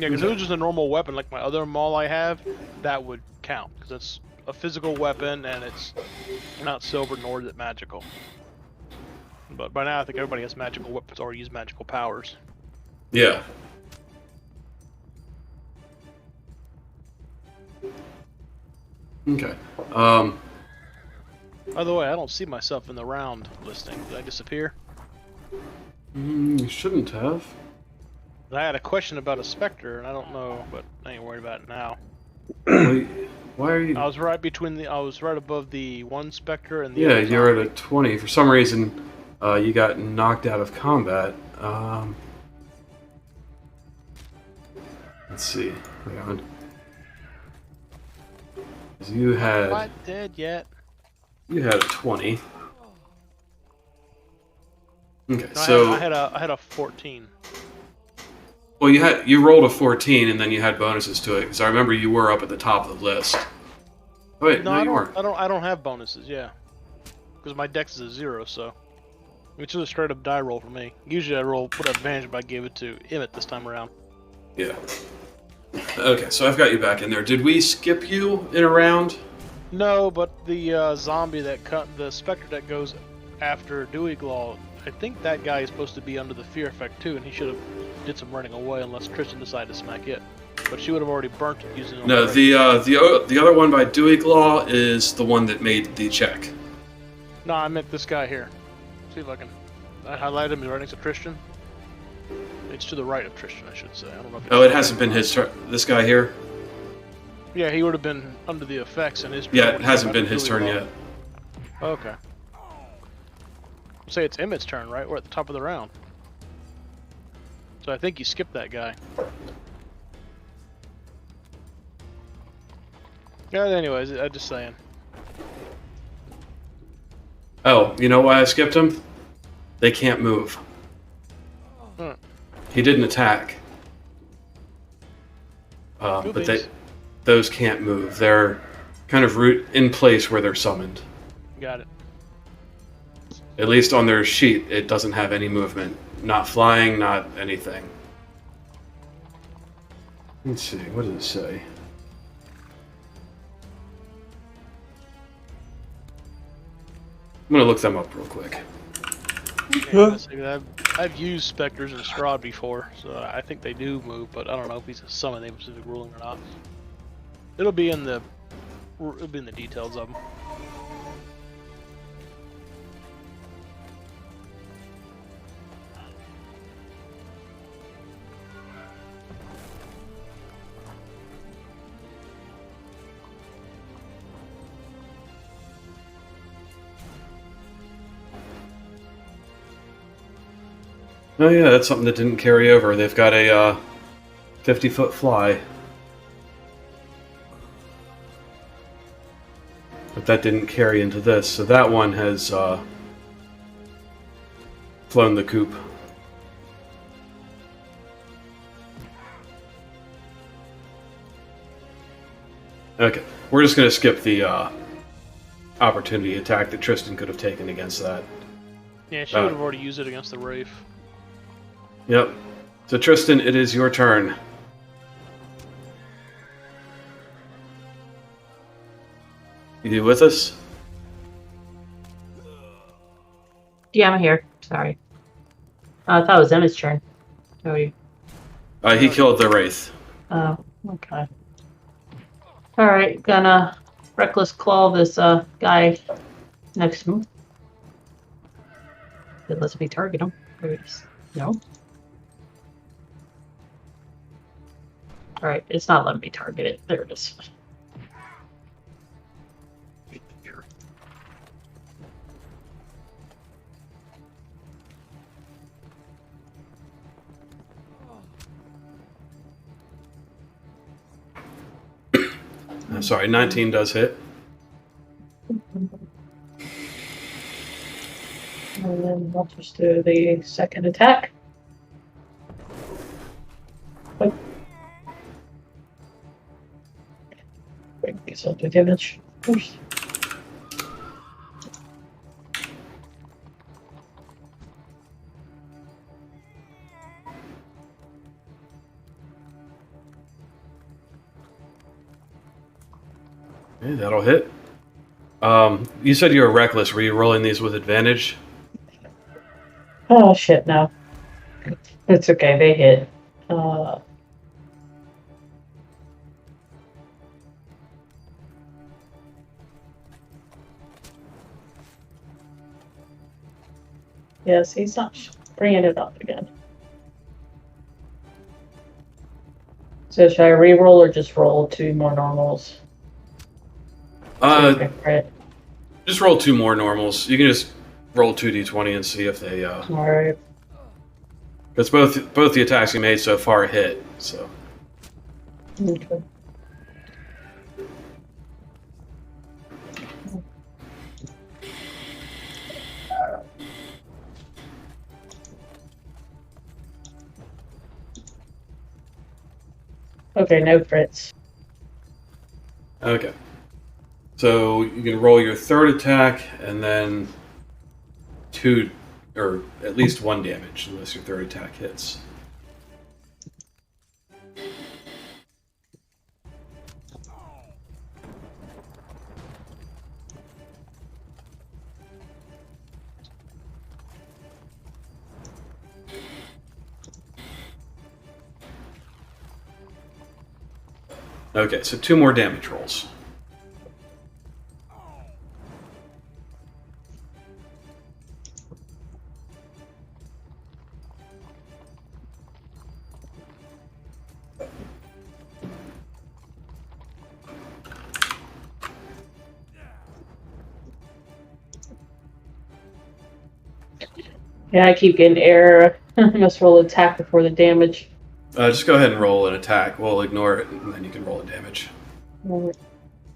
because if it was just a normal weapon like my other maul I have, that would count because it's a physical weapon and it's not silver nor is it magical. But by now I think everybody has magical weapons or use magical powers. Yeah. Okay. By the way, I don't see myself in the round listing. Did I disappear? You shouldn't have. I had a question about a specter, and I don't know, but I ain't worried about it now. Wait, why are you... I was right above the one specter and the Yeah, other you're zombie. at a 20. For some reason, you got knocked out of combat. Let's see. Hang on. 'Cause you had Not dead yet. a 20. Okay, No, so I had a 14. well, you rolled a 14, and then you had bonuses to it. Because I remember you were up at the top of the list. Oh, wait, no, you weren't. I don't have bonuses. Yeah, because my dex is a 0, so it's just a straight up die roll for me. Usually I put advantage, but I gave it to Emmett this time around. Yeah. Okay, so I've got you back in there. Did we skip you in a round? No, but the zombie the specter that goes after Dewey Glaw, I think that guy is supposed to be under the fear effect too, and he should have did some running away unless Tristan decided to smack it. But she would have already burnt it using. No, the other one by Dewey Glaw is the one that made the check. No, I meant this guy here. See if I can. I highlighted him right next to Tristan. It's to the right of Tristan, I should say. I don't know. If Oh, it hasn't been his turn. This guy here? Yeah, he would have been under the effects in his. Yeah, it hasn't been his turn yet. Okay. Say it's Emmett's turn, right? We're at the top of the round. So I think you skipped that guy. Yeah, anyways, I'm just saying. Oh, you know why I skipped him? They can't move. Hmm. He didn't attack. But those can't move. They're kind of in place where they're summoned. Got it. At least on their sheet, it doesn't have any movement. Not flying, not anything. Let's see, what does it say? I'm gonna look them up real quick. Yeah, I've used specters and Strahd before, so I think they do move, but I don't know if he's a summon a specific ruling or not. It'll be in the details of them. Oh yeah, that's something that didn't carry over. They've got a 50-foot fly. But that didn't carry into this, so that one has flown the coop. Okay, we're just going to skip the opportunity attack that Tristan could have taken against that. Yeah, she would have already used it against the Wraith. Yep. So Tristan, it is your turn. You with us? Yeah, I'm here. Sorry. I thought it was Emma's turn. How are you? He killed the Wraith. Oh, okay. Alright, gonna Reckless Claw this guy next to him. It lets me target him. No. Alright, it's not letting me target it. There it is. Sorry, 19 does hit. And then I'll just do the second attack. Wait, guess I'll do damage first. Okay, that'll hit. You said you were reckless. Were you rolling these with advantage? Oh shit, no. It's okay, they hit. Yes, he's not bringing it up again. So should I re-roll or just roll 2 more normals? Just roll 2 more normals. You can just roll 2d20 and see if they. Alright. Because both the attacks you made so far hit. So. Okay. Okay, no crits. Okay. So you can roll your third attack and then 2, or at least 1 damage, unless your third attack hits. Okay, so 2 more damage rolls. Yeah, I keep getting error. I must roll attack before the damage. Just go ahead and roll an attack. We'll ignore it, and then you can roll a damage.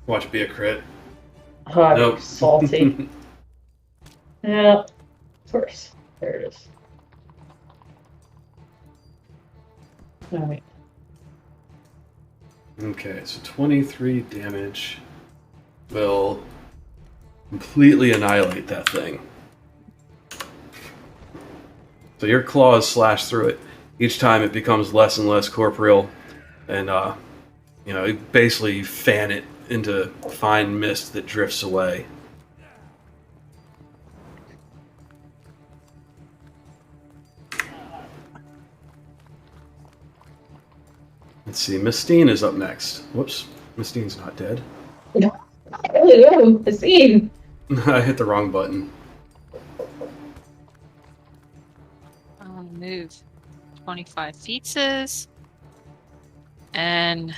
Watch it be a crit. Oh, Nope. salty. Yeah, of course. There it is. All right. Okay, so 23 damage will completely annihilate that thing. So your claws slash through it. Each time it becomes less and less corporeal, and you basically fan it into fine mist that drifts away. Let's see, Mistine is up next. Whoops, Mistine's not dead. Ooh, the scene. I hit the wrong button. I'll move 25 feet. And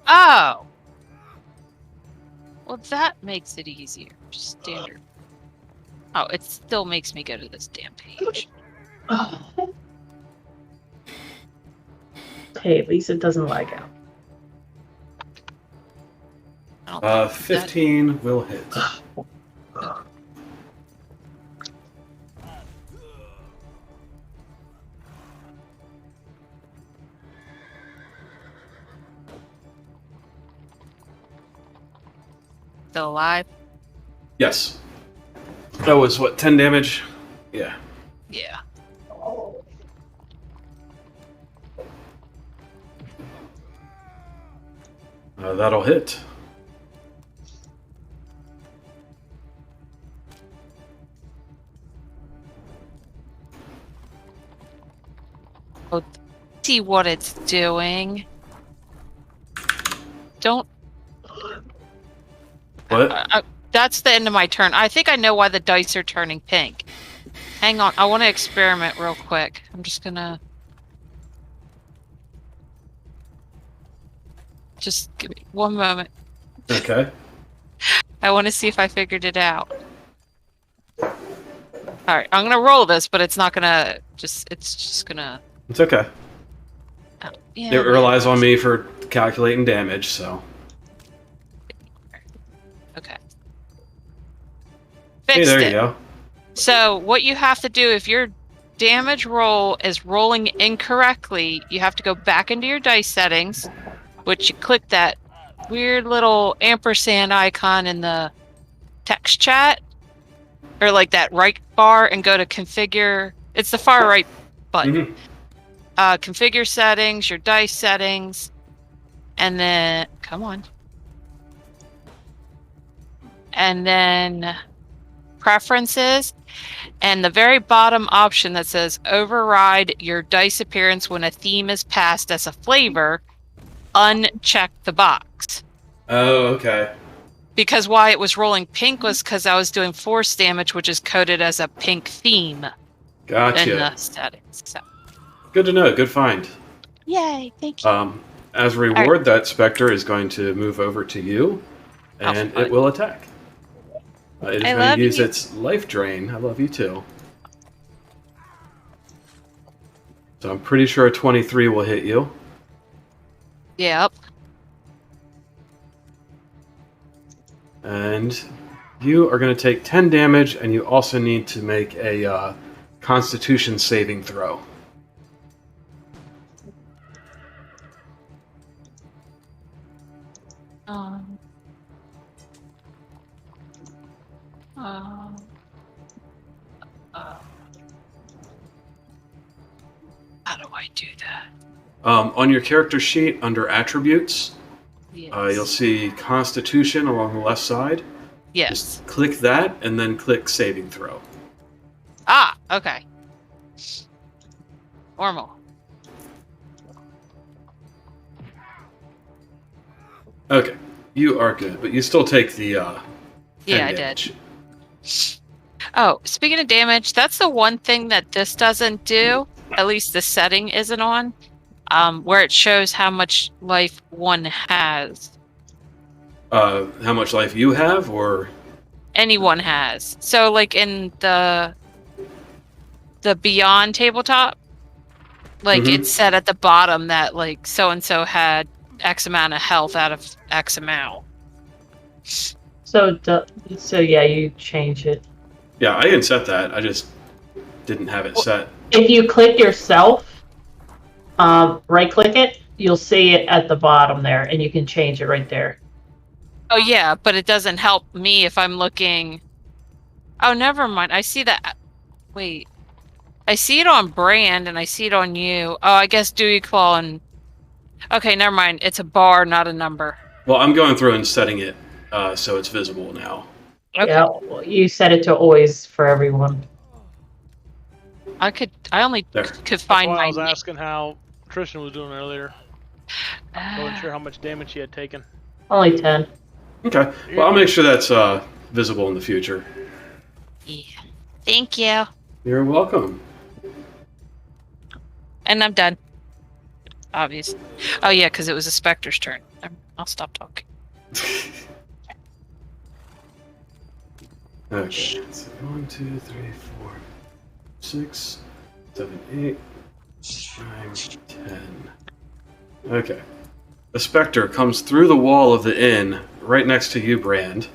oh, well, that makes it easier. Just standard. Oh, it still makes me go to this damn page. Hey, at least it doesn't lag out. I don't think 15 will hit. still alive. Yes. That was what, 10 damage? Yeah. Yeah. That'll hit. Oh, see what it's doing. Don't. What? That's the end of my turn. I think I know why the dice are turning pink. Hang on, I want to experiment real quick. I'm just gonna. Just give me one moment. Okay. I want to see if I figured it out. Alright, I'm gonna roll this, but it's not gonna it's just gonna. It's okay. Oh, yeah, It relies on me for calculating damage, so. Okay. Hey, Fixed there it. you go. So what you have to do if your damage roll is rolling incorrectly, you have to go back into your dice settings, which you click that weird little ampersand icon in the text chat, or like that right bar, and go to configure. It's the far right button. Configure settings, your dice settings, and then come on. And then preferences, and the very bottom option that says override your dice appearance when a theme is passed as a flavor, uncheck the box. Oh, okay. Because why it was rolling pink was because I was doing force damage, which is coded as a pink theme in Gotcha. the settings. So, Good to know. Good find. yay, thank you. As a reward, that specter is going to move over to you, and fun. it will attack. It is I going love to use you. its life drain. I love you too. So I'm pretty sure a 23 will hit you. Yep. And you are going to take 10 damage, and you also need to make a Constitution saving throw. How do I do that? On your character sheet, under Attributes, Yes. you'll see Constitution along the left side. Yes. Just click that, and then click Saving Throw. Ah, okay. Normal. Okay, you are good, but you still take the 10 Yeah, I damage. did. Oh, speaking of damage, that's the one thing that this doesn't do. At least the setting isn't on. Where it shows how much life one has. How much life you have, or Anyone has. So, like in the Beyond tabletop, Like Mhm. it said at the bottom that like so and so had X amount of health out of X amount. So yeah, you change it. Yeah, I can set that. I just didn't have it set. If you click yourself, right click it, you'll see it at the bottom there, and you can change it right there. Oh yeah, but it doesn't help me if I'm looking. Oh, never mind. I see that. Wait, I see it on Brand and I see it on you. Oh, I guess Dewey Claw and. Okay, never mind. It's a bar, not a number. Well, I'm going through and setting it so it's visible now. Okay. Yeah, you set it to always for everyone. I only There. could That's find why I my. was asking how Tristan was doing earlier. Wasn't sure how much damage he had taken. Only 10. Okay. Well, I'll make sure that's visible in the future. Yeah. Thank you. You're welcome. And I'm done. Obviously. Oh yeah, because it was a Spectre's turn. I'll stop talking. Okay. So 1, 2, 3, 4, 6, 7, 8, 9, 10. Okay. The specter comes through the wall of the inn right next to you, Brand.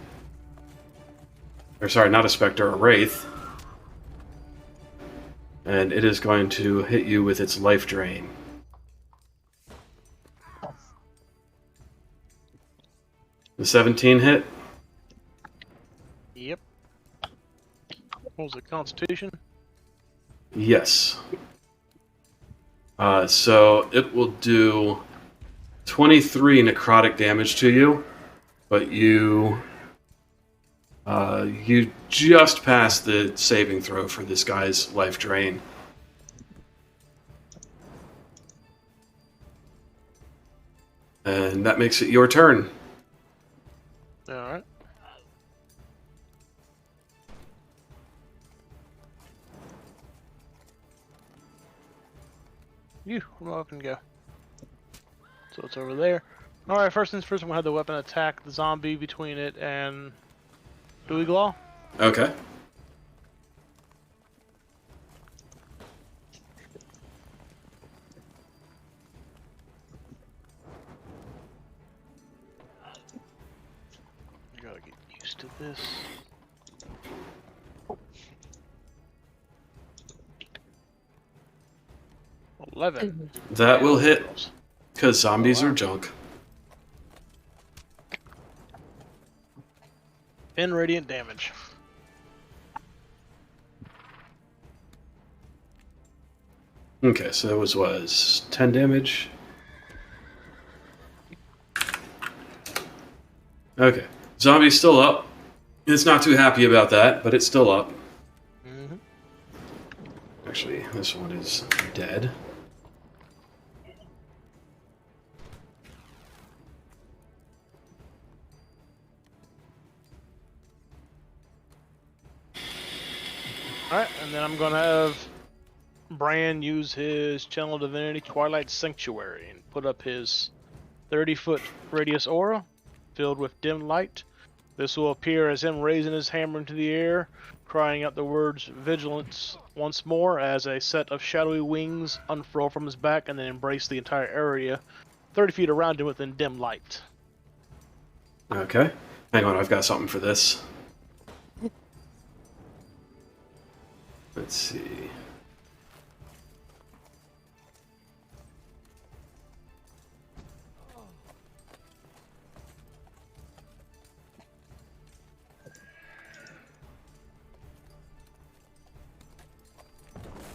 Or sorry, not a specter, a wraith. And it is going to hit you with its life drain. The 17 hit? Yep. What was it, Constitution? Yes. So it will do 23 necrotic damage to you, but you just passed the saving throw for this guy's life drain. And that makes it your turn. Alright. Where am I going to go? So it's over there. Alright, first things first, I'm going to have the weapon attack the zombie between it and Dewey Claw. Okay. I gotta get used to this. Mm-hmm. 11. That will hit, because zombies are junk. 10 radiant damage. Okay, so that was 10 damage. Okay. Zombie's still up. It's not too happy about that, but it's still up. Mm-hmm. Actually, this one is dead. Alright, and then I'm gonna have Bran use his Channel Divinity Twilight Sanctuary and put up his 30-foot radius aura filled with dim light. This will appear as him raising his hammer into the air, crying out the words vigilance once more as a set of shadowy wings unfurl from his back and then embrace the entire area 30 feet around him within dim light. Okay. Hang on, I've got something for this. Let's see.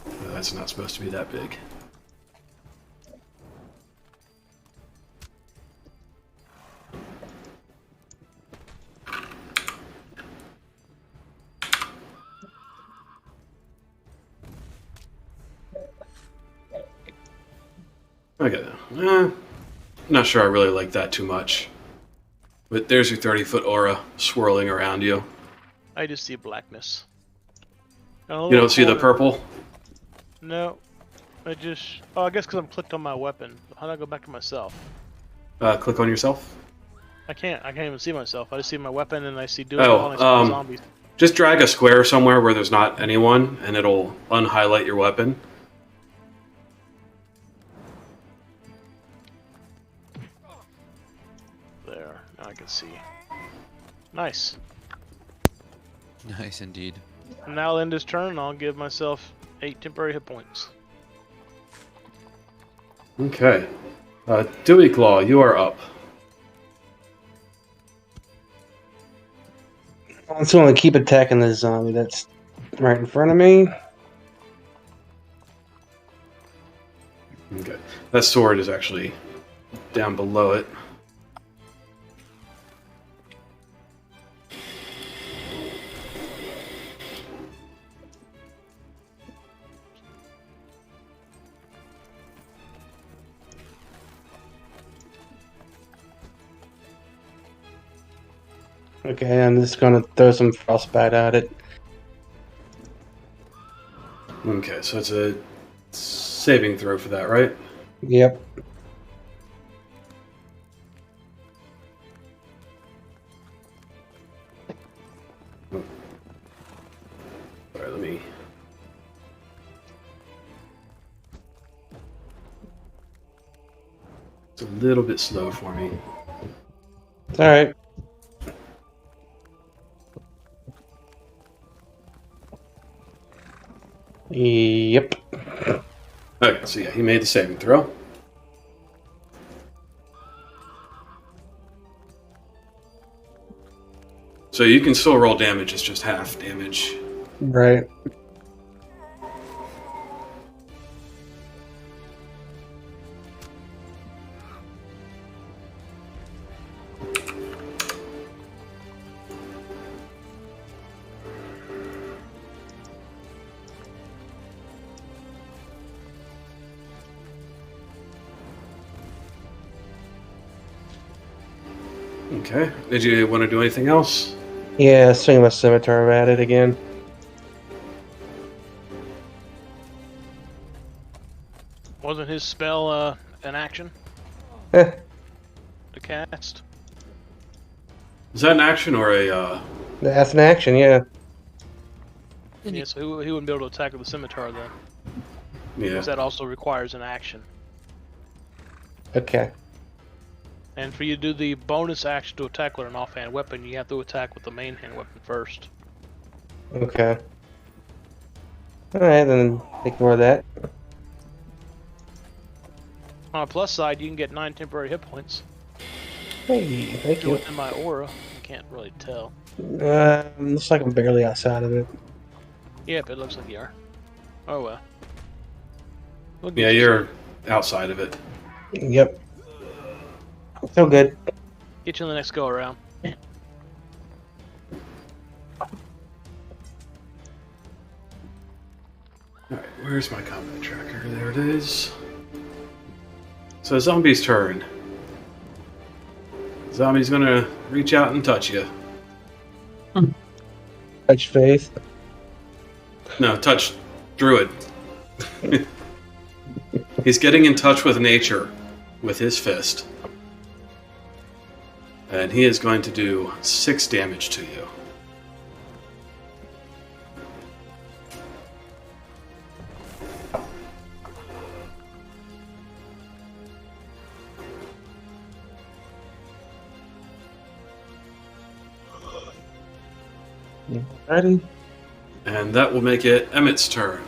Oh, that's not supposed to be that big. Okay, not sure I really like that too much. But there's your 30-foot aura swirling around you. I just see blackness. You don't see the purple? No. I just... Oh, I guess because I'm clicked on my weapon. How do I go back to myself? Click on yourself. I can't even see myself. I just see my weapon and I see Dewey Oh, and I see the zombies. Just drag a square somewhere where there's not anyone, and it'll unhighlight your weapon. There. Now I can see. Nice. Nice indeed. And now I'll end his turn, and I'll give myself 8 temporary hit points. Okay. Dewey Claw, you are up. I just want to keep attacking the zombie that's right in front of me. Okay. That sword is actually down below it. Okay, I'm just gonna throw some frostbite at it. Okay, so it's a saving throw for that, right? Yep. Alright, let me... It's a little bit slow for me. It's alright. Yep. Okay, so yeah, he made the saving throw. So you can still roll damage, it's just half damage. Right. Okay, did you want to do anything else? Yeah, swing my scimitar at it again. Wasn't his spell an action Eh, to cast? Is that an action or a... that's an action, yeah. Then you- Yeah, so he wouldn't be able to attack with the scimitar then. Yeah. Because that also requires an action. Okay. And for you to do the bonus action to attack with an offhand weapon, you have to attack with the main hand weapon first. Okay. Alright, then ignore that. On a plus side, you can get 9 temporary hit points. Hey, thank If you're you. within my aura, you can't really tell. Looks like I'm barely outside of it. Yep, it looks like you are. Oh well. We'll get Yeah, you you're outside of it. Yep. So good. Get you in the next go around. Alright, where's my combat tracker? There it is. So zombie's turn. Zombie's gonna reach out and touch you. Touch face. No, touch Druid. He's getting in touch with nature with his fist. And he is going to do 6 damage to you. Ready? And that will make it Emmett's turn.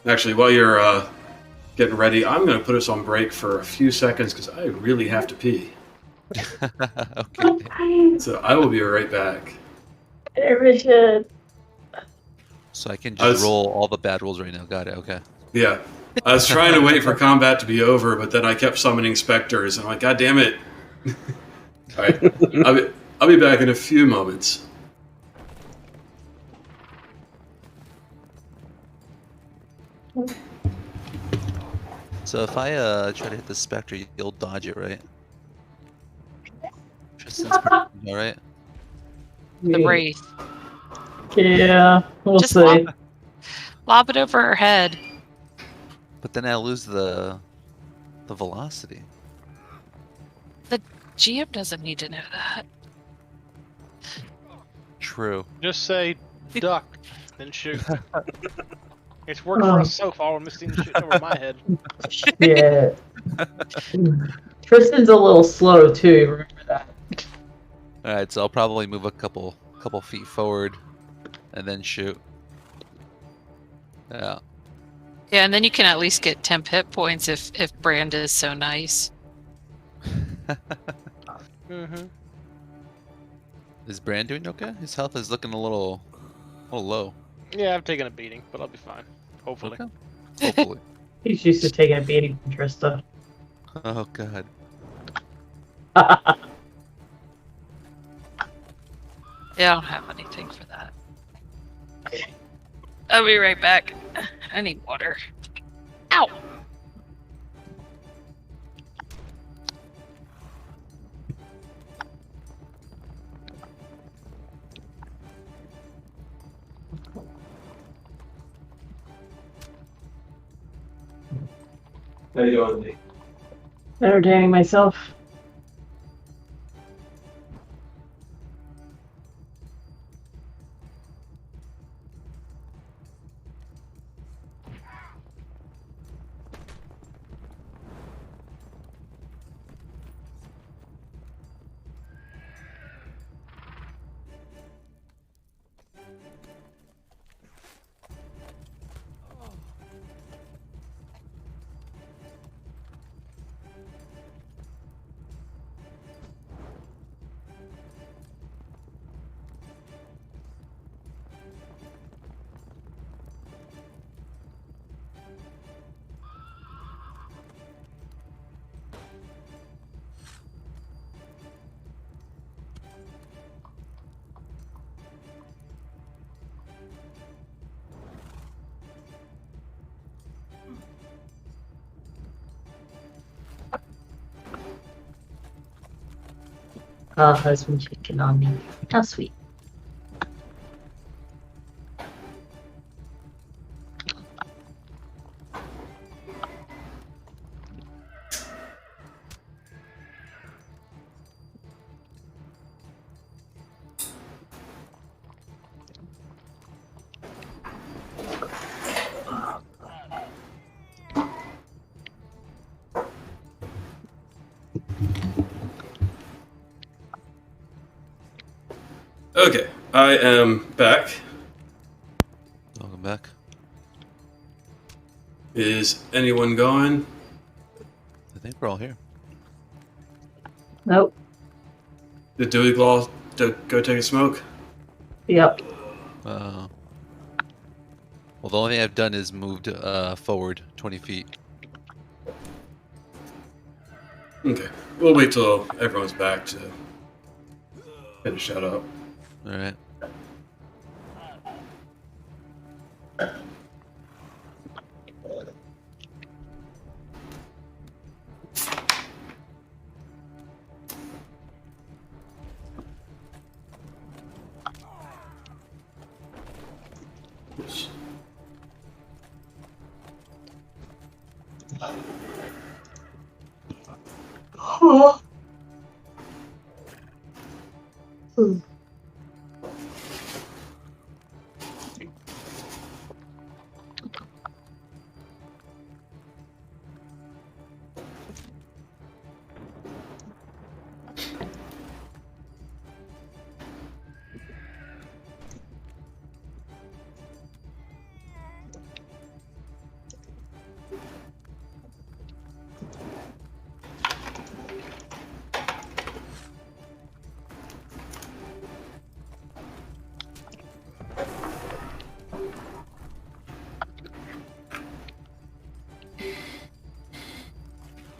Actually, while you're getting ready, I'm going to put us on break for a few seconds because I really have to pee. Okay. So I will be right back. Richard. So I can I was- just roll all the bad rolls right now. Got it. Okay. Yeah. I was trying to wait for combat to be over, but then I kept summoning specters, and I'm like, God damn it. All right. I'll be back in a few moments. So if I try to hit the specter, you'll dodge it, right? Tristan's all right. the wraith. Yeah, we'll Just see. Lob it over her head. But then I lose the velocity. GM doesn't need to know that. True. Just say duck, then shoot. It's worked for us so far. We're missing shit over my head. Yeah. Tristan's a little slow too. Remember that. All right, so I'll probably move a couple feet forward, and then shoot. Yeah. Yeah, and then you can at least get temp hit points if Brand is so nice. Mm-hmm. Is Brand doing okay? His health is looking a little low. Yeah, I've taken a beating, but I'll be fine. Hopefully. Okay. Hopefully. He's used to taking a beating from Trista. Oh god. Yeah, I don't have anything for that. I'll be right back. I need water. Ow! How you doing, Lee? Entertaining myself. Husband checking on me. How sweet. Okay, I am back. Welcome back. Is anyone going? I think we're all here. Nope. Did Dewey Glaw go take a smoke? Yep. Well, the only thing I've done is moved forward 20 feet. Okay, we'll wait till everyone's back to finish that up. All right.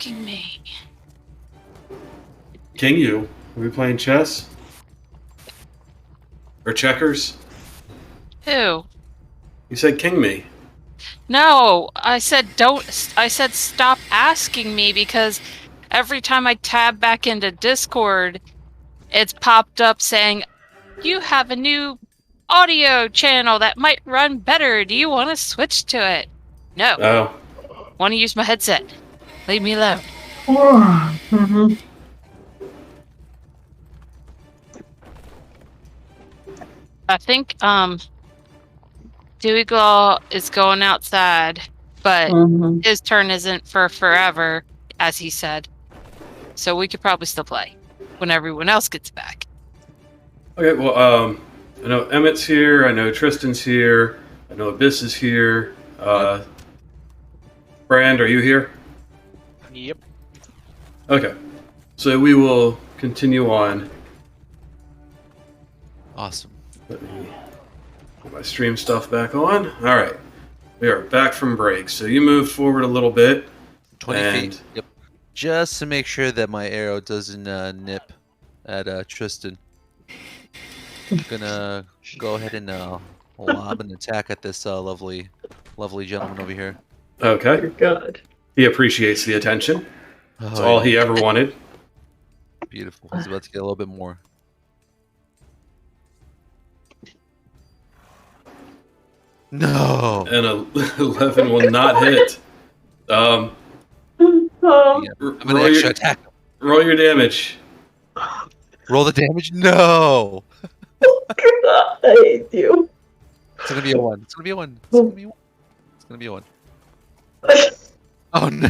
Fucking me. King you, are we playing chess? Or checkers? Who? You said king me. No, I said don't. I said stop asking me because every time I tab back into Discord, it's popped up saying, you have a new audio channel that might run better. Do you want to switch to it? No. Oh. Want to use my headset. Leave me alone. I think Dewey is going outside, but Mhm. his turn isn't for forever, as he said. So we could probably still play when everyone else gets back. Okay, well, I know Emmett's here. I know Tristan's here. I know Abyss is here. Brand, are you here? Yep. Okay, so we will continue on. Awesome. Let me put my stream stuff back on. All right, we are back from break. So you moved forward a little bit. 20 And- feet. Yep. Just to make sure that my arrow doesn't nip at Tristan. I'm gonna go ahead and lob an attack at this lovely gentleman over here. Okay, You're good. he appreciates the attention. That's Oh, all yeah. he ever wanted. Beautiful. He's about to get a little bit more. No. And a 11 will not hit. Oh, Yeah. I'm gonna Roll extra your, attack. roll your damage. Roll the damage. No. God, I hate you. It's gonna be a 1. It's gonna be a 1. It's gonna be a 1. It's gonna be a 1. Oh no.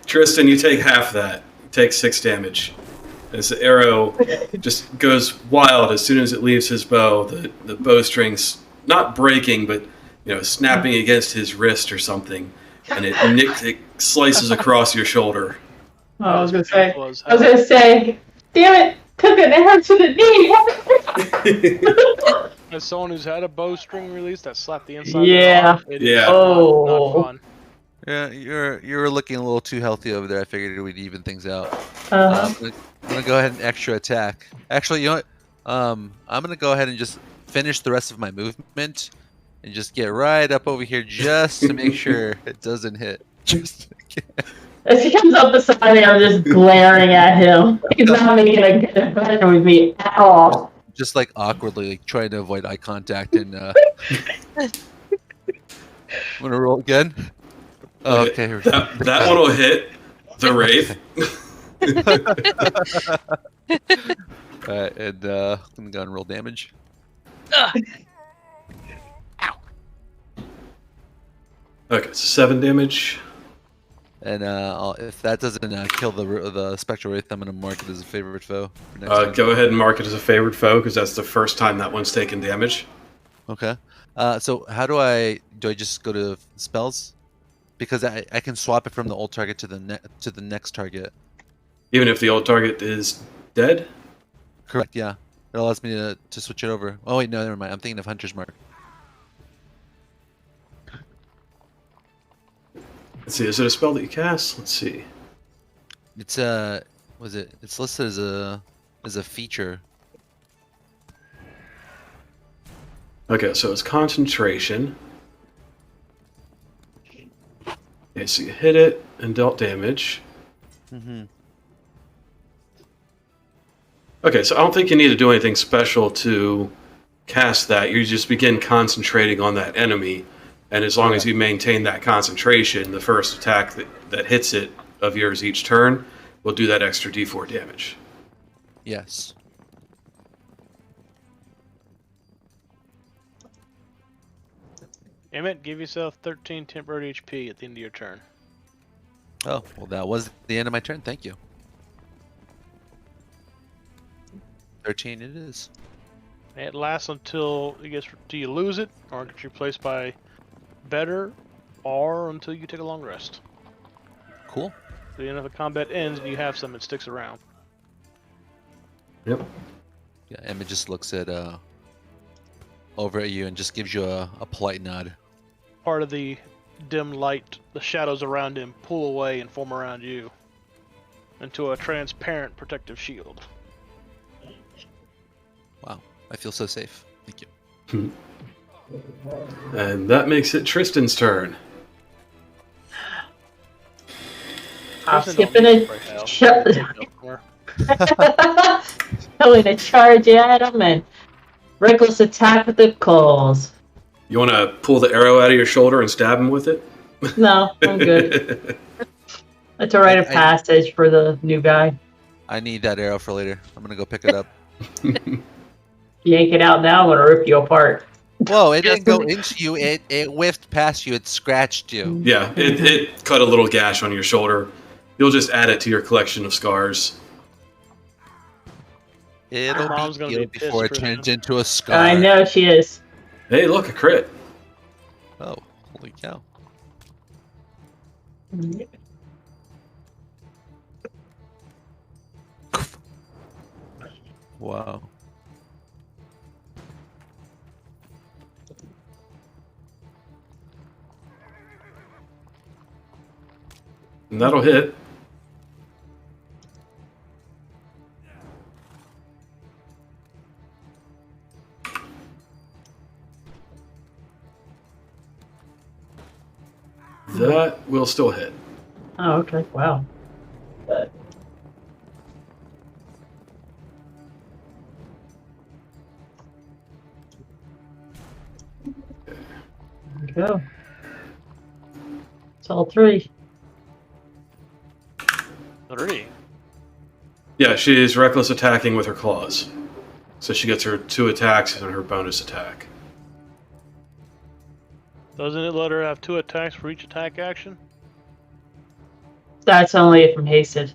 Tristan, you take half that. You take 6 damage. As the arrow just goes wild as soon as it leaves his bow, the bowstrings not breaking, but snapping against his wrist or something, and it slices across your shoulder. I was gonna say. Was, I was gonna say. Damn it! Took an arrow to the knee. as someone who's had a bowstring release that slapped the inside. Yeah. Of the arm, it is Yeah. not Oh. fun. Yeah, you're looking a little too healthy over there. I figured we'd even things out. Uh-huh. I'm gonna go ahead and extra attack. Actually, you know what? I'm gonna go ahead and just finish the rest of my movement and just get right up over here just to make sure it doesn't hit. Just As he comes up beside me, I'm just glaring at him. He's not making a good impression with me at all. just like awkwardly like trying to avoid eye contact and I'm gonna roll again. Oh, okay. Here we go. That one will hit the wraith. Alright, and I'm gonna go and roll damage. Ugh. Okay, so 7 damage. And if that doesn't kill the spectral wraith, I'm gonna mark it as a favorite foe. For next time. Go ahead and mark it as a favored foe because that's the first time that one's taken damage. Okay. So how do I just go to spells? Because I can swap it from the old target to the next target. Even if the old target is dead? Correct. Yeah. It allows me to switch it over. Oh wait, no, never mind. I'm thinking of Hunter's Mark. Let's see, is it a spell that you cast? Let's see. It's it's listed as a feature. Okay, so it's concentration. Okay, so you hit it and dealt damage. Mm-hmm. Okay, so I don't think you need to do anything special to cast that. You just begin concentrating on that enemy, and as long as you maintain that concentration, the first attack that hits it of yours each turn will do that extra d4 damage. Yes. Emmett, give yourself 13 temporary HP at the end of your turn. Oh, well, that was the end of my turn. Thank you. 13 it is. It lasts until you lose it, or it gets replaced by better, or until you take a long rest. Cool. So even if the combat ends and you have some, it sticks around. Yep. Yeah, Emmett just looks at over at you and just gives you a polite nod. Part of the dim light, the shadows around him pull away and form around you into a transparent protective shield. Wow, I feel so safe. Thank you. And that makes it Tristan's turn. I'm Tristan don't skipping need it. to break out. Shut- Take it elsewhere. Going to charge at him and reckless attack with the claws. You want to pull the arrow out of your shoulder and stab him with it? No, I'm good. That's a rite of passage for the new guy. I need that arrow for later. I'm gonna go pick it up. yank it out now, I'm gonna rip you apart. Whoa! It didn't go into you. It whiffed past you. It scratched you. Yeah, it cut a little gash on your shoulder. You'll just add it to your collection of scars. It'll Mom's be gonna healed be before it pissed, turns into a scar. I know she is. Hey, look, a crit. Oh, holy cow! Wow. And that'll hit. That will still hit. Oh, okay. Wow. But there you go. It's all three. 3. Yeah, she is reckless attacking with her claws. So she gets her 2 attacks and her bonus attack. Doesn't it let her have 2 attacks for each attack action? That's only if I'm hasted.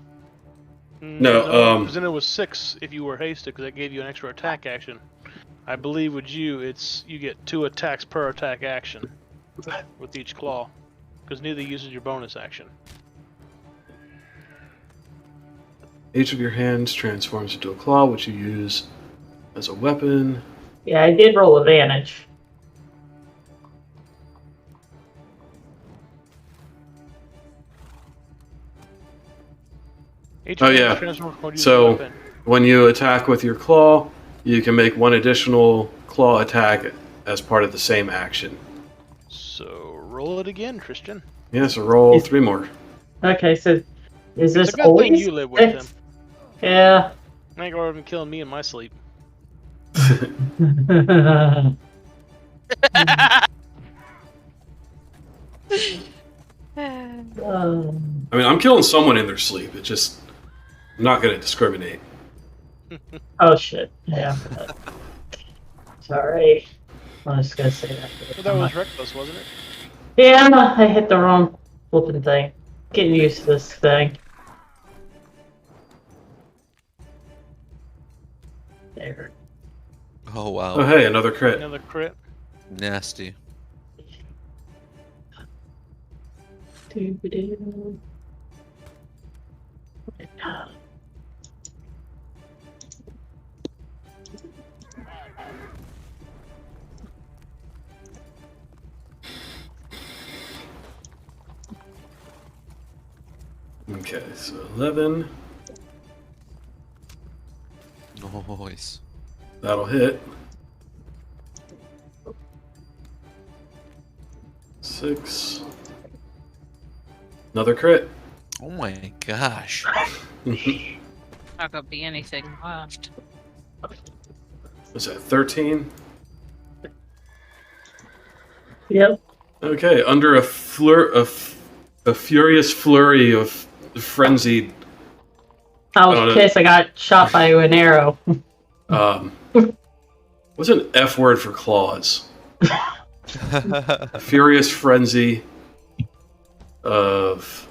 No, because then it was 6 if you were hasted, because that gave you an extra attack action. I believe with you, you get 2 attacks per attack action with each claw, because neither uses your bonus action. Each of your hands transforms into a claw, which you use as a weapon. Yeah, I did roll advantage. Each Oh, of yeah. transforms into a So- weapon. When you attack with your claw, you can make 1 additional claw attack as part of the same action. So roll it again, Tristan. Yeah, so roll 3 more. Okay, so is It's this a good always? thing you live with him. It's- Yeah. I ain't gonna be killing me in my sleep. Um, I mean, I'm killing someone in their sleep. It's just, I'm not going to discriminate. oh shit. Yeah. Sorry. I was gonna say that. But that was reckless, wasn't it? Yeah, I hit the wrong flipping thing. Getting used to this thing. There. Oh wow. Oh, hey, another crit. Another crit. Nasty. Doo-ba-doo. Okay, so 11. Nice. That'll hit. 6. Another crit. Oh my gosh. Not gonna be anything left. What's that, 13? Yep. Okay, under a furious flurry of frenzied I Oh, no. was pissed I got shot by an arrow. what's an F word for claws? A furious frenzy of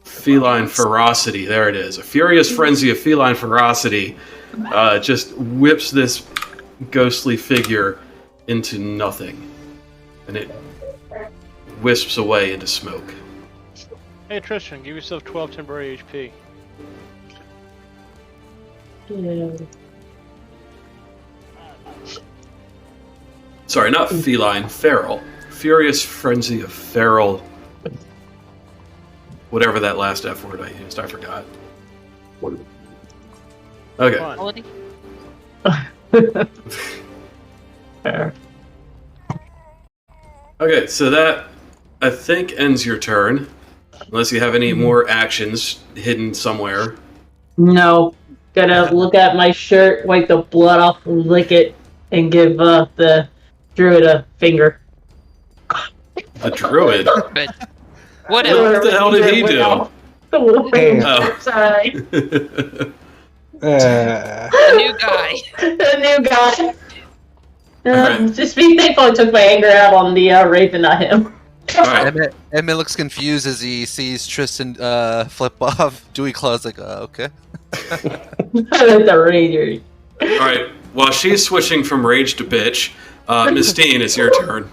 feline ferocity. There it is. A furious frenzy of feline ferocity just whips this ghostly figure into nothing. And it wisps away into smoke. Hey Tristan, give yourself 12 temporary HP. Yeah. Sorry, not feline, feral. Furious frenzy of feral. Whatever that last F word I used, I forgot. Okay. Fun. Quality? Fair. Okay, so that I think ends your turn. Unless you have any more actions hidden somewhere. No. Gotta look at my shirt, wipe the blood off, lick it, and give the druid a finger. The druid. But what What the hell did he do? The Hey. Oh. Sorry. The new guy. The new guy. Alright. Just be thankful I took my anger out on the Raven, not him. All right. Emmett looks confused as he sees Tristan flip off Dewey Claw's like, okay. The Ranger. All right. While she's switching from rage to bitch, Miss Dean, it's your turn.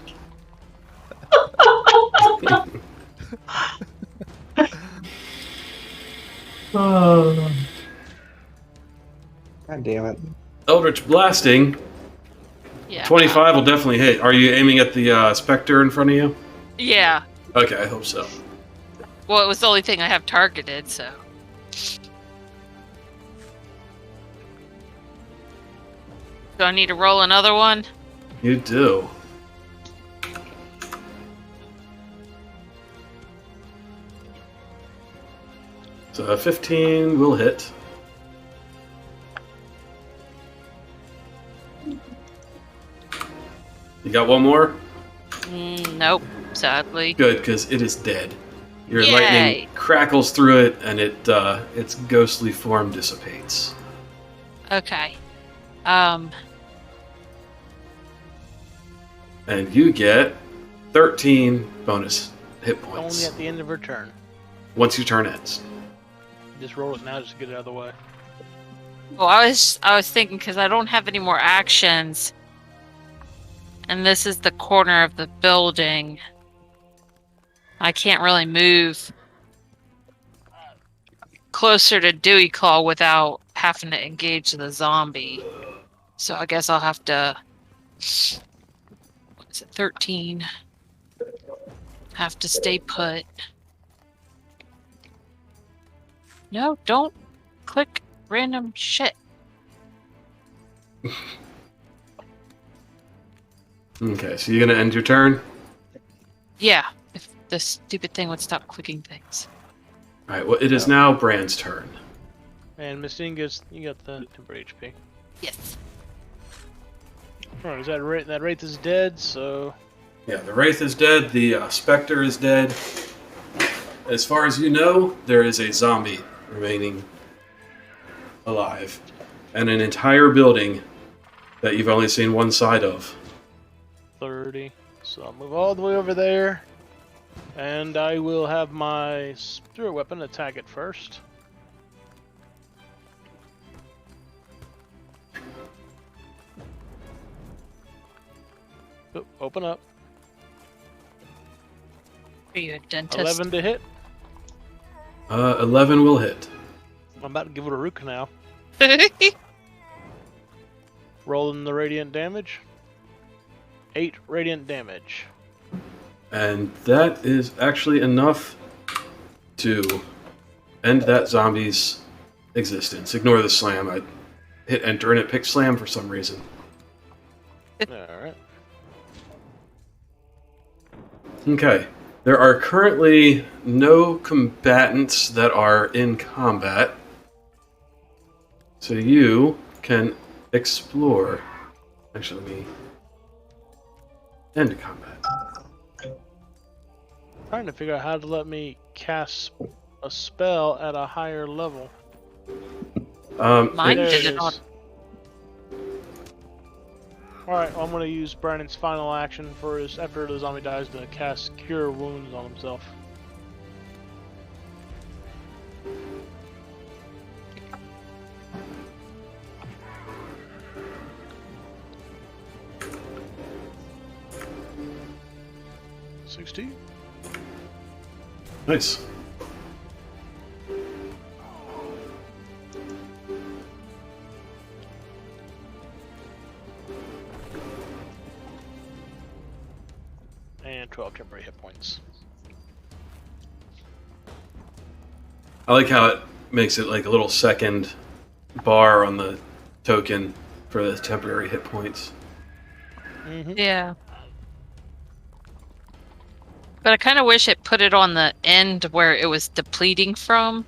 Oh. God damn it. Eldritch blasting. Yeah. 25 will definitely hit. Are you aiming at the specter in front of you? Yeah. Okay, I hope so. Well, it was the only thing I have targeted, so. Do I need to roll another one? You do. So a 15 will hit. You got one more? Nope, sadly. Good, because it is dead. Your Yay. lightning crackles through it, and its ghostly form dissipates. Okay. And you get 13 bonus hit points Only at the end of her turn. once your turn ends. Just roll it now just to get it out of the way. Well, I was thinking because I don't have any more actions, and this is the corner of the building. I can't really move closer to Dewey Claw without having to engage the zombie. So I guess I'll have to. What is it? 13. Have to stay put. No, don't click random shit. Okay, so you're gonna end your turn? Yeah, if the stupid thing would stop clicking things. Alright, well, it is now Brand's turn. And Miss Dean gets, you got the temporary HP. Yes. Alright, that Wraith is dead, so... Yeah, the Wraith is dead, the Spectre is dead. As far as you know, there is a zombie remaining alive. And an entire building that you've only seen one side of. 30. So I'll move all the way over there. And I will have my spirit weapon attack it first. Oh, open up. Are you a dentist? 11 to hit. 11 will hit. I'm about to give it a root canal. Rolling the radiant damage. 8 radiant damage. And that is actually enough to end that zombie's existence. Ignore the slam. I hit enter and it picked slam for some reason. Alright. Okay. There are currently no combatants that are in combat. So you can explore. Actually, let me end combat. Trying to figure out how to let me cast a spell at a higher level. Mine There did it it on. is. Alright, well, I'm going to use Brandon's final action for his, after the zombie dies, to cast Cure Wounds on himself. $60. Nice. And 12 temporary hit points. I like how it makes it like a little second bar on the token for the temporary hit points. Mm-hmm. Yeah. But I kind of wish it put it on the end where it was depleting from.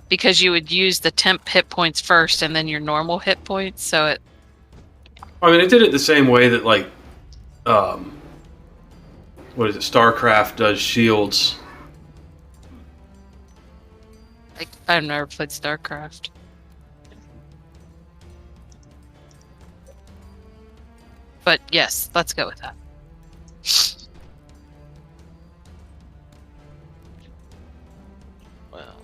Because you would use the temp hit points first and then your normal hit points, so it... I mean, it did it the same way that, like, what is it, StarCraft does shields. I've never played StarCraft. but yes, let's go with that. Well,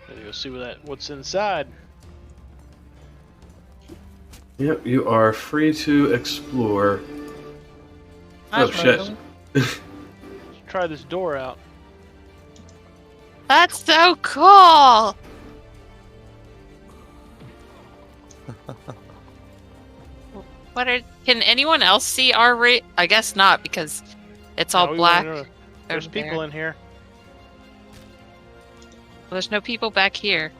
maybe we'll see what's inside. Yep, you are free to explore. Oh shit! Let's try this door out. That's so cool. Can anyone else see our rate? I guess not, because it's all No, we black. went in. There's over people there. in here. Well, there's no people back here.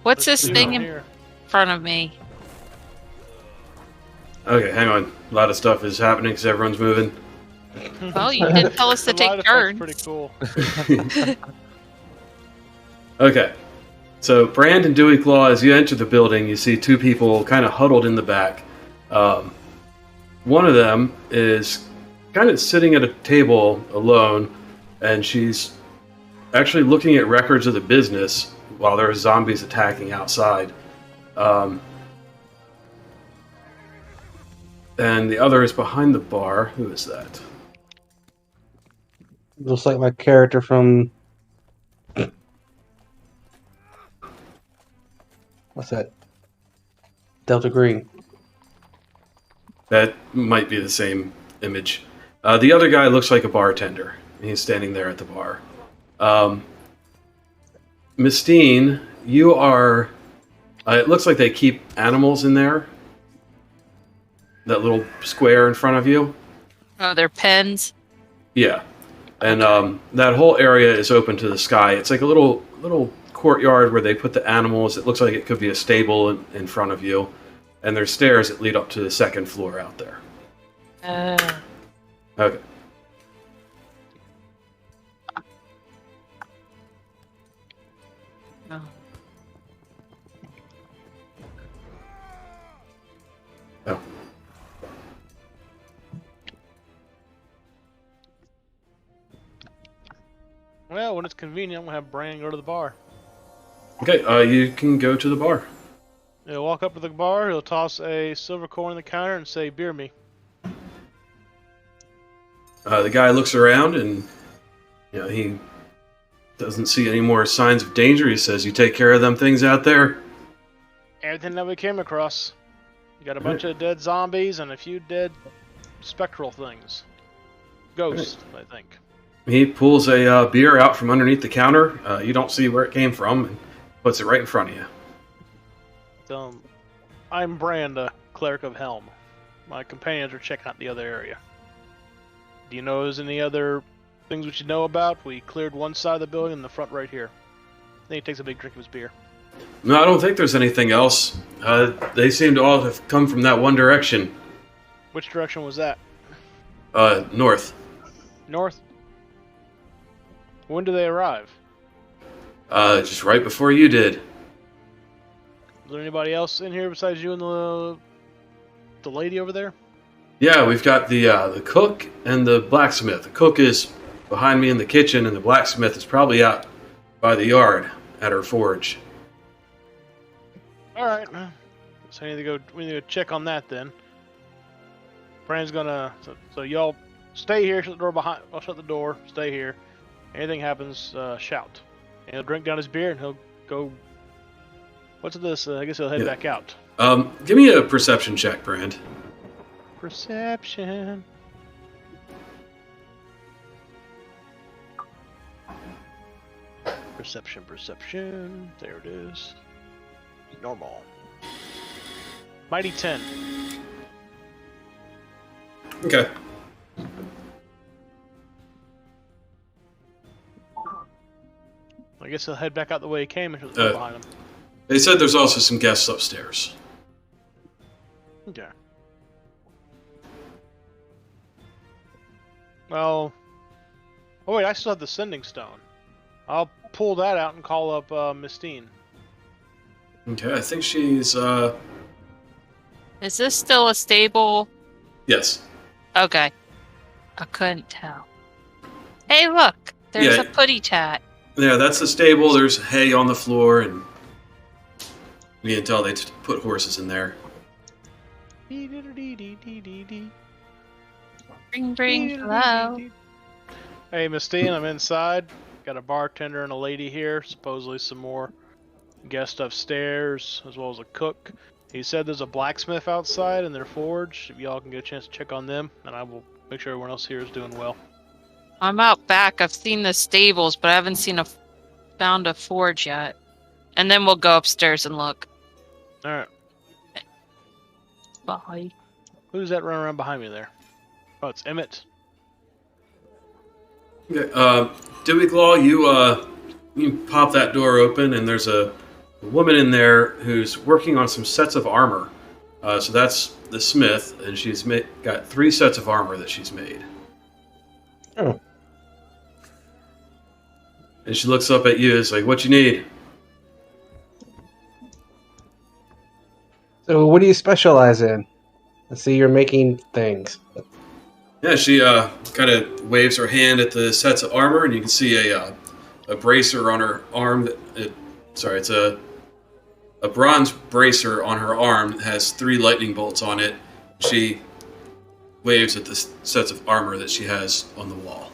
What's There's this people thing in here. front of me? Okay, hang on. A lot of stuff is happening because everyone's moving. Well, you did tell us to The light take effect's turns. pretty cool. Okay. So, Brand and Dewey Claw, as you enter the building, you see two people kind of huddled in the back. One of them is kind of sitting at a table alone, and she's actually looking at records of the business while there are zombies attacking outside. And the other is behind the bar. Who is that? Looks like my character from. What's that? Delta Green. That might be the same image. The other guy looks like a bartender. He's standing there at the bar. Mistine, you are... it looks like they keep animals in there. That little square in front of you. Oh, they're pens. Yeah. And that whole area is open to the sky. It's like a little courtyard where they put the animals. It looks like it could be a stable in front of you. And there's stairs that lead up to the second floor out there. Okay. Oh. Oh. Well, when it's convenient, I'm gonna have Brand go to the bar. Okay, you can go to the bar. He'll walk up to the bar, he'll toss a silver coin on the counter and say, "Beer me." The guy looks around and he doesn't see any more signs of danger. He says, "You take care of them things out there." Everything that we came across. You got a bunch of dead zombies and a few dead spectral things. Ghosts, I think. He pulls a beer out from underneath the counter. You don't see where it came from, and puts it right in front of you. I'm Brand, cleric of Helm. My companions are checking out the other area. Do you know there's any other things we should know about? We cleared one side of the building and the front right here. Then he takes a big drink of his beer. No, I don't think there's anything else. They seem to all have come from that one direction. Which direction was that? North. North? When do they arrive? Just right before you did. Is there anybody else in here besides you and the lady over there? Yeah, we've got the cook and the blacksmith. The cook is behind me in the kitchen, and the blacksmith is probably out by the yard at her forge. All right. So we need to go check on that then. Brand's gonna. So y'all stay here. Shut the door behind. I'll shut the door. Stay here. Anything happens, shout. And he'll drink down his beer and he'll go. What's this? I guess he'll head back out. Give me a perception check, Brand. Perception. Perception. There it is. Normal. Mighty 10. Okay. I guess he'll head back out the way he came and shut the door behind him. They said there's also some guests upstairs. Okay. Well. Oh wait, I still have the sending stone. I'll pull that out and call up Mistine. Okay, I think she's, Is this still a stable? yes. Okay. I couldn't tell. Hey, look! There's Yeah. a putty tat. Yeah, that's the stable. There's hay on the floor, and you can tell they put horses in there. Bring, hello. Hey, Miss Teen, I'm inside. Got a bartender and a lady here. Supposedly some more guests upstairs, as well as a cook. He said there's a blacksmith outside in their forge. If y'all can get a chance to check on them, and I will make sure everyone else here is doing well. I'm out back. I've seen the stables, but I haven't found a forge yet. And then we'll go upstairs and look. All right. Bye. Who's that running around behind me there? Oh, it's Emmett. Okay, Dewey Claw, you pop that door open, and there's a woman in there who's working on some sets of armor. So that's the smith, and she's got 3 sets of armor that she's made. Oh. And she looks up at you. It's like, what you need? So, what do you specialize in? I see you're making things. Yeah, she kind of waves her hand at the sets of armor, and you can see a bracer on her arm. It's a bronze bracer on her arm that has 3 lightning bolts on it. She waves at the sets of armor that she has on the wall.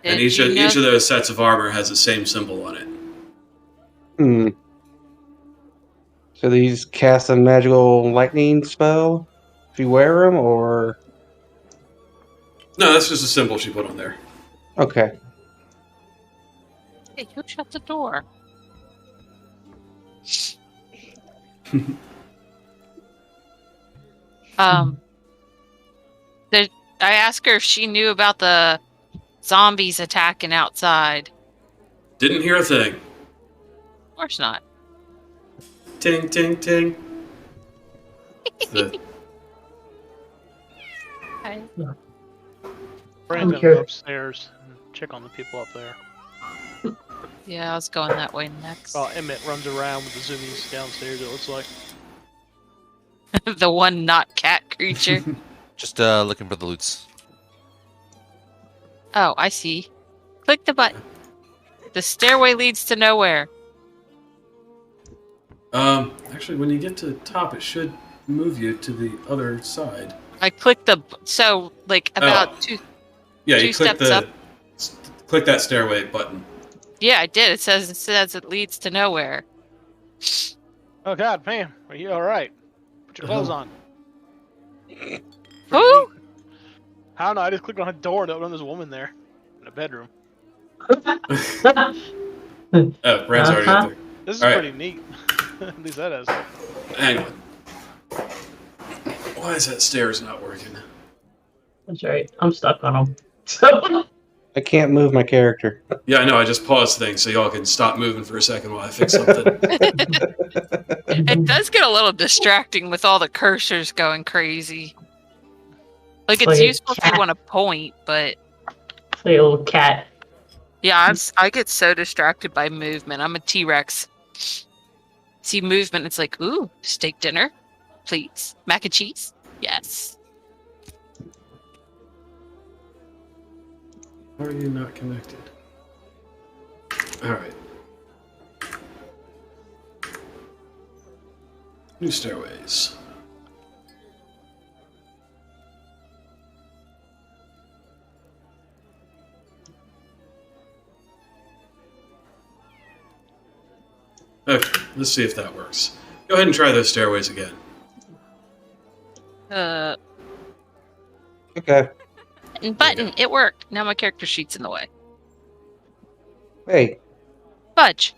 And each of those sets of armor has the same symbol on it. Hmm. So these cast a magical lightning spell if you wear them, or? No, that's just a symbol she put on there. Okay. Hey, who shut the door? I asked her if she knew about the zombies attacking outside. Didn't hear a thing. Of course not. Ting, ting, ting. Okay. Brandon, I'm here. go upstairs and check on the people up there. Yeah, I was going that way next. While Emmett runs around with the zoomies downstairs, it looks like. The one not cat creature. Just looking for the loots. Oh, I see. Click the button. The stairway leads to nowhere. Actually, when you get to the top, it should move you to the other side. I clicked about two. Yeah, 2 you click steps up. click that stairway button. Yeah, I did. It says it leads to nowhere. Oh God, man, are you all right? Put your clothes on. Who? I don't know. I just clicked on a door and there's a woman there in a bedroom. Oh, Brand's already up there. This is All right. pretty neat. At least that is. Hang on. Why is that stairs not working? That's right. I'm stuck on them. So I can't move my character. Yeah, I know. I just paused things so y'all can stop moving for a second while I fix something. It does get a little distracting with all the cursors going crazy. Like, it's Like a useful if cat. you want to point, but like a little cat. yeah, I get so distracted by movement. I'm a T-Rex. See movement, it's like, ooh, steak dinner, please. Mac and cheese, yes. How are you not connected? Alright. New stairways. Okay, let's see if that works. Go ahead and try those stairways again. Okay. Button, it worked. Now my character sheet's in the way. Hey, Fudge.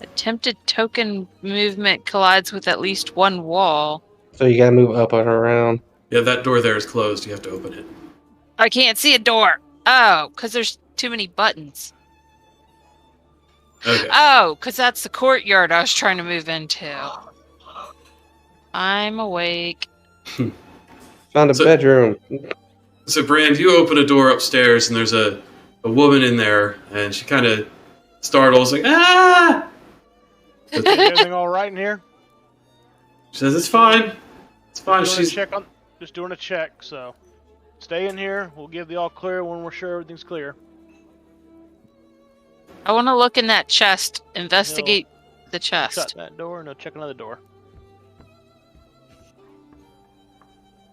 Attempted token movement collides with at least one wall. so you gotta move up and around. Yeah, that door there is closed. You have to open it. I can't see a door. Oh, because there's too many buttons. Okay. Oh, because that's the courtyard I was trying to move into. I'm awake. Found a So- bedroom. So, Brand, you open a door upstairs, and there's a woman in there, and she kind of startles, like, ah! Is everything all right in here? She says, it's fine. It's fine. Just doing a check. So, stay in here. We'll give the all clear when we're sure everything's clear. I want to look in that chest. Investigate the Shut chest. that door and I'll check another door.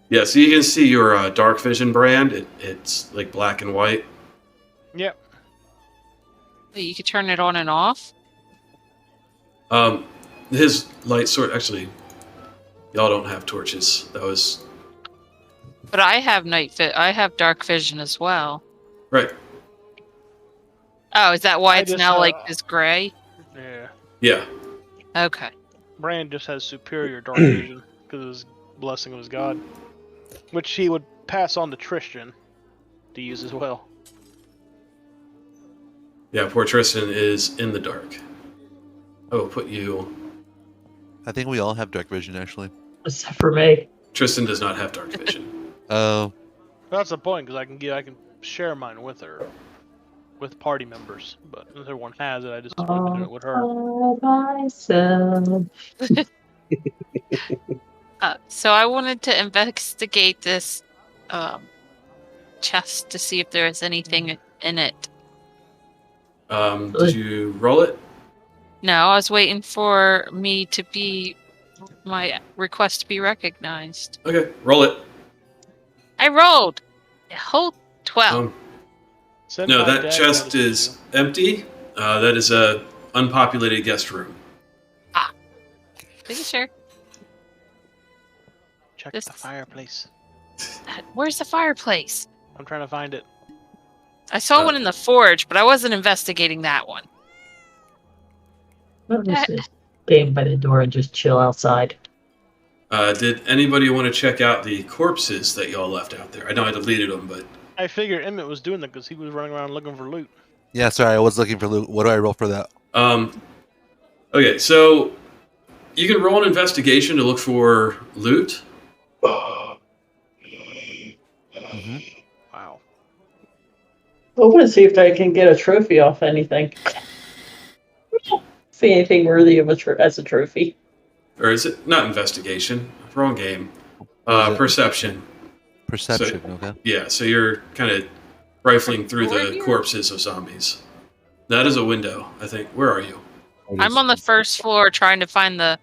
Yeah, so you can see your dark vision brand. It's like black and white. Yep. You could turn it on and off. His light sword. Actually, y'all don't have torches. That was But I have I have dark vision as well. right. Oh, is that why I it's just, now like this gray? Yeah. Yeah. Okay. Brand just has superior dark vision because of his blessing of his god, which he would pass on to Tristan to use as well. Yeah, poor Tristan is in the dark. I will put you. I think we all have dark vision, actually. Except for me. Tristan does not have dark vision. Oh, That's the point, because I can share mine with her, with party members. But if everyone has it, I just want to do it with her. By myself. So I wanted to investigate this chest to see if there is anything in it. Did you roll it? No, I was waiting for my request to be recognized. Okay, roll it. I rolled a whole 12. Send No, my that dad chest notices is empty. That is a unpopulated guest room. Pretty sure. Check this- the fireplace. Where's the fireplace? I'm trying to find it. I saw one in the forge, but I wasn't investigating that one. I'll just stand by the door and just chill outside. Did anybody want to check out the corpses that y'all left out there? I know I deleted them, but I figured Emmett was doing that because he was running around looking for loot. yeah, sorry, I was looking for loot. What do I roll for that? okay. So you can roll an investigation to look for loot. Mm-hmm. Wow. I want to see if I can get a trophy off anything. See anything worthy of as a trophy. Or is it not investigation? Wrong game. What is it? Perception. Perception, okay. Yeah, so you're kind of rifling through Where are the you? corpses of zombies. That is a window, I think. Where are you? I'm on the first floor trying to find the...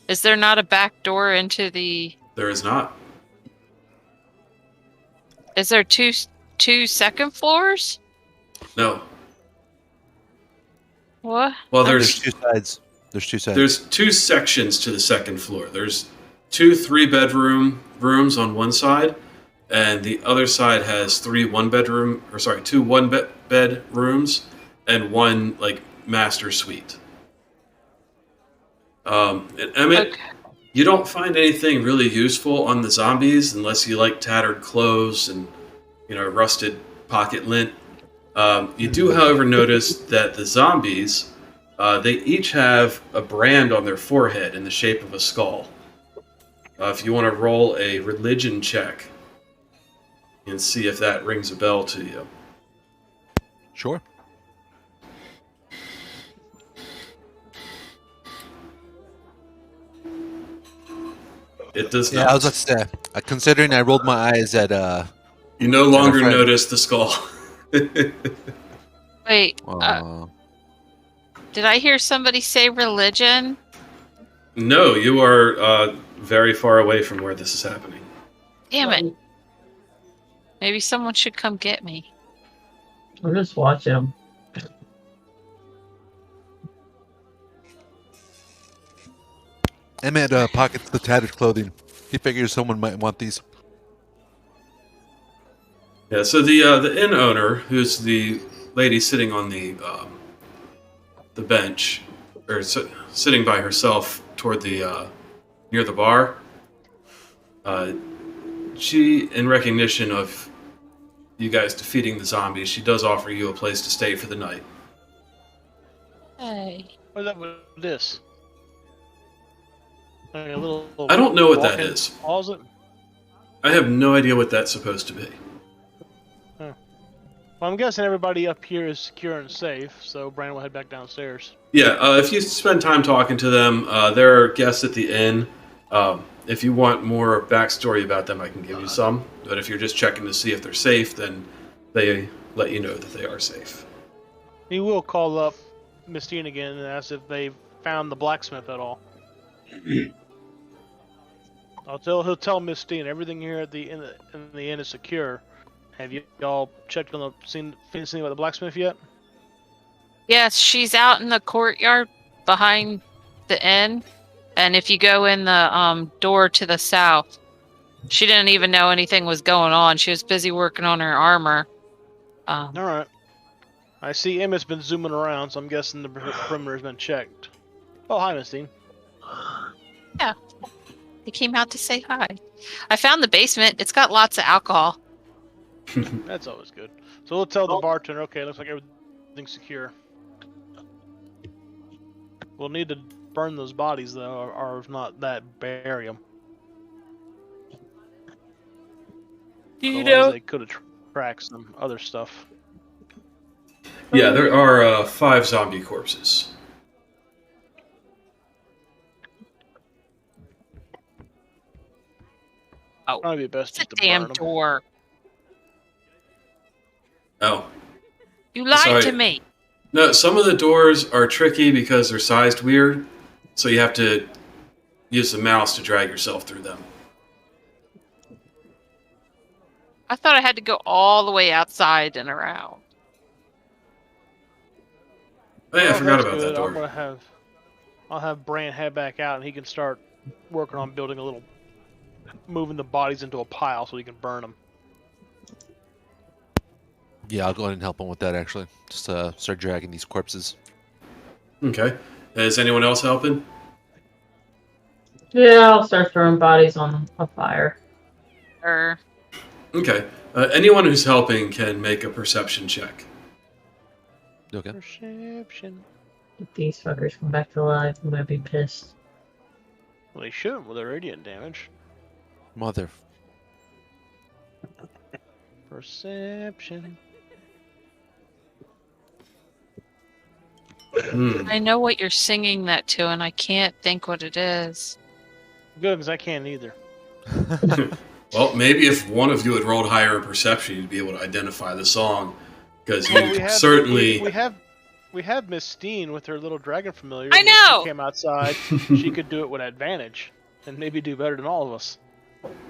Is there not a back door into the... There is not. Is there two second floors? No. What? Well, There's two sides. There's two sections to the second floor. There's 2 3-bedroom rooms on one side, and the other side has 2 1-bed rooms and one like master suite. And Emmett, Okay. you don't find anything really useful on the zombies unless you like tattered clothes and rusted pocket lint. You do, however, notice that the zombies, they each have a brand on their forehead in the shape of a skull. If you want to roll a religion check and see if that rings a bell to you. Sure. It does Yeah, not. I was about to say, considering I rolled my eyes at, You no longer friend. notice the skull. Wait, uh, did I hear somebody say religion? No, you are very far away from where this is happening. Damn it. Maybe someone should come get me. We're just watching them. Emmett pockets the tattered clothing. He figures someone might want these. Yeah, so the inn owner, who's the lady sitting on the bench, or sitting by herself toward the near the bar, she, in recognition of you guys defeating the zombies, she does offer you a place to stay for the night. Hey. What is that with this? Like a little I don't know what that walk-in is. closet? I have no idea what that's supposed to be. Well, I'm guessing everybody up here is secure and safe, so Brandon will head back downstairs. Yeah, if you spend time talking to them, there are guests at the inn. If you want more backstory about them, I can give you some. But if you're just checking to see if they're safe, then they let you know that they are safe. He will call up Mistine again and ask if they've found the blacksmith at all. He'll tell Mistine everything here at the inn is secure. Have y'all checked on seen anything about the blacksmith yet? Yes, she's out in the courtyard behind the inn, and if you go in the door to the south, she didn't even know anything was going on. She was busy working on her armor. All right. I see Emmett's been zooming around, so I'm guessing the perimeter's been checked. Oh, hi, Mistine. He came out to say hi. I found the basement. It's got lots of alcohol. That's always good. So we'll tell the bartender, okay, looks like everything's secure. We'll need to burn those bodies, though, or if not that, bury them. Otherwise, they could have tracked some other stuff. Yeah, there are 5 zombie corpses. Oh, Probably be best it's a just to burn damn them. door. Oh. You lied Sorry. to me. No, some of the doors are tricky because they're sized weird, so you have to use the mouse to drag yourself through them. I thought I had to go all the way outside and around. Oh yeah, I Oh, forgot that's about good. that door. I'll have Bran head back out, and he can start working on building moving the bodies into a pile so he can burn them. Yeah, I'll go ahead and help him with that, actually. Just start dragging these corpses. Okay. Is anyone else helping? Yeah, I'll start throwing bodies on a fire. Okay. Anyone who's helping can make a perception check. Okay. Perception. If these fuckers come back to life, I'm gonna be pissed. Well, they shouldn't with their radiant damage. Mother. Perception. I know what you're singing that to, and I can't think what it is. Good, because I can't either. Well, maybe if one of you had rolled higher in perception, you'd be able to identify the song. Because you Well, certainly... We have Miss Steen with her little dragon familiar. I and if know! She came outside. She could do it with advantage, and maybe do better than all of us.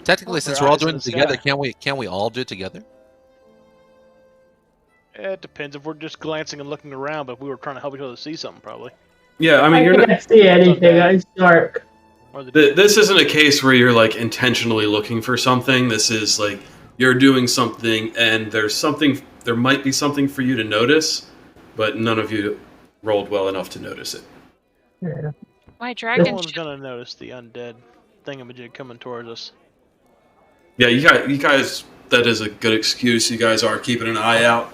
Technically, since Their we're all eyes in doing it the together, sky. can't we all do it together? It depends if we're just glancing and looking around, but if we were trying to help each other see something, probably. Yeah, I mean, you're not... can't see anything. It's dark. Or the This isn't a case where you're like intentionally looking for something. This is like you're doing something and there might be something for you to notice, but none of you rolled well enough to notice it. Yeah. My no dragon one's ship. gonna notice the undead thingamajig coming towards us. Yeah, you guys, that is a good excuse. You guys are keeping an eye out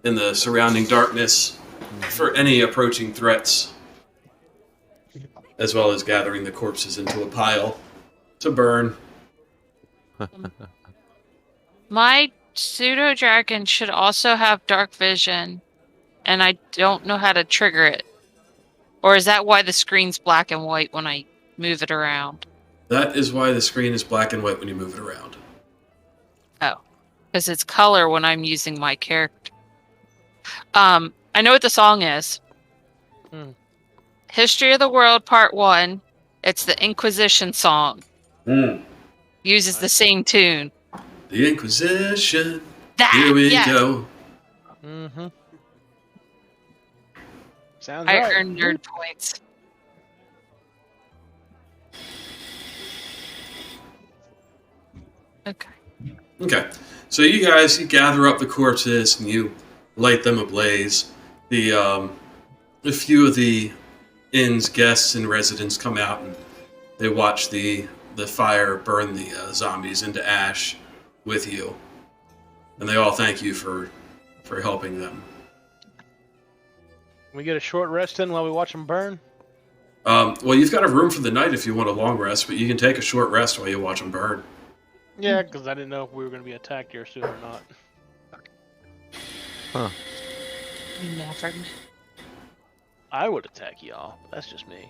in the surrounding darkness for any approaching threats, as well as gathering the corpses into a pile to burn. My pseudo dragon should also have dark vision, and I don't know how to trigger it. Or is that why the screen's black and white when I move it around? That is why the screen is black and white when you move it around. Oh, because it's color when I'm using my character. I know what the song is. History of the World Part 1. It's the Inquisition song. Uses the same tune. The Inquisition. That, Here we yes. go. Mm-hmm. Sounds I right. earned nerd points. Okay. Okay, so you guys, you gather up the corpses and you light them ablaze. A few of the inn's guests and residents come out and they watch the fire burn the zombies into ash with you, and they all thank you for helping them. Can we get a short rest in while we watch them burn? Well, you've got a room for the night if you want a long rest, but you can take a short rest while you watch them burn. Yeah, because I didn't know if we were going to be attacked here soon or not. Never. I would attack y'all, but that's just me.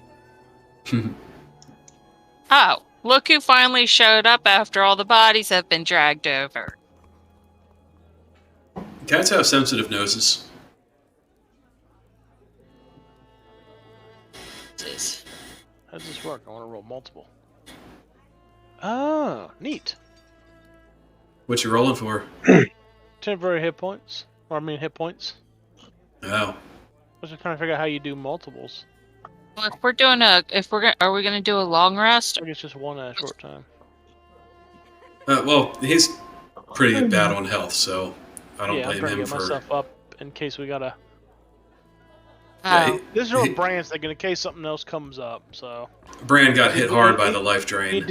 Oh, look who finally showed up after all the bodies have been dragged over. Cats have sensitive noses. is. How does this work? I want to roll multiple. Oh, neat. What you rolling for? Temporary hit points. Or I mean hit points. Oh, I was just trying to figure out how you do multiples. Well, if we're doing are we gonna do a long rest? I guess just one at a short time. well, he's pretty bad on health, so I don't Yeah, I'm blame trying to him get for. myself up in case we gotta. Yeah, This is real Brand's thinking in case something else comes up. So Brand got hit hard by the life drain.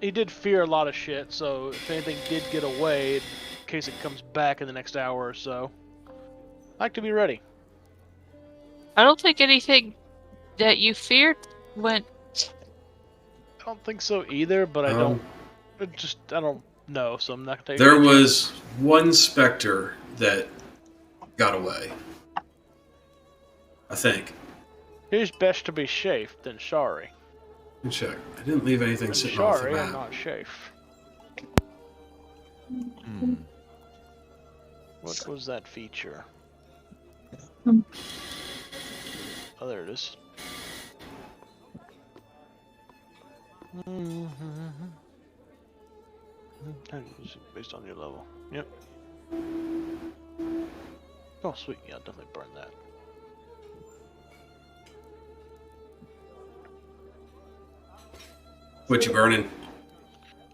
he did fear a lot of shit. So if anything did get away, in case it comes back in the next hour or so, I like to be ready. I don't think anything that you feared went. I don't think so either, but I don't know, so I'm not gonna take. There was one specter that got away. I think. Who's best to be safe than sorry? Let me check. I didn't leave anything I'm sitting off the sorry, I'm map. not safe. Hmm. What was that feature? Oh, there it is. Based on your level. Yep. Oh, sweet. Yeah, I'll definitely burn that. What you burning?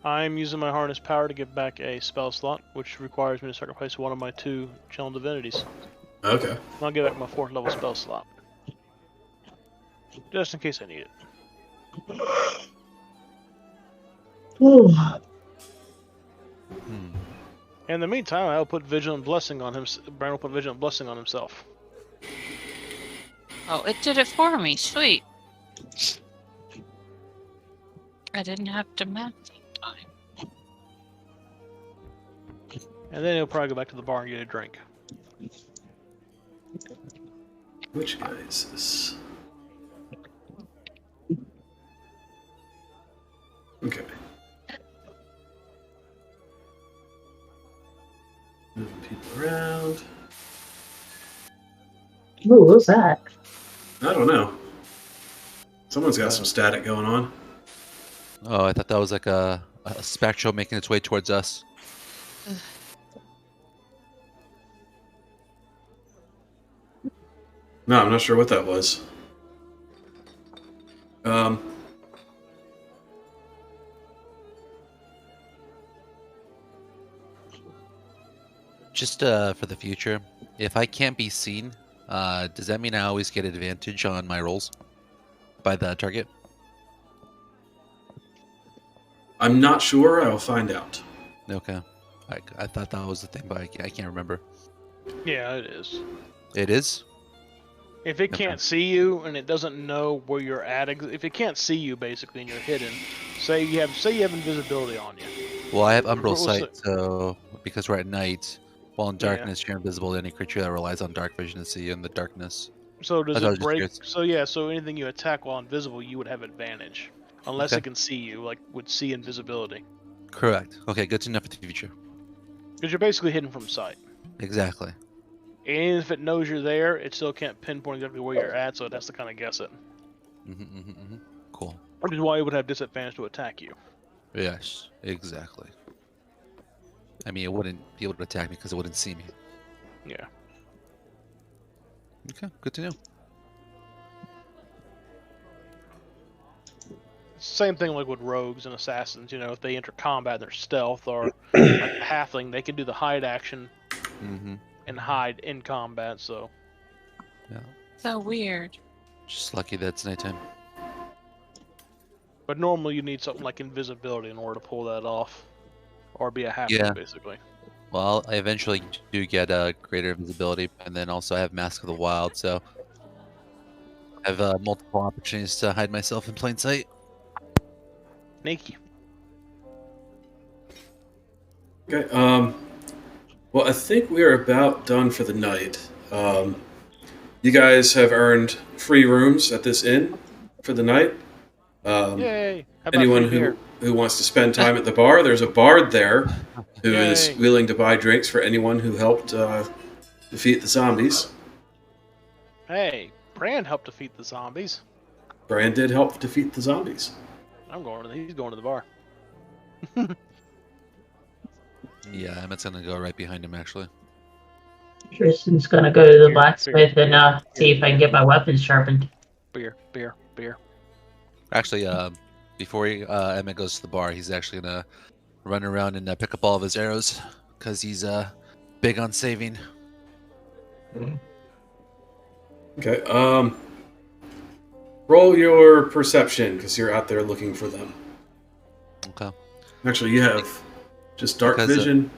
I'm using my harness power to get back a spell slot, which requires me to sacrifice one of my 2 channel divinities. Okay. And I'll get back my 4th level spell slot. Just in case I need it. In the meantime, I'll put Vigilant Blessing on him. Brian will put Vigilant Blessing on himself. Oh, it did it for me. Sweet. I didn't have to map that time. And then he'll probably go back to the bar and get a drink. Which guy is this? Okay. Moving people around. Ooh, what was that? I don't know. Someone's got some static going on. Oh, I thought that was like a spectral making its way towards us. No, I'm not sure what that was. Just for the future, if I can't be seen, does that mean I always get advantage on my rolls by the target? I'm not sure. I'll find out. Okay. I thought that was the thing, but I can't remember. Yeah, it is. It is? If it Okay. can't see you and it doesn't know where you're at, if it can't see you basically and you're hidden, say you have invisibility on you. Well, I have umbral What was sight, so because we're at night, while in Yeah. darkness, you're invisible to any creature that relies on dark vision to see you in the darkness. So does I thought it was it just break? curious. So yeah, so anything you attack while invisible, you would have advantage, unless Okay. it can see you, like would see invisibility, Correct. Okay, good to know for the future. because you're basically hidden from sight. Exactly. And if it knows you're there, it still can't pinpoint exactly where you're at, so it has to kind of guess it. Cool. Which is why it would have disadvantage to attack you. Yes, exactly. I mean, it wouldn't be able to attack me because it wouldn't see me. Yeah. Okay, good to know. Same thing like with rogues and assassins. You know, if they enter combat, they're stealth, or like the halfling, they can do the hide action Mm-hmm. and hide in combat. So Yeah. So weird. Just lucky that it's nighttime. but normally you need something like invisibility in order to pull that off, or be a halfling Yeah. basically. Well, I eventually do get a greater invisibility, and then also I have Mask of the Wild, so I have multiple opportunities to hide myself in plain sight. Sneaky. Okay. Well, I think we are about done for the night. You guys have earned free rooms at this inn for the night. Yay! How about Anyone free beer? who wants to spend time at the bar, there's a bard there who is Yay. willing to buy drinks for anyone who helped defeat the zombies. Hey, Brand helped defeat the zombies. Bran did help defeat the zombies. He's going to the bar. Yeah, Emmett's gonna go right behind him actually. Tristan's gonna go to the Here, blacksmith and see if I can get my weapons sharpened. Beer. Actually, before Emmett goes to the bar, he's actually gonna run around and pick up all of his arrows because he's big on saving. Okay. Roll your perception because you're out there looking for them. Okay. Actually, you have just dark Because, vision.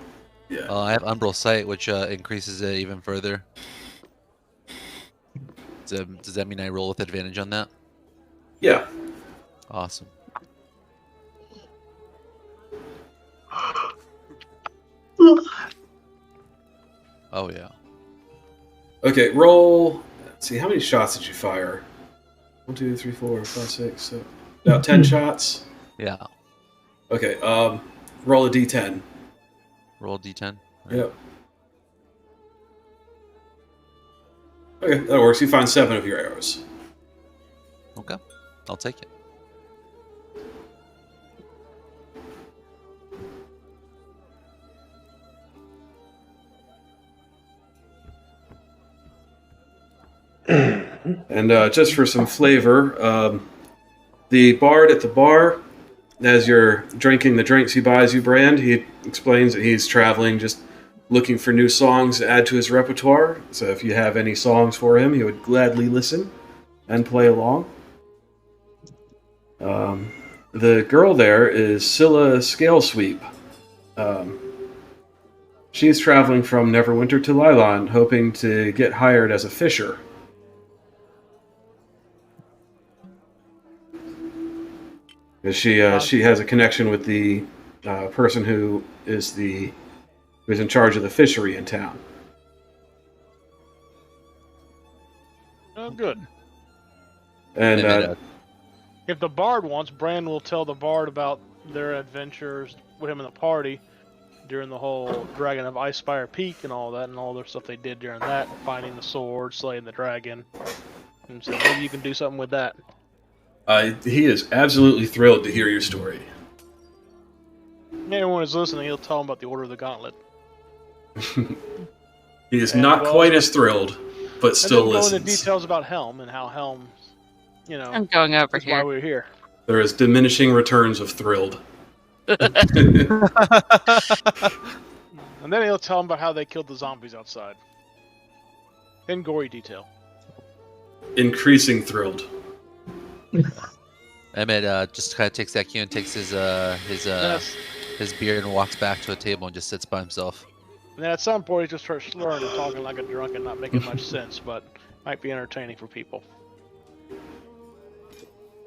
Yeah. I have Umbral Sight, which increases it even further. Does that mean I roll with advantage on that? Yeah. Awesome. Oh yeah. Okay. Roll. Let's see. How many shots did you fire? 1, 2, 3, 4, 5, 6. So about 10 shots. Yeah. Okay. Roll a d10. Roll D10. Yep. Okay, that works. You find 7 of your arrows. Okay. I'll take it. And just for some flavor, the bard at the bar, as you're drinking the drinks he buys you, Brand, he explains that he's traveling just looking for new songs to add to his repertoire. So if you have any songs for him, he would gladly listen and play along. The girl there is Scylla Scalesweep. She's traveling from Neverwinter to Lylon, hoping to get hired as a fisher. She has a connection with the person who is in charge of the fishery in town. Oh, good. And If the bard wants, Bran will tell the bard about their adventures with him in the party during the whole Dragon of Icespire Peak and all that, and all their stuff they did during that, finding the sword, slaying the dragon. And so maybe you can do something with that. he is absolutely thrilled to hear your story. Anyone who's listening, he'll tell him about the Order of the Gauntlet. He is And not well, quite as thrilled, but still and then go listens. into details about Helm and how Helm, I'm going over that's why here. we're here. There is diminishing returns of thrilled. And then he'll tell him about how they killed the zombies outside. In gory detail. Increasing thrilled. Emmett just kind of takes that cue and takes his Yes. his beer and walks back to a table and just sits by himself. And then at some point he just starts slurring and talking like a drunk and not making much sense, but might be entertaining for people.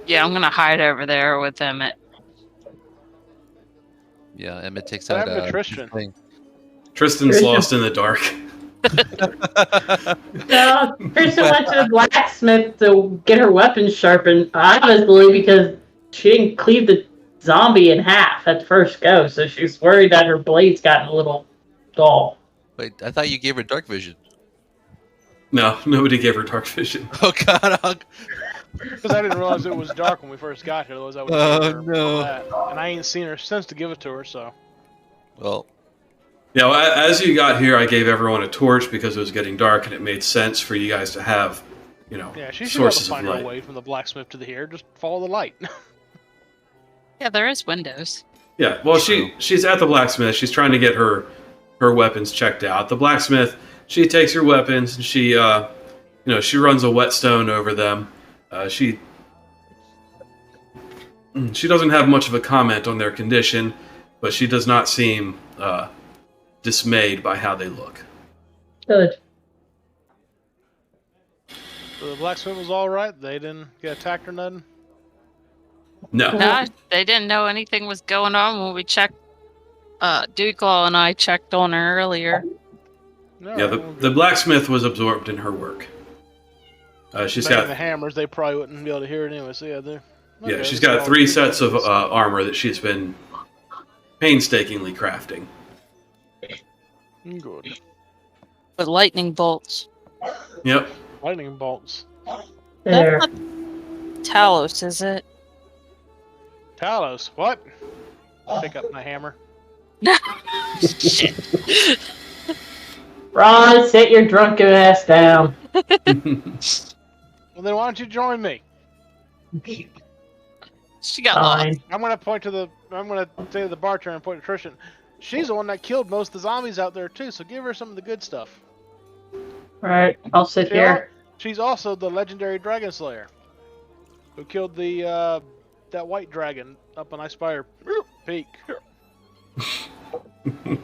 Yeah, I'm gonna hide over there with Emmett. Yeah, Emmett takes What out happened to his Tristan? thing. Tristan's lost in the dark. No, Tristan went to the blacksmith to get her weapons sharpened, obviously because she didn't cleave the zombie in half at the first go, so she's worried that her blade's gotten a little dull. Wait, I thought you gave her dark vision. No, nobody gave her dark vision. Oh god. Because I didn't realize it was dark when we first got here, otherwise I would Oh, have her no. that. And I ain't seen her since to give it to her, so. Well, Yeah, well, as you got here, I gave everyone a torch because it was getting dark, and it made sense for you guys to have, Yeah, she should be able to sources of find her light. way from the blacksmith to the here. Just follow the light. Yeah, there is windows. Yeah, well, True. she's at the blacksmith. She's trying to get her weapons checked out. The blacksmith, she takes her weapons and she runs a whetstone over them. She doesn't have much of a comment on their condition, but she does not seem dismayed by how they look. Good. So the blacksmith was alright. They didn't get attacked or nothing. No, No, they didn't know anything was going on when we checked. Dewclaw and I checked on her earlier. No, yeah, well, the blacksmith was absorbed in her work. She's banging got the hammers. They probably wouldn't be able to hear it anyway. So yeah, they're. yeah, okay, she's so got all 3 good sets of weapons. armor that she's been painstakingly crafting. Good. With lightning bolts. Yep. Lightning bolts. There. That's Talos, is it? Talos, what? Pick up my hammer. Shit. Ron, sit your drunken ass down. Well, then why don't you join me? She got lost. Fine. I'm gonna say to the bartender and point to Trishan. She's the one that killed most of the zombies out there too, so give her some of the good stuff. Alright, I'll sit here. She's also the legendary dragon slayer who killed the that white dragon up on Icespire Peak.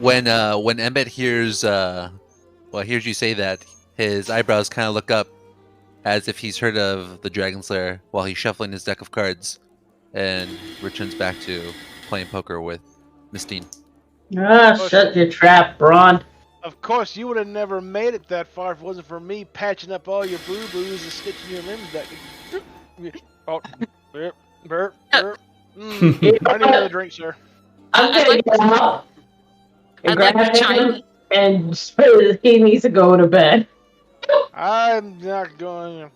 When Emmett hears hears you say that, his eyebrows kind of look up, as if he's heard of the Dragon Slayer, while he's shuffling his deck of cards, and returns back to playing poker with Mistine. Ah, shut your trap, Braun. Of course, you would have never made it that far if it wasn't for me patching up all your boo-boos and stitching your limbs back. Oh, burp, burp, burp. I need another drink, sir. I'm I'd gonna like get up and I'd like grab to chime him and say he needs to go to bed. I'm not going.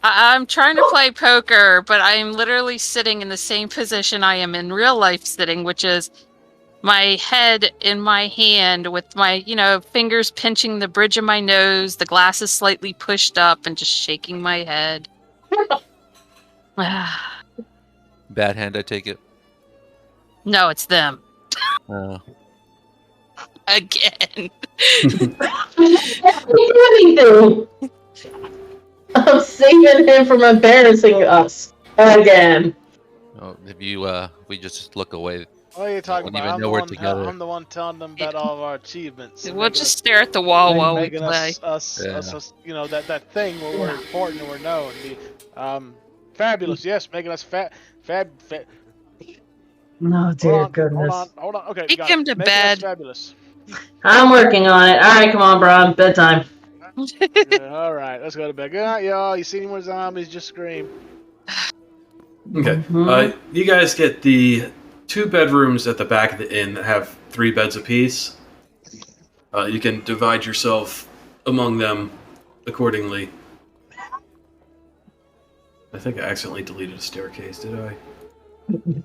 I'm trying to play poker, but I'm literally sitting in the same position I am in real life sitting, which is my head in my hand with my, fingers pinching the bridge of my nose, the glasses slightly pushed up, and just shaking my head. Bad hand, I take it. No, it's them. Again. Anything. I'm saving him from embarrassing us again. We just look away. What are you talking Wouldn't about? even know we're together. I'm the one telling them about all of our achievements. and We'll making just stare at the wall while we making play. us, Yeah. that thing where we're important and we're known. Fabulous, yes, making us fab. No, dear goodness. Hold on. Okay, Take got him it. to Making us bed. Fabulous. I'm working on it. Alright, come on, Braun. Bedtime. Yeah, all right, let's go to bed. Good night, y'all. You see any more zombies? Just scream. Okay. Mhm. You guys get the 2 bedrooms at the back of the inn that have 3 beds apiece. You can divide yourself among them accordingly. I think I accidentally deleted a staircase, did I?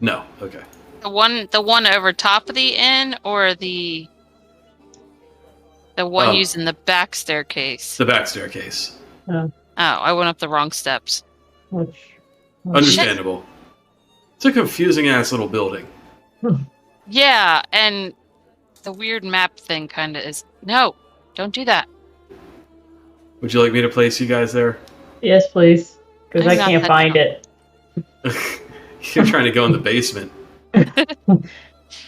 No. Okay. The one over top of the inn, or the one Oh. using the back staircase? The back staircase. Oh, I went up the wrong steps. Understandable. It's a confusing ass little building. Yeah, and the weird map thing kind of is. No, don't do that. Would you like me to place you guys there? Yes, please. Because I I'm not can't that find dumb. it. You're trying to go in the basement.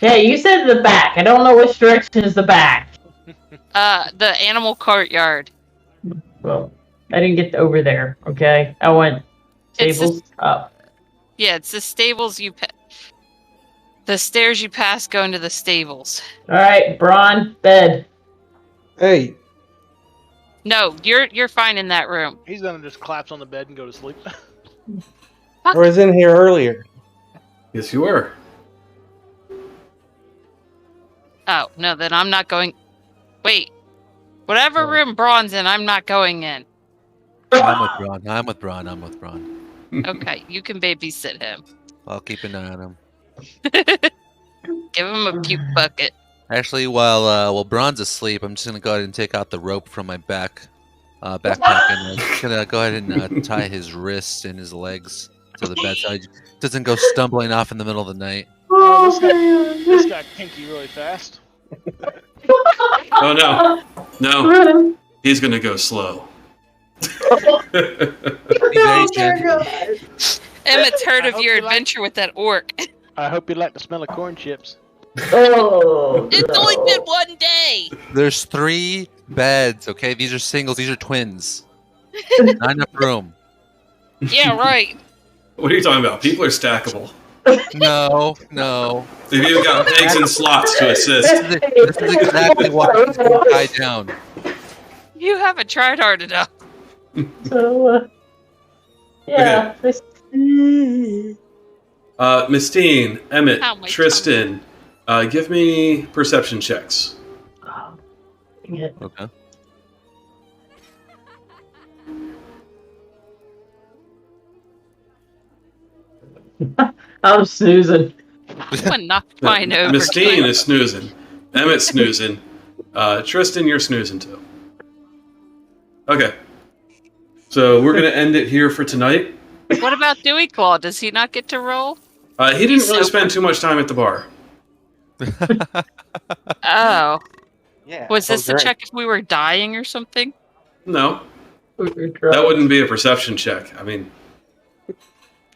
Yeah, you said the back. I don't know which direction is the back. The animal courtyard. Well, I didn't get over there, okay? I went It's tables up. Yeah, it's the stables the stairs you pass go into the stables. Alright, Braun, bed. Hey, No, you're fine in that room. He's gonna just collapse on the bed and go to sleep. I was in here earlier. Yes, you were. Oh, no, then I'm not going. Wait. Whatever room Braun's in, I'm not going in. I'm with Braun. Okay, you can babysit him. I'll keep an eye on him. Give him a puke bucket. Actually, while Braun's asleep, I'm just gonna go ahead and take out the rope from my backpack, and I'm gonna go ahead and tie his wrists and his legs to the bed so he doesn't go stumbling off in the middle of the night. Oh, this got kinky really fast. Oh no. No. He's gonna go slow. Be very gentle. Emmett's heard I of hope your you like- adventure with that orc. I hope you like the smell of corn chips. Oh, It's only been one day. There's 3 beds, okay? These are singles, these are twins. Not enough room. Yeah, right. What are you talking about? People are stackable. No. They've even got pegs and slots to assist. This is exactly why he's gonna tie down. You haven't tried hard enough. So, yeah. this- Mistine, Emmett, Ow, my Tristan, give me perception checks. Oh, dang it. Okay. I'm snoozing. Someone knocked mine over. Mistine is snoozing. Emmett's snoozing. Tristan, you're snoozing too. Okay. So we're going to end it here for tonight. What about Dewey Claw? Does he not get to roll? He didn't really spend too much time at the bar. Oh. Yeah. Was this to great. check if we were dying or something? No, that wouldn't be a perception check. I mean,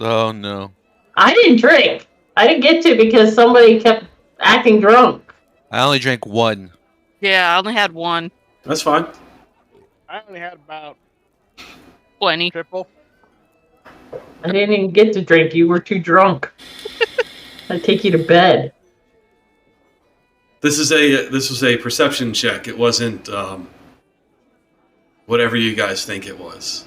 Oh no. I didn't drink. I didn't get to because somebody kept acting drunk. I only drank one. Yeah, I only had one. that's fine. I only had about 20. triple. I didn't even get to drink. You were too drunk. I'd take you to bed. This was a perception check. It wasn't whatever you guys think it was.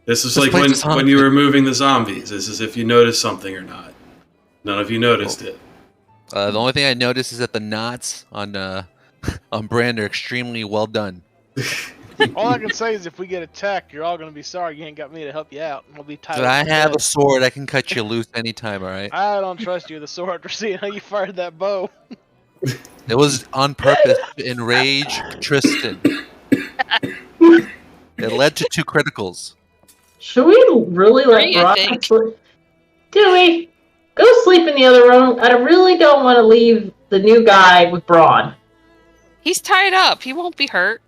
This is This like place is when haunted. you were moving the zombies. This is if you noticed something or not. None of you noticed it. The only thing I noticed is that the knots on on Brand are extremely well done. All I can say is if we get attacked, you're all gonna be sorry you ain't got me to help you out. We'll be tied. But up I to have bed. a sword. I can cut you loose anytime. All right. I don't trust you with the sword after seeing how you fired that bow. It was on purpose to enrage Tristan. It led to 2 criticals. Should we really let 3, I Brock think. sleep? Dewey, go sleep in the other room. I really don't want to leave the new guy with Braun. He's tied up. He won't be hurt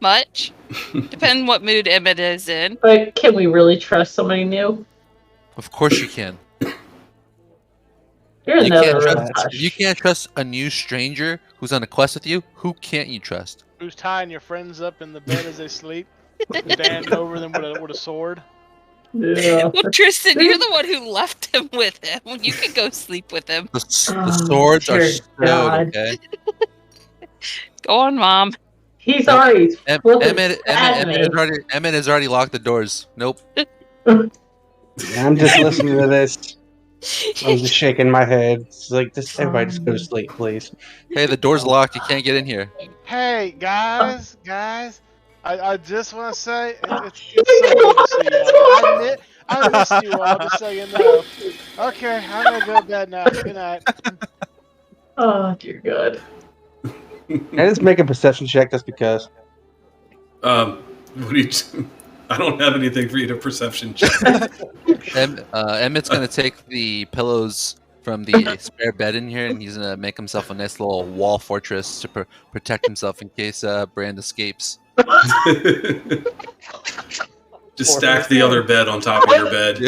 much. Depending what mood Emmett is in. But can we really trust somebody new? Of course you can. You're in You the other can't room. trust. If you can't trust a new stranger who's on a quest with you, who can't you trust? Who's tying your friends up in the bed as they sleep? Standing over them with a sword. Yeah. Well, Tristan, you're the one who left him with him. You can go sleep with him. The Oh, swords are dear stowed. God. Okay. Go on, Mom. He's already flipping Emmett has already locked the doors. Nope. I'm just listening to this. I'm just shaking my head. It's like, everybody just go to sleep, please. Hey, the door's locked. You can't get in here. Hey guys, I just want to say it's so good to see you. I miss you all, just so you know. Okay, I'm gonna go to bed now. Good night. Oh dear God. Can I just make a perception check just because? What do you? I don't have anything for you to perception check. Emmett's gonna take the pillows from the spare bed in here, and he's gonna make himself a nice little wall fortress to protect himself in case Brand escapes. Just stack the other bed on top of your bed.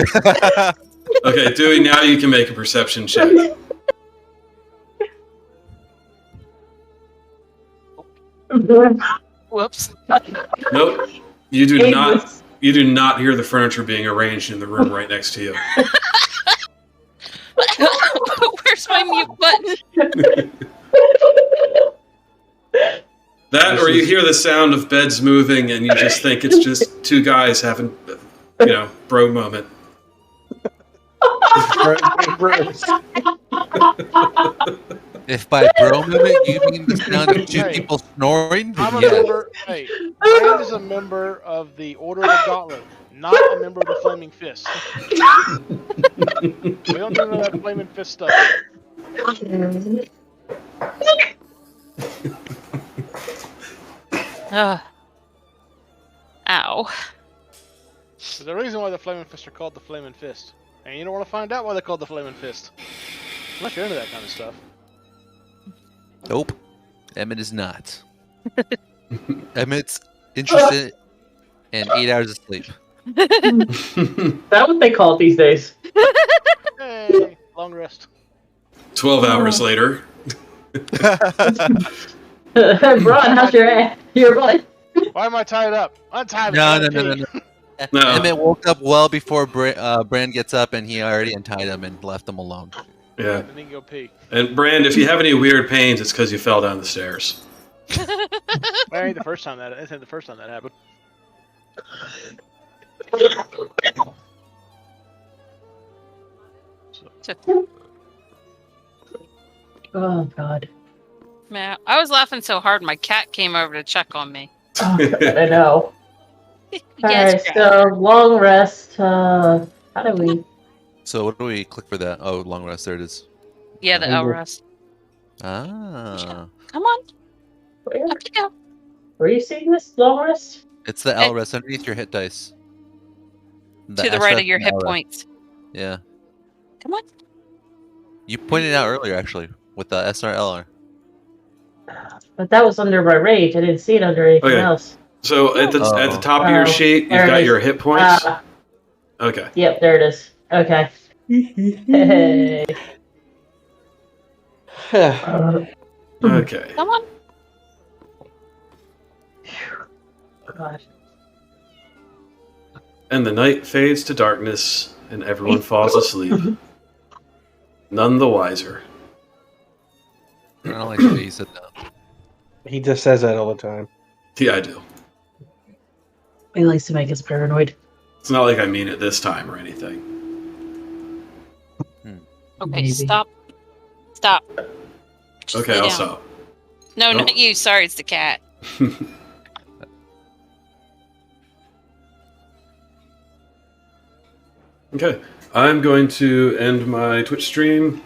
Okay, Dewey, now you can make a perception check. Whoops. Nope. You do not hear the furniture being arranged in the room right next to you. Where's my mute button? That, or you hear the sound of beds moving, and you just think it's just 2 guys having, bro moment. If by bro movement you mean the sound of 2 Hey. people snoring, I'm a yeah. member. Hey, Brand is a member of the Order of the Gauntlet, not a member of the Flaming Fist. We don't do none of that Flaming Fist stuff here. Ow. There's a reason why the Flaming Fist are called the Flaming Fist. And you don't want to find out why they're called the Flaming Fist. Unless you're into that kind of stuff. Nope. Emmett is not. Emmett's interested in 8 hours of sleep. That what they call it these days. Hey, long rest. 12 hours later. Braun, how's your butt? Why am I tied up? Untie me. No. I gotta pee. No. Emmett woke up well before Brand gets up, and he already untied him and left him alone. Yeah. And then go pee. And Brand, if you have any weird pains, it's because you fell down the stairs. That ain't the first time that happened. Oh God. Man, I was laughing so hard my cat came over to check on me. Oh God, I know. Yes, Alright, Brad. so long rest. How do we So what do we click for that? Oh, long rest. There it is. Yeah, the Oh, L yeah. rest. Ah, Come on, Where? up you go. Were you seeing this long rest? it's the L rest underneath your hit dice. To the S right rest of your and hit L rest. points. Yeah, Come on. you pointed it out earlier actually with the SRLR. But that was under my rage. I didn't see it under anything Okay. else. So at the Oh. top of your Oh, sheet, you've there it got is. your hit points. Ah, Okay. yep, there it is. Okay. Hey. Okay. Come on. God. And the night fades to darkness, and everyone falls asleep. None the wiser. I don't like the way you said that. He just says that all the time. Yeah, I do. He likes to make us paranoid. It's not like I mean it this time or anything. Okay, Maybe. stop. Stop. Just Okay, lay I'll down. stop. No, Oh. not you. Sorry, it's the cat. Okay, I'm going to end my Twitch stream